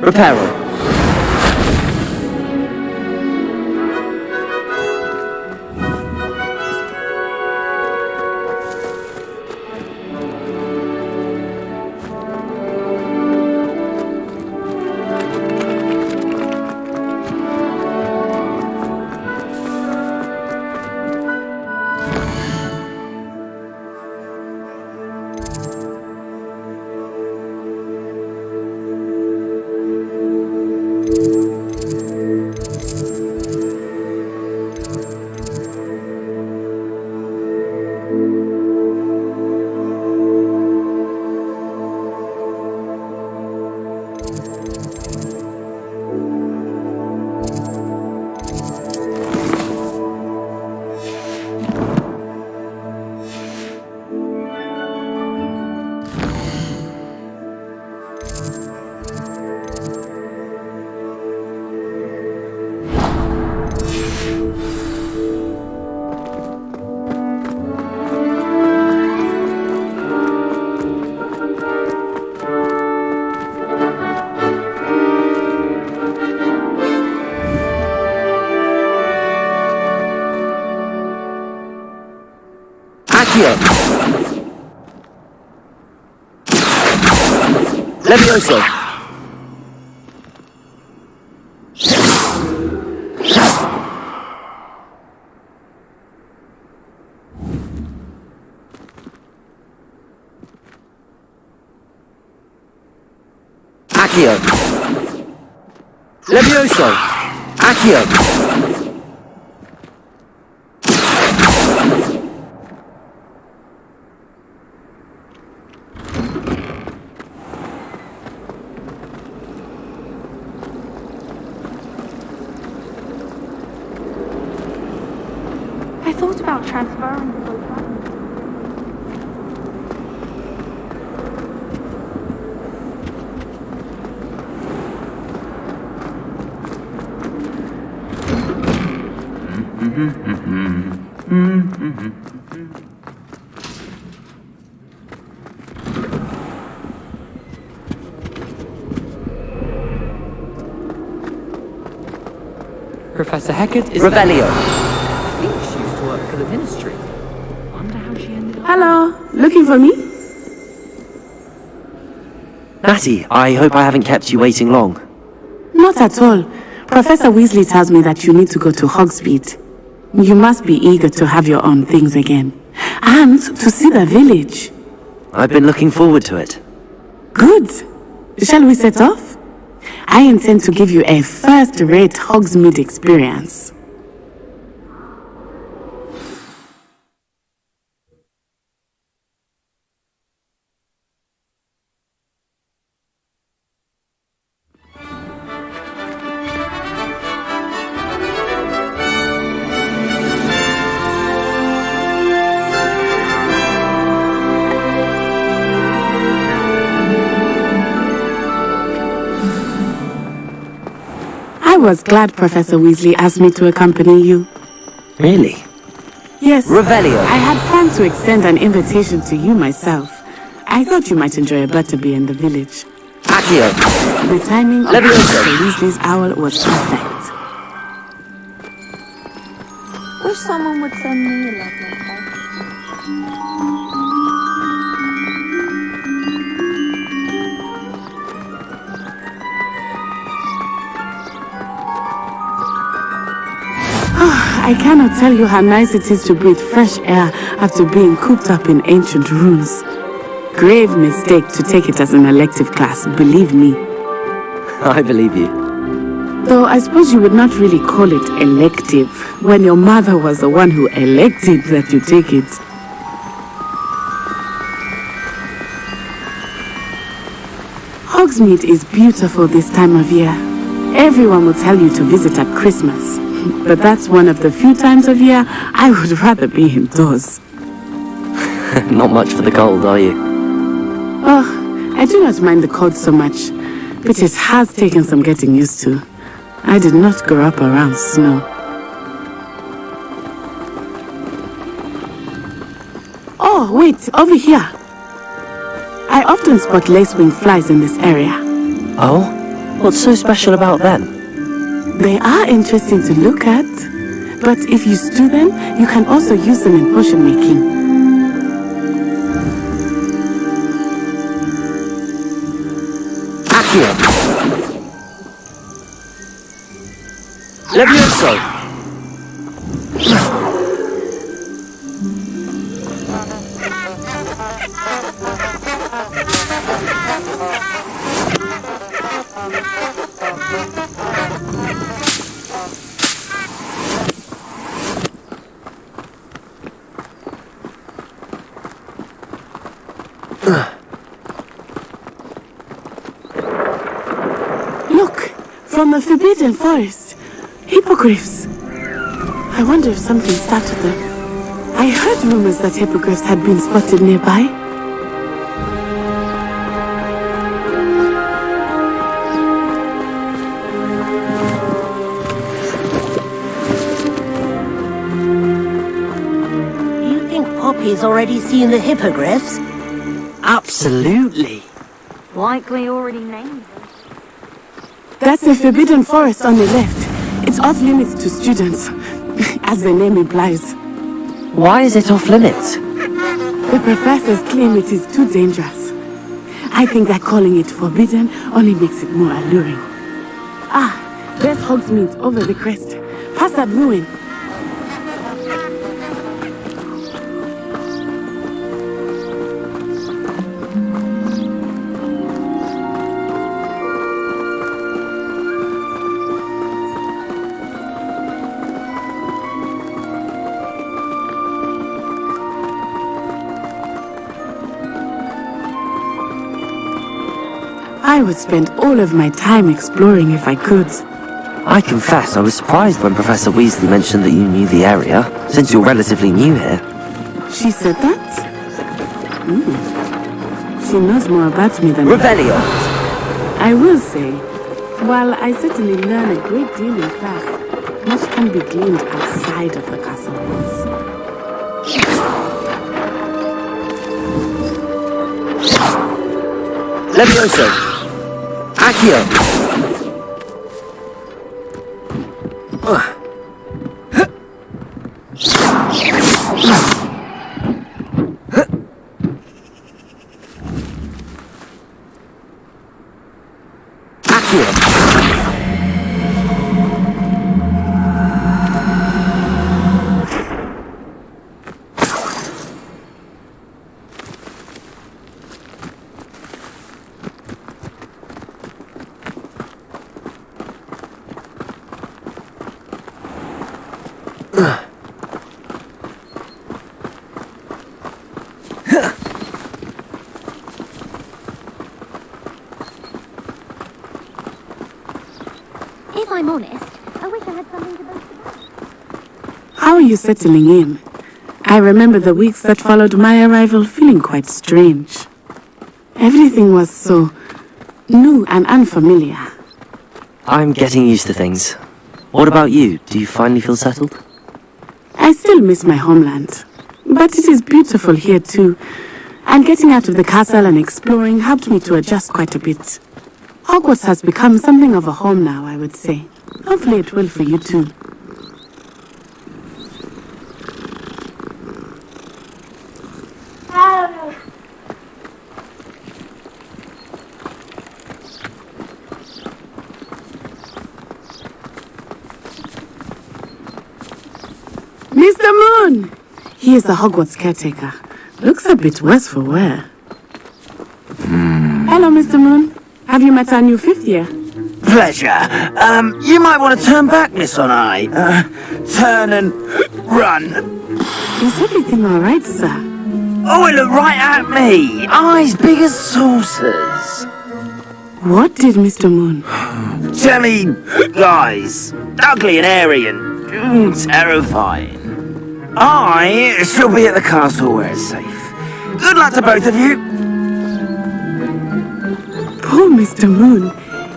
Reparo. Levioso! Accio! Levioso! Accio! I thought about transferring the boat back. Professor Hecat is Revelio. I think she used to work for the ministry. Wonder how she ended up. Hello, looking for me? Natty, I hope I haven't kept you waiting long. Not at all. Professor Weasley tells me that you need to go to Hogsmeade. You must be eager to have your own things again. And to see the village. I've been looking forward to it. Good. Shall we set off? I intend to give you a first-rate Hogsmeade experience. I was glad Professor Weasley asked me to accompany you. Really? Yes. Revelio. I had planned to extend an invitation to you myself. I thought you might enjoy a butterbeer in the village. Accio. The timing of Levioso. Professor Weasley's owl was perfect. Wish someone would send me a love letter. I cannot tell you how nice it is to breathe fresh air after being cooped up in ancient ruins. Grave mistake to take it as an elective class, believe me. I believe you. Though I suppose you would not really call it elective when your mother was the one who elected that you take it. Hogsmeade is beautiful this time of year. Everyone will tell you to visit at Christmas. But that's one of the few times of year I would rather be indoors. Not much for the cold, are you? Oh, I do not mind the cold so much, but it has taken some getting used to. I did not grow up around snow. Oh, wait, over here. I often spot lacewing flies in this area. Oh? What's so special about them? They are interesting to look at, but if you stew them, you can also use them in potion making. Accio! Levioso! Look, from the Forbidden Forest. Hippogriffs. I wonder if something started them. I heard rumors that hippogriffs had been spotted nearby. You think Poppy's already seen the hippogriffs? Absolutely. Likely already named them. That's the Forbidden Forest on the left. It's off limits to students, as the name implies. Why is it off limits? The professors claim it is too dangerous. I think that calling it forbidden only makes it more alluring. Ah, there's Hogsmeade over the crest. Past that ruin. I would spend all of my time exploring if I could. I confess I was surprised when Professor Weasley mentioned that you knew the area, since you're relatively new here. She said that? She knows more about me than Revelio! I will say, while I certainly learn a great deal in class, much can be gleaned outside of the castle walls. Levioso! Accio! If I'm honest, I wish I had something to boast about. How are you settling in? I remember the weeks that followed my arrival feeling quite strange. Everything was so new and unfamiliar. I'm getting used to things. What about you? Do you finally feel settled? I still miss my homeland, but it is beautiful here too. And getting out of the castle and exploring helped me to adjust quite a bit. Hogwarts has become something of a home now, I would say. Hopefully it will for you too. Mr. Moon! He is the Hogwarts caretaker. Looks a bit worse for wear. Hello, Mr. Moon. Have you met our new fifth year? Pleasure. You might want to turn back, Miss On-Eye. Turn and run. Is everything all right, sir? Oh, it looked right at me. Eyes big as saucers. What did Mr. Moon? Jelly guys. Ugly and airy and terrifying. I shall be at the castle where it's safe. Good luck to both of you. Poor Mr. Moon.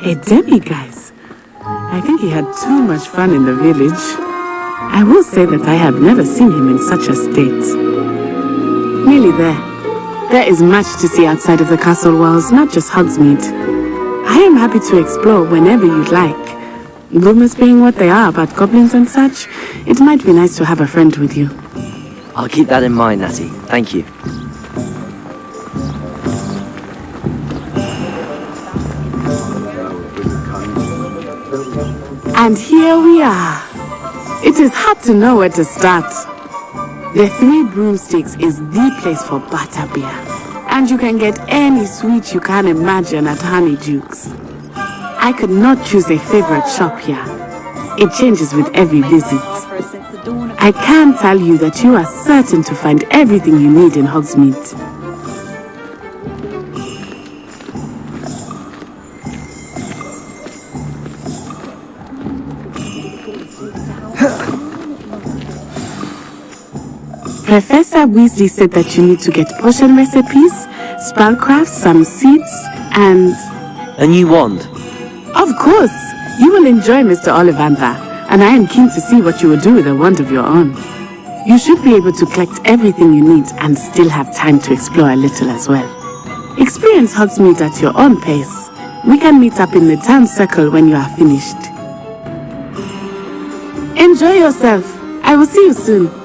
A demiguise. I think he had too much fun in the village. I will say that I have never seen him in such a state. Nearly there. There is much to see outside of the castle walls, not just Hogsmeade. I am happy to explore whenever you'd like. Rumors being what they are about goblins and such, it might be nice to have a friend with you. I'll keep that in mind, Natty. Thank you. And here we are. It is hard to know where to start. The Three Broomsticks is the place for butterbeer. And you can get any sweet you can imagine at Honeydukes. I could not choose a favorite shop here. It changes with every visit. I can tell you that you are certain to find everything you need in Hogsmeade. Professor Weasley said that you need to get potion recipes, spellcraft, some seeds, and... A new wand. Of course! You will enjoy Mr. Ollivander, and I am keen to see what you will do with a wand of your own. You should be able to collect everything you need and still have time to explore a little as well. Experience Hogsmeade at your own pace. We can meet up in the town circle when you are finished. Enjoy yourself. I will see you soon.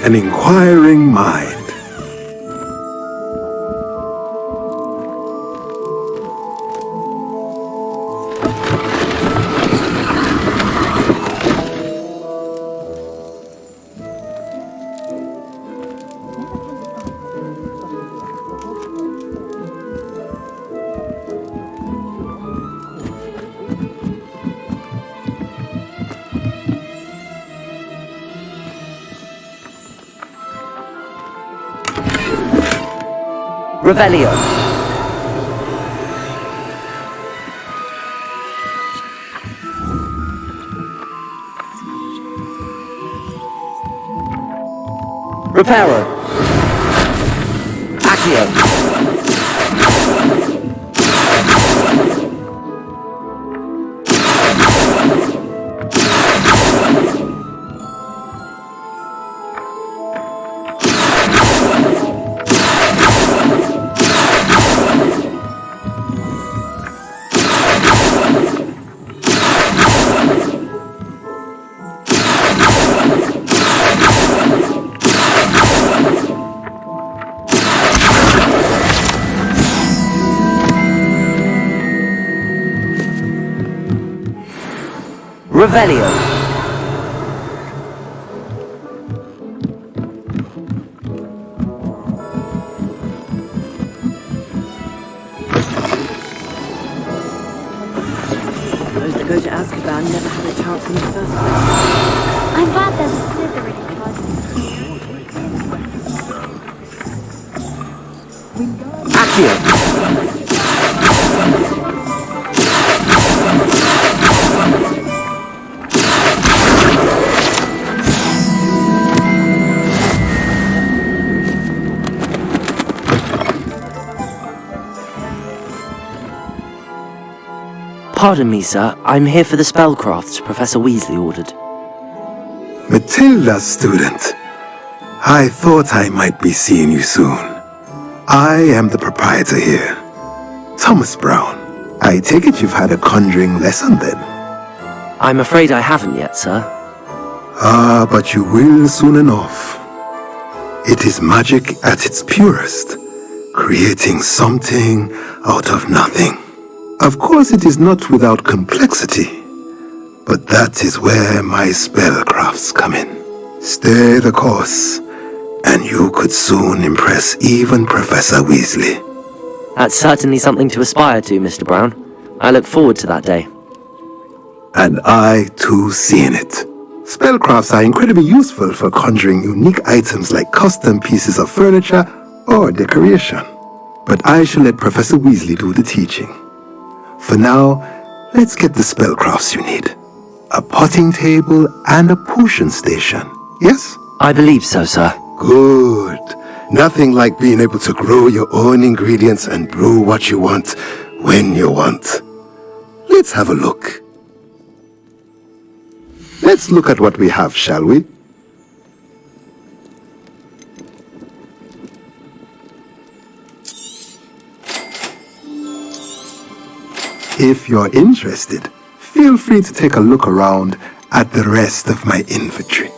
An inquiring mind. Revelio. Reparo. Accio. Revelio. go to Azkaban never had a chance in the first place. I'm glad there's a Slytherin card. Accio! Pardon me, sir. I'm here for the spellcrafts Professor Weasley ordered. Matilda, student. I thought I might be seeing you soon. I am the proprietor here, Thomas Brown. I take it you've had a conjuring lesson then? I'm afraid I haven't yet, sir. Ah, but you will soon enough. It is magic at its purest, creating something out of nothing. Of course, it is not without complexity, but that is where my spellcrafts come in. Stay the course, and you could soon impress even Professor Weasley. That's certainly something to aspire to, Mr. Brown. I look forward to that day. And I, too, see in it. Spellcrafts are incredibly useful for conjuring unique items like custom pieces of furniture or decoration. But I shall let Professor Weasley do the teaching. For now, let's get the spellcrafts you need. A potting table and a potion station, yes? I believe so, sir. Good. Nothing like being able to grow your own ingredients and brew what you want when you want. Let's have a look. Let's look at what we have, shall we? If you're interested, feel free to take a look around at the rest of my inventory.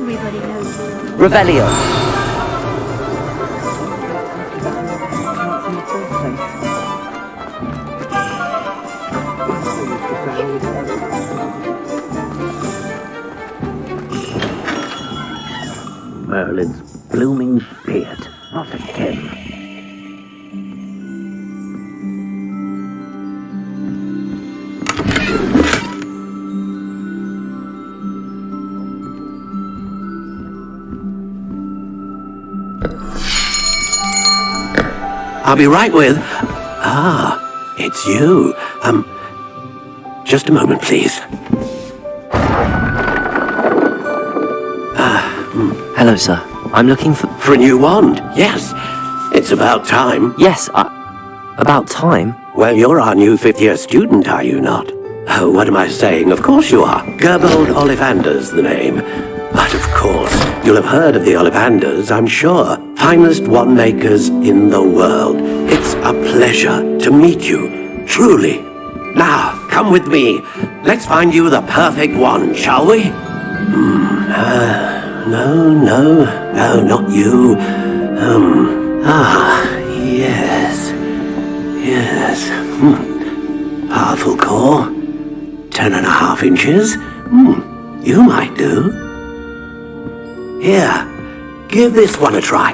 Everybody knows. Revelio. Merlin's blooming beard. Not again. I'll be right with... Ah, it's you. Just a moment, please. Hello, sir. I'm looking for... For a new wand, yes. It's about time. Yes, about time? Well, you're our new fifth-year student, are you not? Oh, what am I saying? Of course you are. Gerbold Ollivander's the name. But of course, you'll have heard of the Ollivanders, I'm sure. Finest wand makers in the world. It's a pleasure to meet you, truly. Now, come with me. Let's find you the perfect wand, shall we? No, not you. Yes. Powerful core. 10.5 inches. You might do. Here, give this one a try.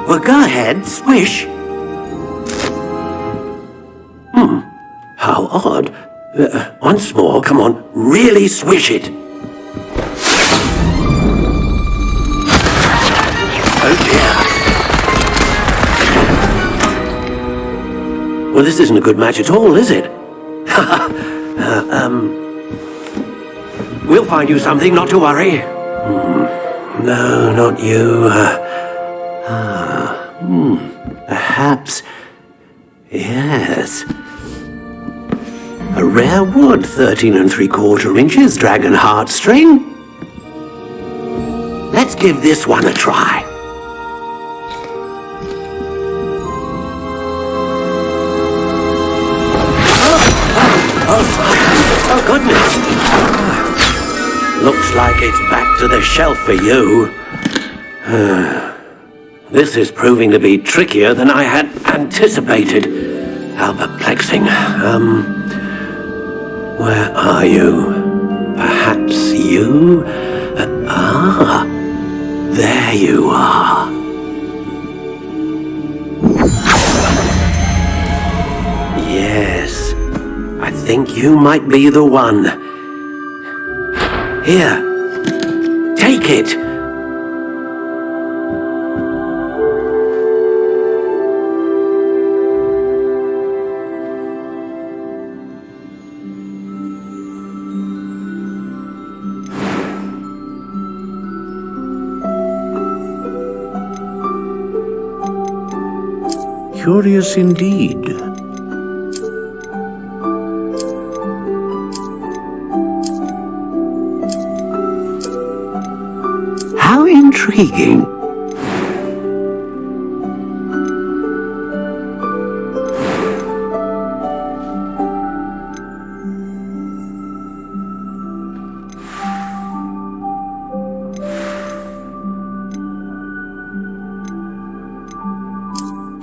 Well, go ahead, swish. How odd. Once more, come on, really swish it. Oh dear. Well, this isn't a good match at all, is it? We'll find you something, not to worry. No, not you. Perhaps... Yes. A rare wood, 13 3/4 inches, dragon heartstring. Let's give this one a try. Oh goodness. Looks like it's back to the shelf for you. This is proving to be trickier than I had anticipated. How perplexing. Where are you? Perhaps you? There you are. Yes, I think you might be the one. Here, take it. Curious indeed. How intriguing.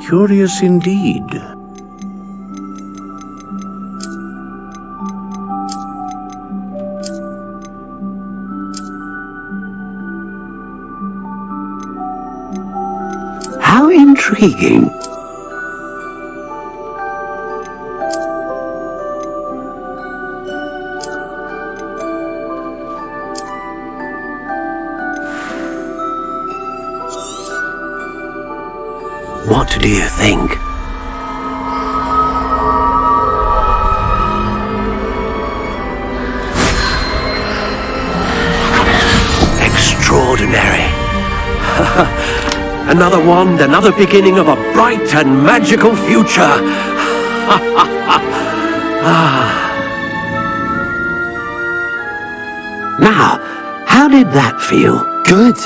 Curious indeed. How intriguing. What do you think? Extraordinary. Another wand, another beginning of a bright and magical future. Now, how did that feel? Good.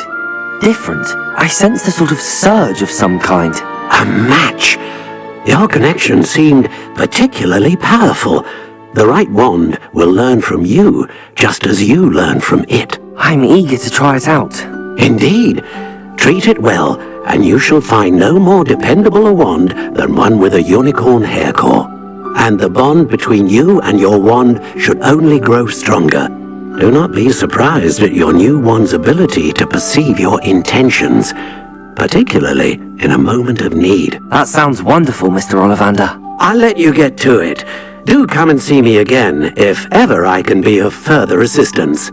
Different. I sensed a sort of surge of some kind. A match. Your connection seemed particularly powerful. The right wand will learn from you, just as you learn from it. I'm eager to try it out. Indeed. Treat it well, and you shall find no more dependable a wand than one with a unicorn hair core. And the bond between you and your wand should only grow stronger. Do not be surprised at your new wand's ability to perceive your intentions, particularly in a moment of need. That sounds wonderful, Mr. Ollivander. I'll let you get to it. Do come and see me again if ever I can be of further assistance.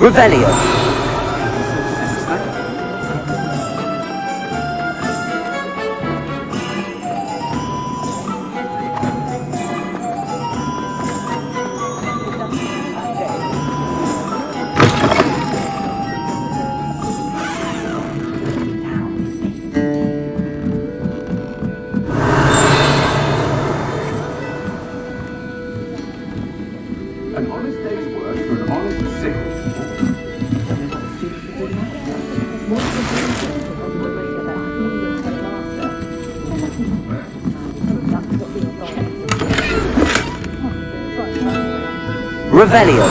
Revelio. An honest day's work for an honest sick. Revelio.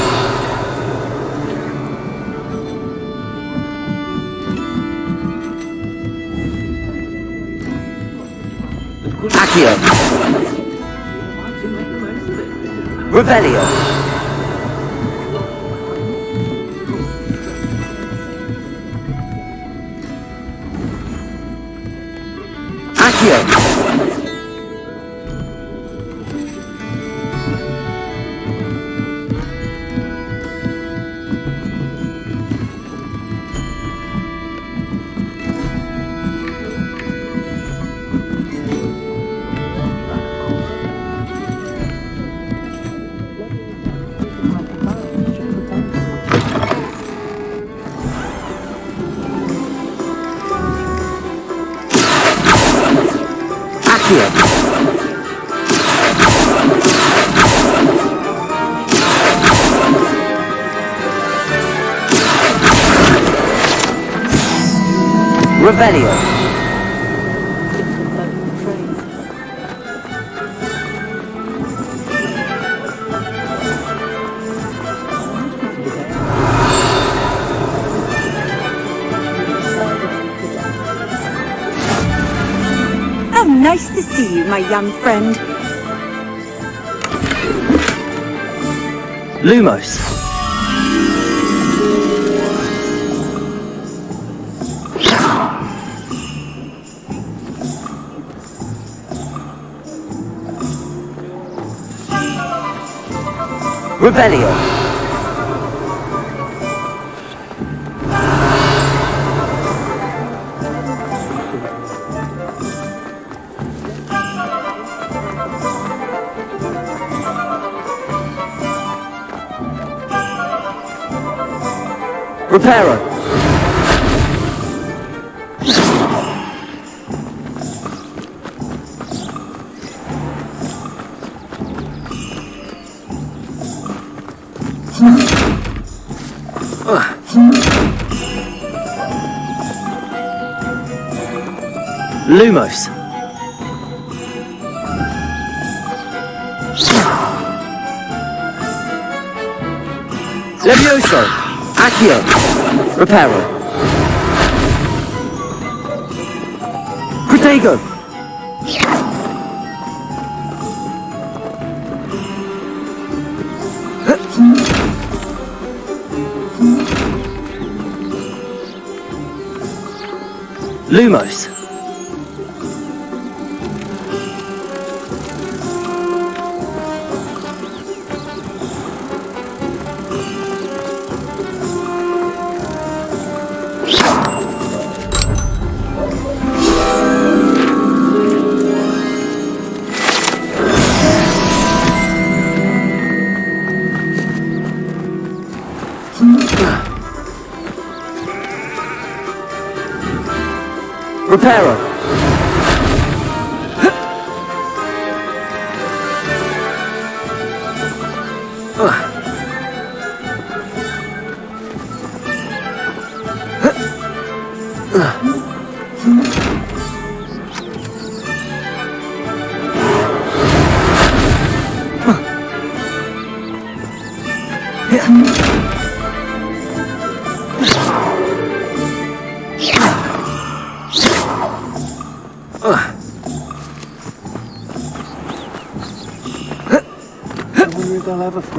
Accio. Revelio. Accio. Revelio. How nice to see you, my young friend. Lumos. Revelio. Reparo. Lumos. Levioso. Accio. Reparo. Protego. Lumos. Reparo!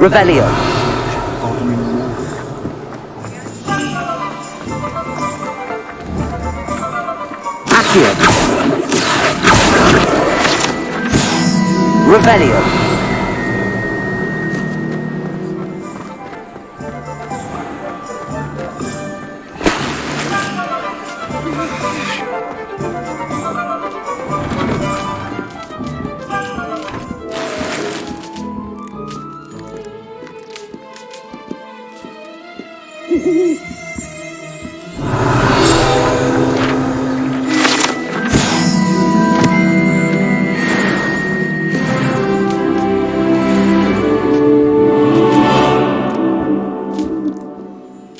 Revelio! Accio! Revelio!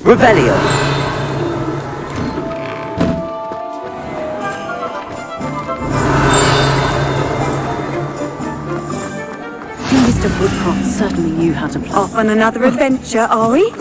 Revelio! Mr. Woodcroft certainly knew how to play. Off on another adventure, are we?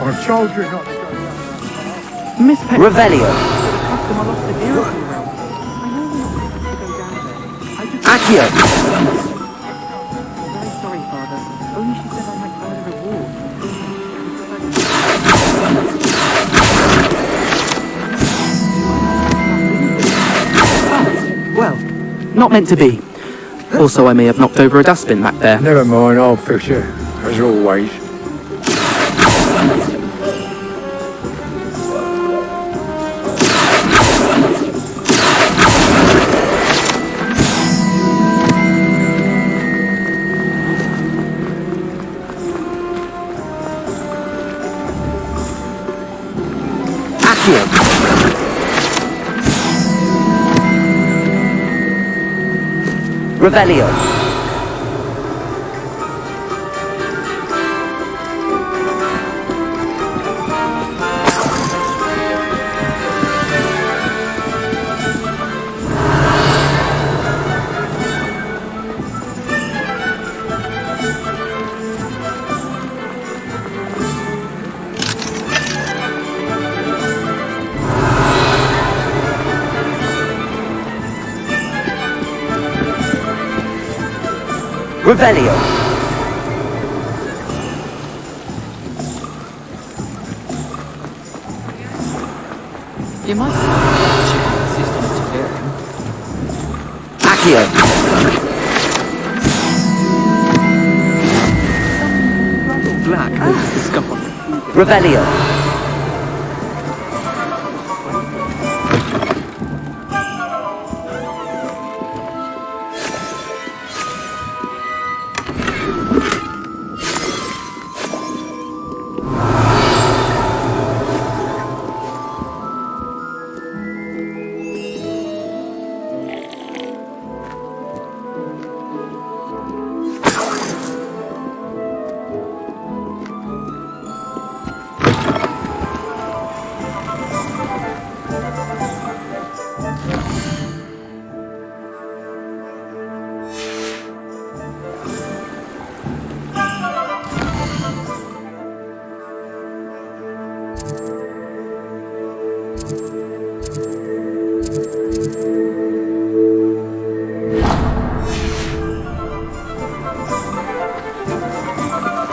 I told you not to go. Miss Peck. Revelio! Customer lost the gear around. I know we're not supposed to go down there. I just... Accio! I'm very sorry, Father. Only she said I might earn a reward. Well, not meant to be. Also, I may have knocked over a dustbin back there. Never mind, I'll fix it, as always. Revelio! Revelio! You might insist on interfering. Accio! Black over the scuffle. Revelio!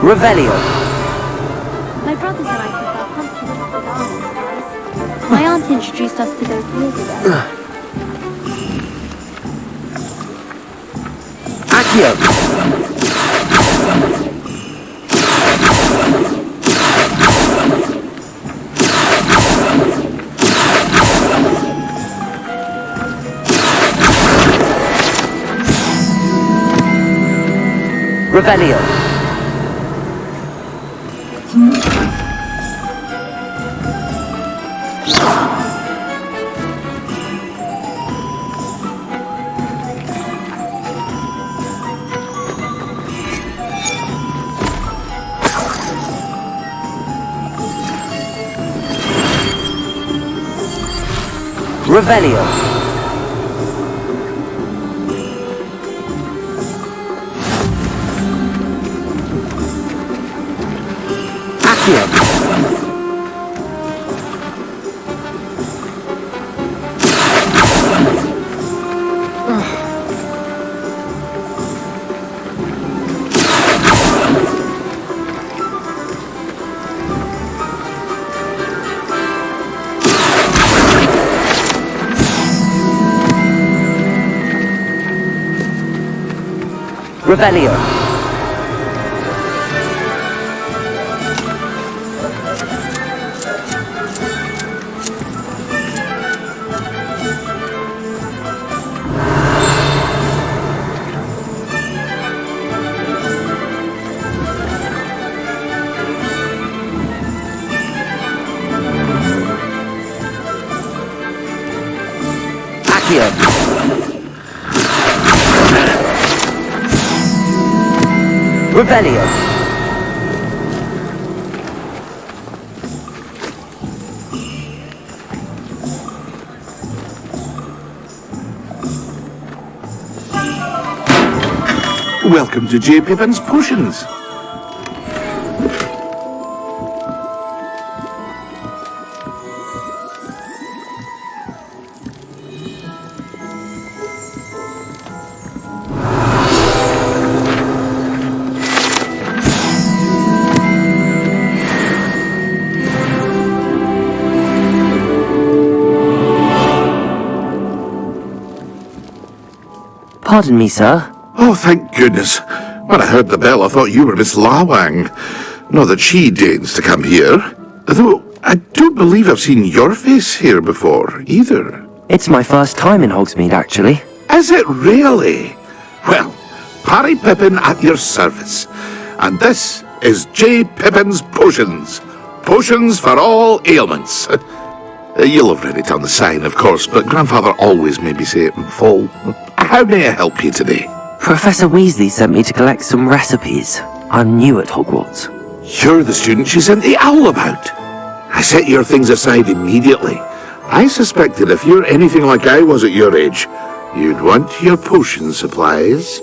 Revelio! My brother said I prefer pumpkin chocolate almond pies. My aunt introduced us to those years ago. Accio! Revelio. Revelio. Accio. Revelio. Accio. Revelio. Welcome to J. Pippin's Potions. Pardon me, sir. Oh, thank goodness. When I heard the bell, I thought you were Miss Lawang. Not that she deigns to come here. Though, I don't believe I've seen your face here before, either. It's my first time in Hogsmeade, actually. Is it really? Well, Harry Pippin at your service. And this is J. Pippin's Potions. Potions for all ailments. You'll have read it on the sign, of course, but Grandfather always made me say it in full. How may I help you today? Professor Weasley sent me to collect some recipes. I'm new at Hogwarts. You're the student she sent the owl about. I set your things aside immediately. I suspected if you're anything like I was at your age, you'd want your potion supplies.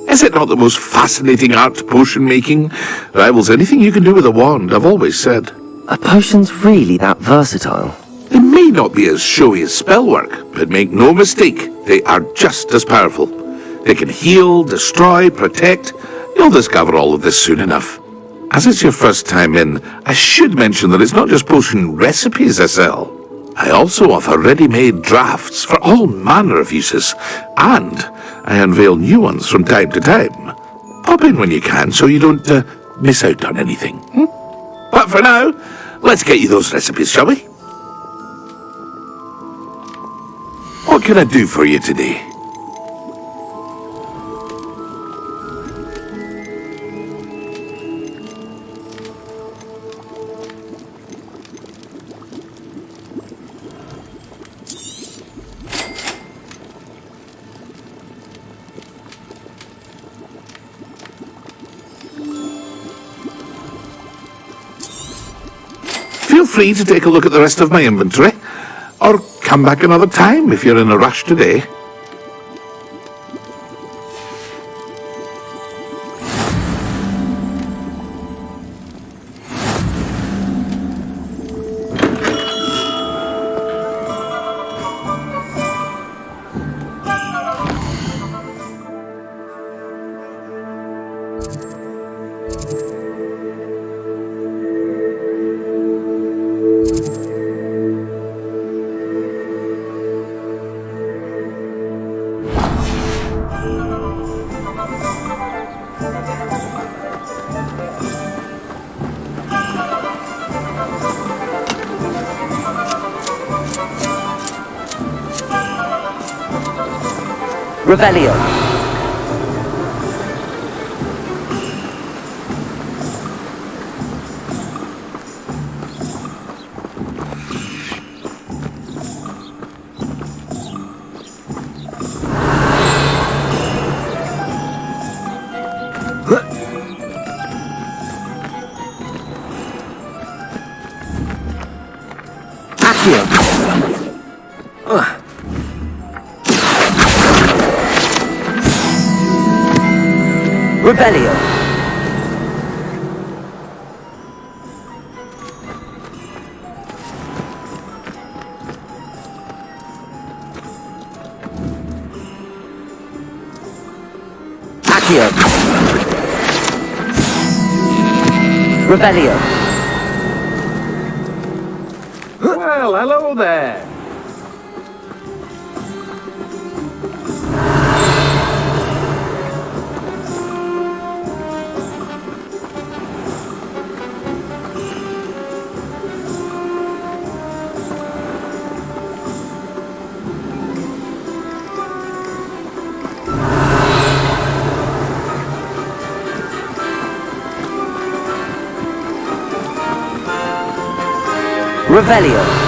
Is it not the most fascinating art, potion making? Rivals anything you can do with a wand, I've always said. Are potions really that versatile? They may not be as showy as spellwork, but make no mistake, they are just as powerful. They can heal, destroy, protect. You'll discover all of this soon enough. As it's your first time in, I should mention that it's not just potion recipes I sell. I also offer ready-made drafts for all manner of uses, and I unveil new ones from time to time. Pop in when you can so you don't miss out on anything. But for now, let's get you those recipes, shall we? What can I do for you today? Feel free to take a look at the rest of my inventory, or come back another time if you're in a rush today. Revelio. Revelio. Accio. Revelio. Well, hello there. Revelio.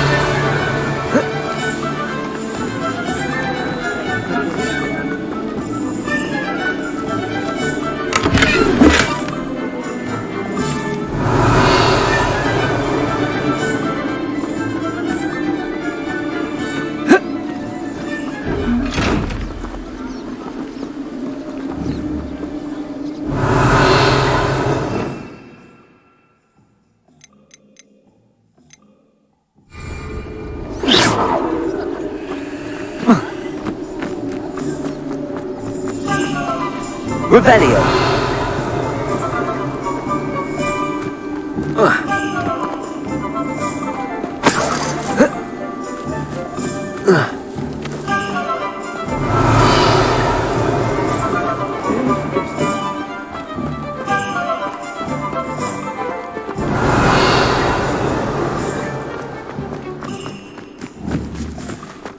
Revelio.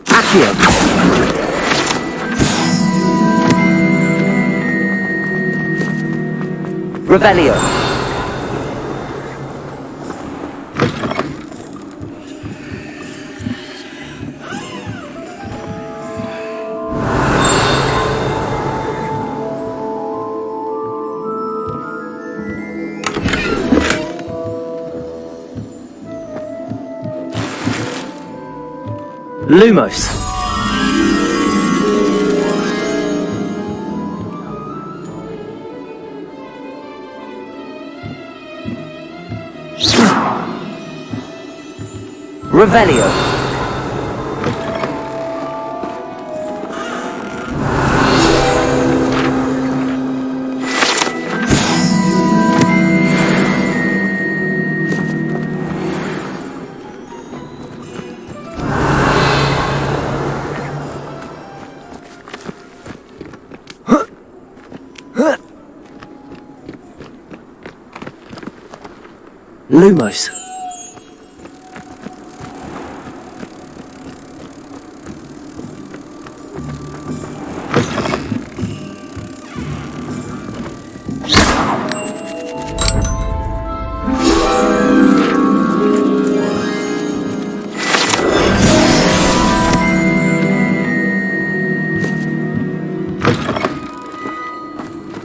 Accio. Revelio. Lumos. Revelio. Lumos.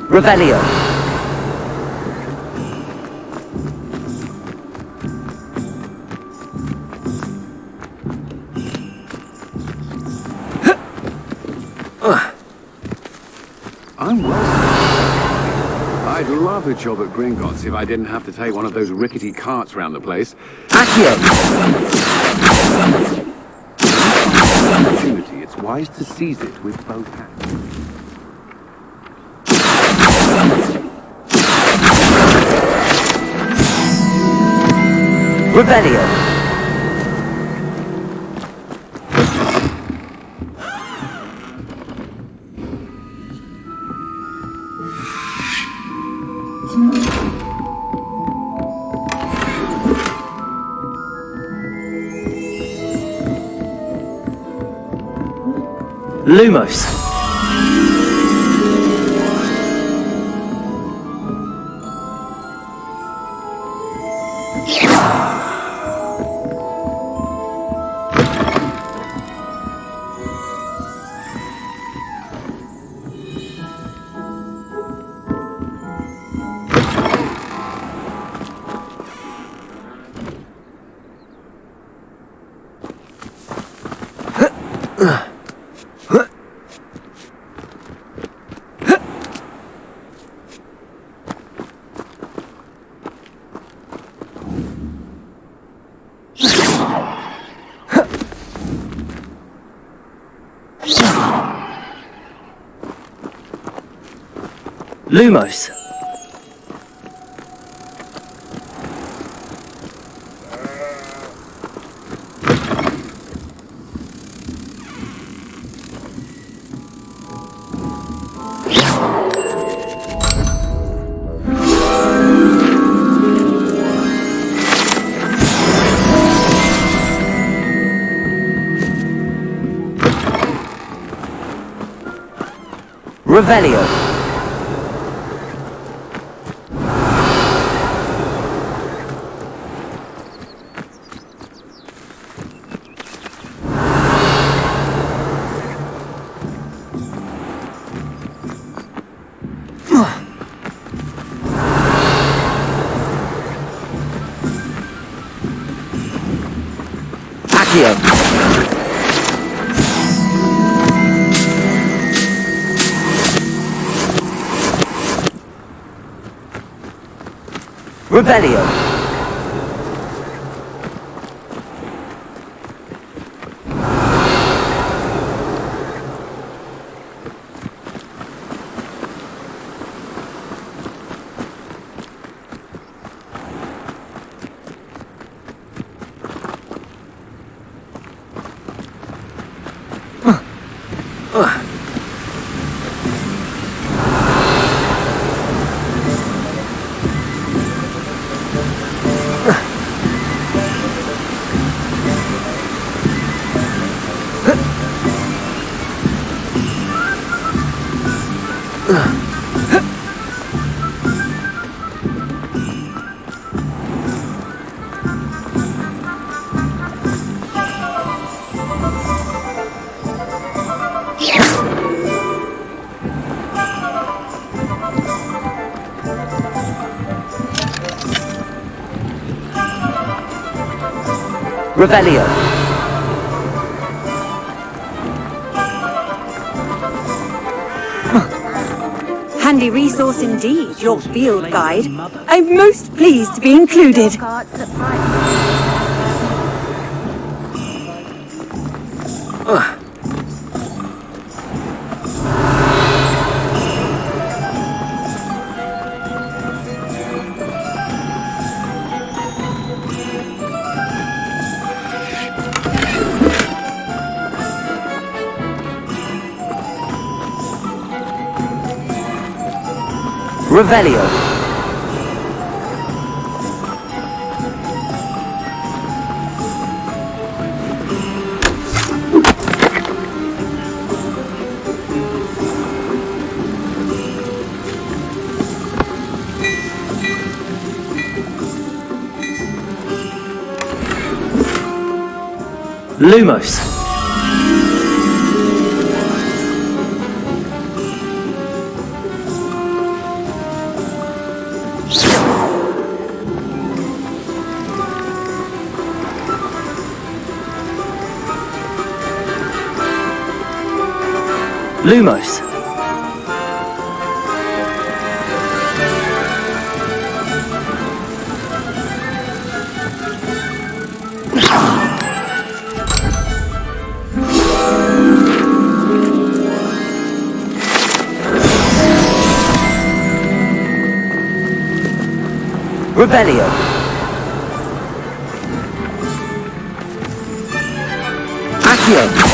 Revelio. I'm well. I'd love a job at Gringotts if I didn't have to take one of those rickety carts around the place. Accio. Opportunity, it's wise to seize it with both hands. Revelio. Lumos. Lumos. Revelio. Accio. Revelio. Revelio. Handy resource indeed, your field guide. I'm most pleased to be included. Revelio. Lumos. Lumos. Revelio. Accio.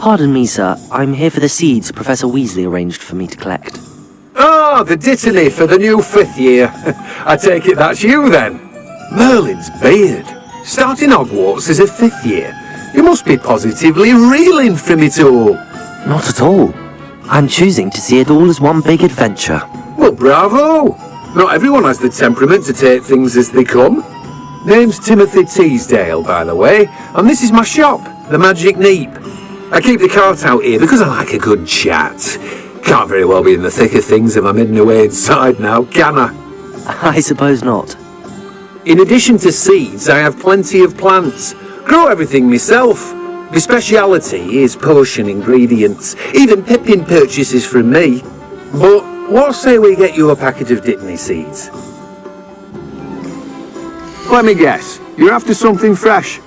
Pardon me, sir. I'm here for the seeds Professor Weasley arranged for me to collect. Oh, the dittany for the new 5th year. I take it that's you then. Merlin's beard. Starting Hogwarts as a 5th year. You must be positively reeling from it all. Not at all. I'm choosing to see it all as one big adventure. Well, bravo! Not everyone has the temperament to take things as they come. Name's Timothy Teasdale, by the way, and this is my shop, the Magic Neep. I keep the cart out here because I like a good chat. Can't very well be in the thick of things if I'm hidden away inside now, can I? I suppose not. In addition to seeds, I have plenty of plants. Grow everything myself. My speciality is potion ingredients. Even Pippin purchases from me. But what say we get you a packet of Dittany seeds? Let me guess. You're after something fresh.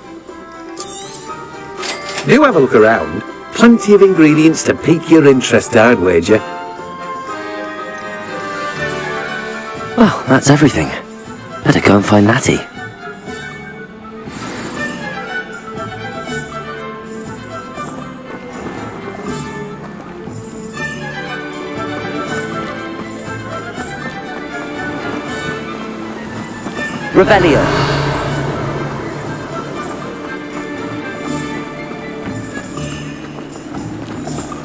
Do have a look around. Plenty of ingredients to pique your interest, I'd wager. Well, that's everything. Better go and find Natty. Revelio.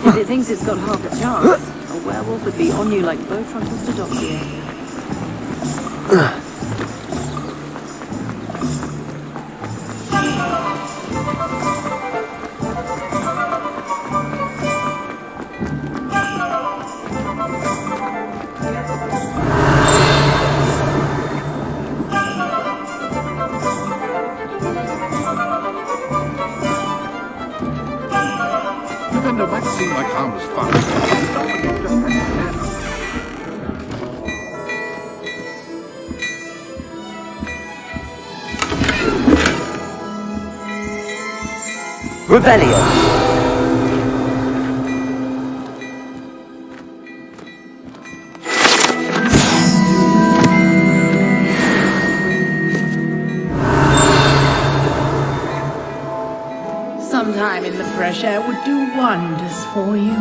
If it thinks it's got half a chance, a werewolf would be on you like Bertrand was to Doxier. It might seem like harmless fun. Revelio. Sometime in the fresh air would do wonders for you.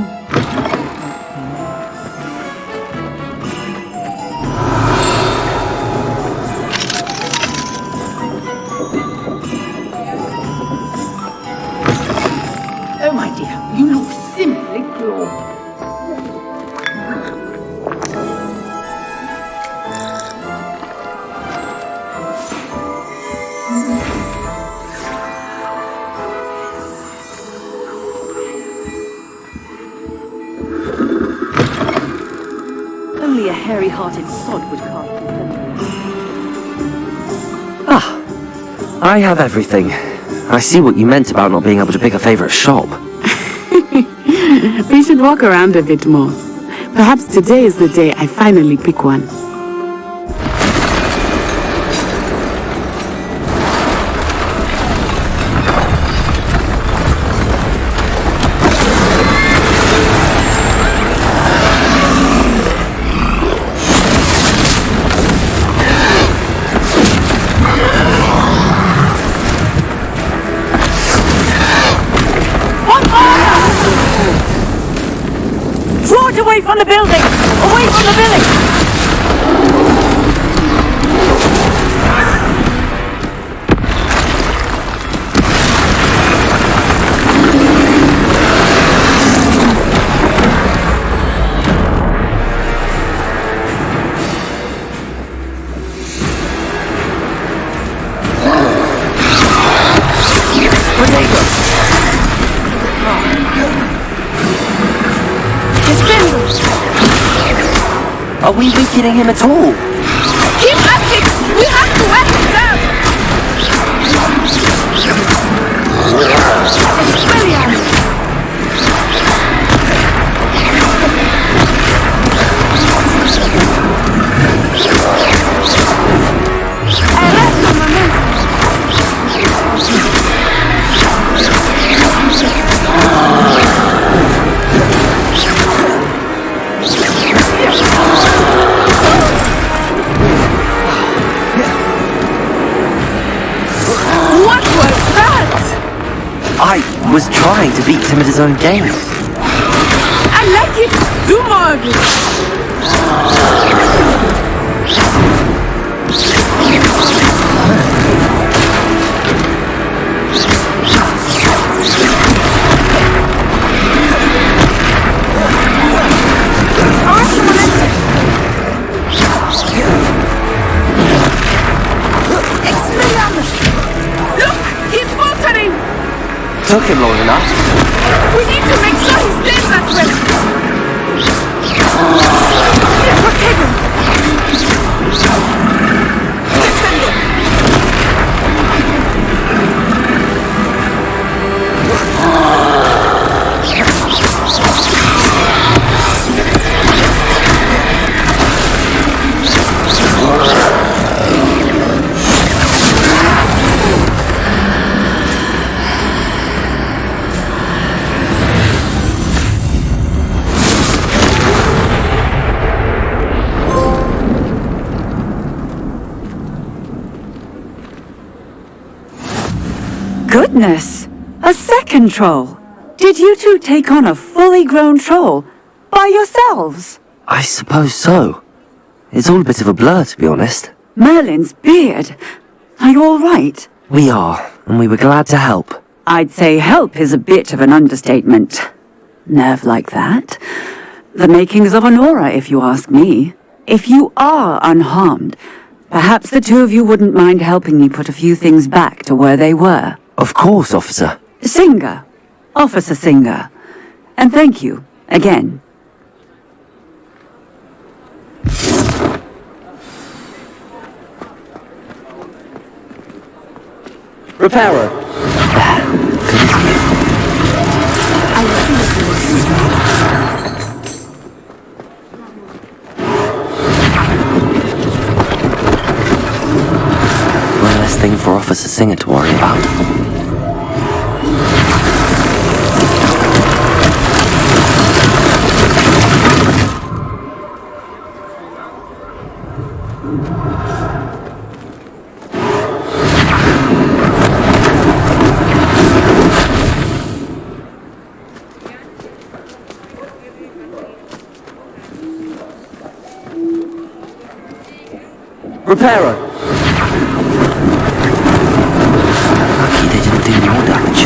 Oh, my dear, you look simply glorious. Only a hairy-hearted sod would cast his Ah, I have everything. I see what you meant about not being able to pick a favourite shop. We should walk around a bit more. Perhaps today is the day I finally pick one. Away from the building! Away from the village! Are we weakening him at all? Keep acting! We have to wear him down! Brilliant! was trying to beat him at his own game. I like it! Do more of it! Took him long enough. We need to make sure he stays that way. Protect him. Descend him. Goodness! A second troll! Did you two take on a fully grown troll by yourselves? I suppose so. It's all a bit of a blur, to be honest. Merlin's beard! Are you all right? We are, and we were glad to help. I'd say help is a bit of an understatement. Nerve like that? The makings of an aura, if you ask me. If you are unharmed, perhaps the two of you wouldn't mind helping me put a few things back to where they were. Of course, officer. Singer. Officer Singer. And thank you, again. Repairer. One less thing for Officer Singer to worry about. Repairer. Lucky they didn't do more damage.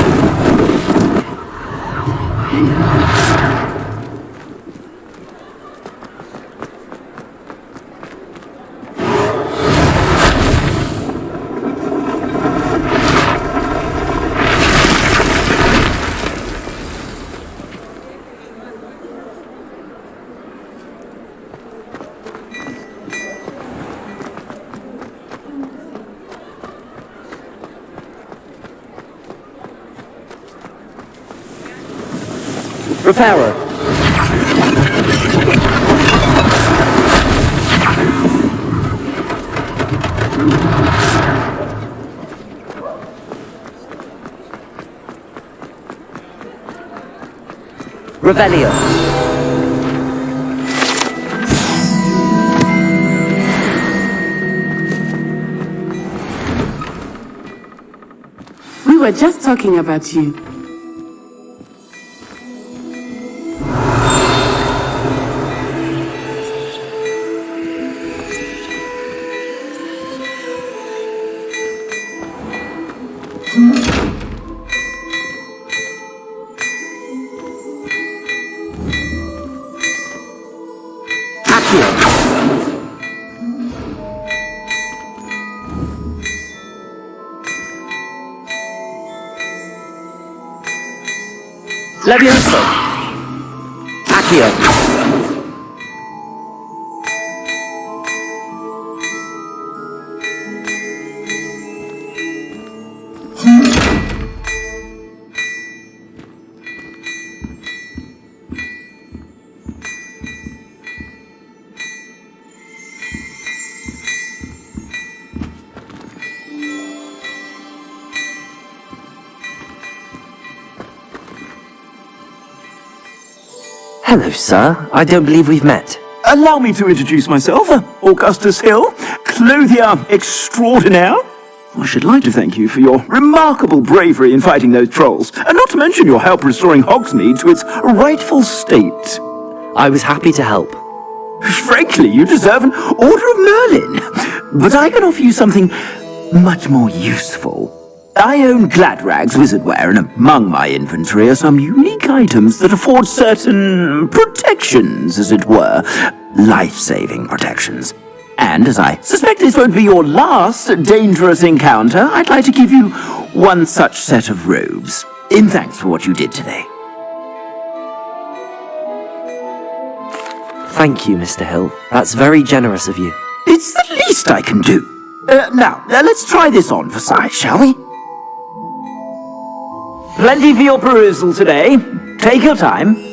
Repairer. Revelio. We were just talking about you. Levioso. Accio. Hello, sir. I don't believe we've met. Allow me to introduce myself. Augustus Hill, clothier extraordinaire. I should like to thank you for your remarkable bravery in fighting those trolls, and not to mention your help restoring Hogsmeade to its rightful state. I was happy to help. Frankly, you deserve an Order of Merlin. But I can offer you something much more useful. I own Gladrag's wizardware, and among my inventory are some unique items that afford certain protections, as it were. Life-saving protections. And as I suspect this won't be your last dangerous encounter, I'd like to give you one such set of robes, in thanks for what you did today. Thank you, Mr. Hill. That's very generous of you. It's the least I can do. Now, let's try this on for size, shall we? Plenty for your perusal today. Take your time.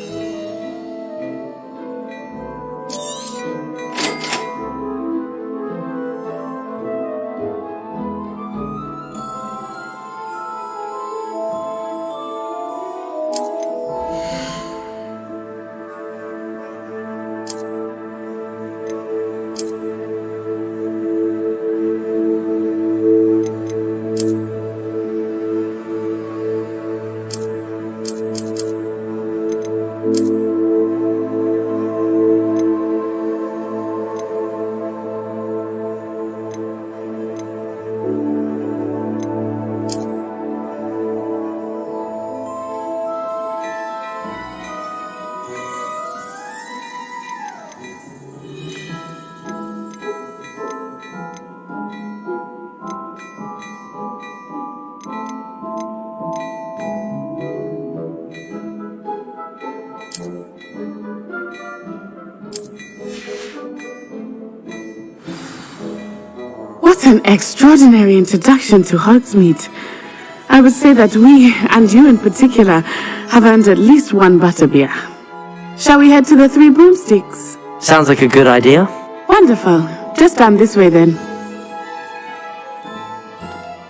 What an extraordinary introduction to Hogsmeade. I would say that we, and you in particular, have earned at least one butterbeer. Shall we head to the Three Broomsticks? Sounds like a good idea. Wonderful. Just down this way then.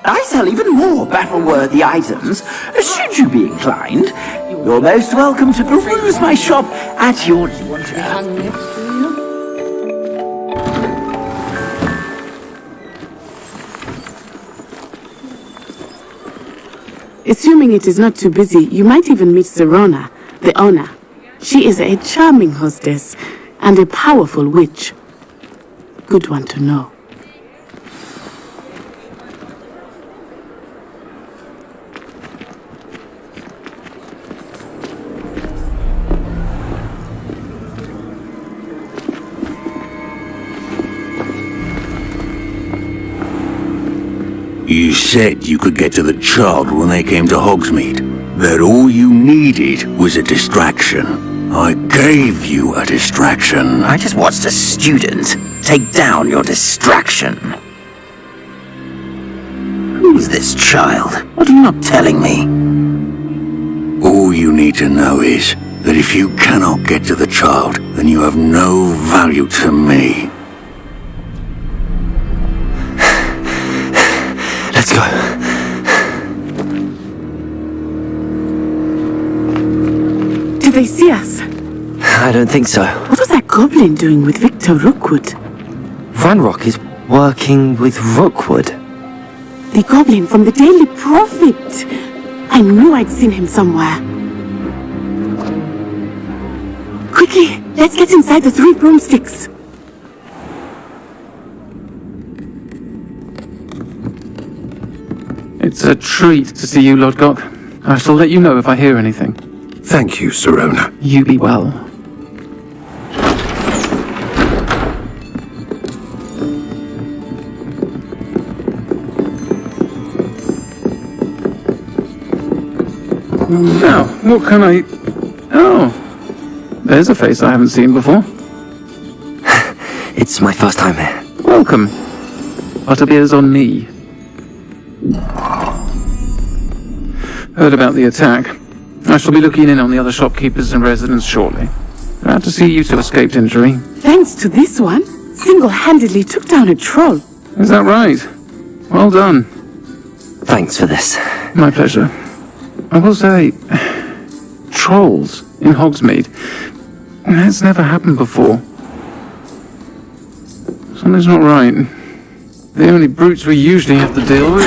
I sell even more battle-worthy items. Should you be inclined, you're most welcome to peruse my shop at your leisure. Assuming it is not too busy, you might even meet Serona, the owner. She is a charming hostess and a powerful witch. Good one to know. You said you could get to the child when they came to Hogsmeade. That all you needed was a distraction. I gave you a distraction. I just watched a student take down your distraction. Who's this child? What are you not telling me? All you need to know is that if you cannot get to the child, then you have no value to me. Let's go. Did they see us? I don't think so. What was that goblin doing with Victor Rookwood? Ranrock is working with Rookwood. The goblin from the Daily Prophet. I knew I'd seen him somewhere. Quickly, let's get inside the Three Broomsticks. It's a treat to see you, Lodgok. I shall let you know if I hear anything. Thank you, Serona. You be well. Now, what can I... Oh, there's a face I haven't seen before. It's my first time here. Welcome. Butterbeer's on me. Heard about the attack. I shall be looking in on the other shopkeepers and residents shortly. Glad to see you two escaped injury. Thanks to this one, single-handedly took down a troll. Is that right? Well done. Thanks for this. My pleasure. I will say, trolls in Hogsmeade. That's never happened before. Something's not right. The only brutes we usually have to deal with.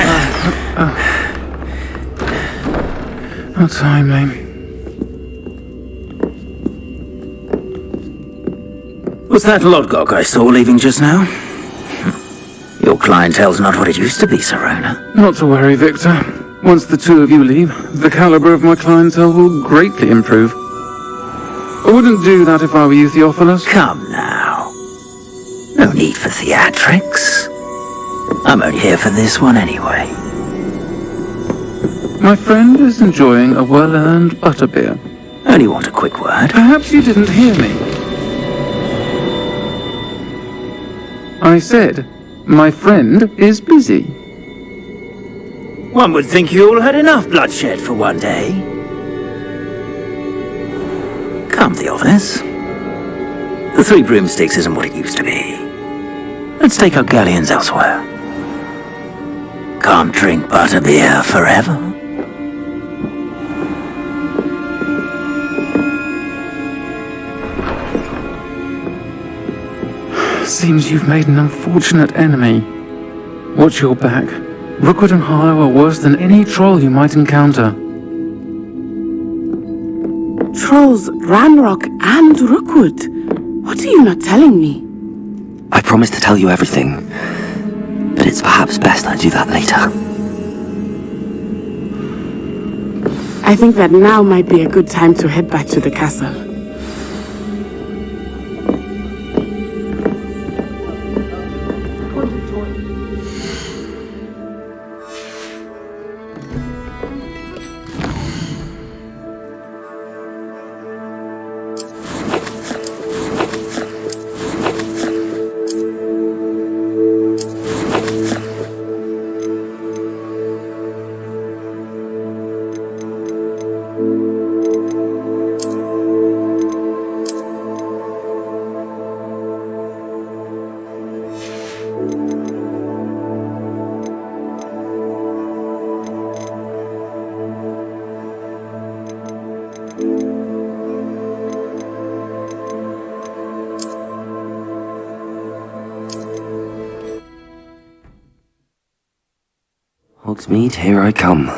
How timely. Was that Lodgok I saw leaving just now? Your clientele's not what it used to be, Serona. Not to worry, Victor. Once the two of you leave, the caliber of my clientele will greatly improve. I wouldn't do that if I were you, Theophilus. Come now. No need for theatrics. I'm only here for this one anyway. My friend is enjoying a well-earned butterbeer. Only want a quick word. Perhaps you didn't hear me. I said, my friend is busy. One would think you all had enough bloodshed for one day. Come, Theophilus. The Three Broomsticks isn't what it used to be. Let's take our galleons elsewhere. Can't drink butterbeer forever. Seems you've made an unfortunate enemy. Watch your back. Rookwood and Harlow are worse than any troll you might encounter. Trolls, Ranrock, and Rookwood. What are you not telling me? I promised to tell you everything, but it's perhaps best I do that later. I think that now might be a good time to head back to the castle. Hogsmeade, here I come.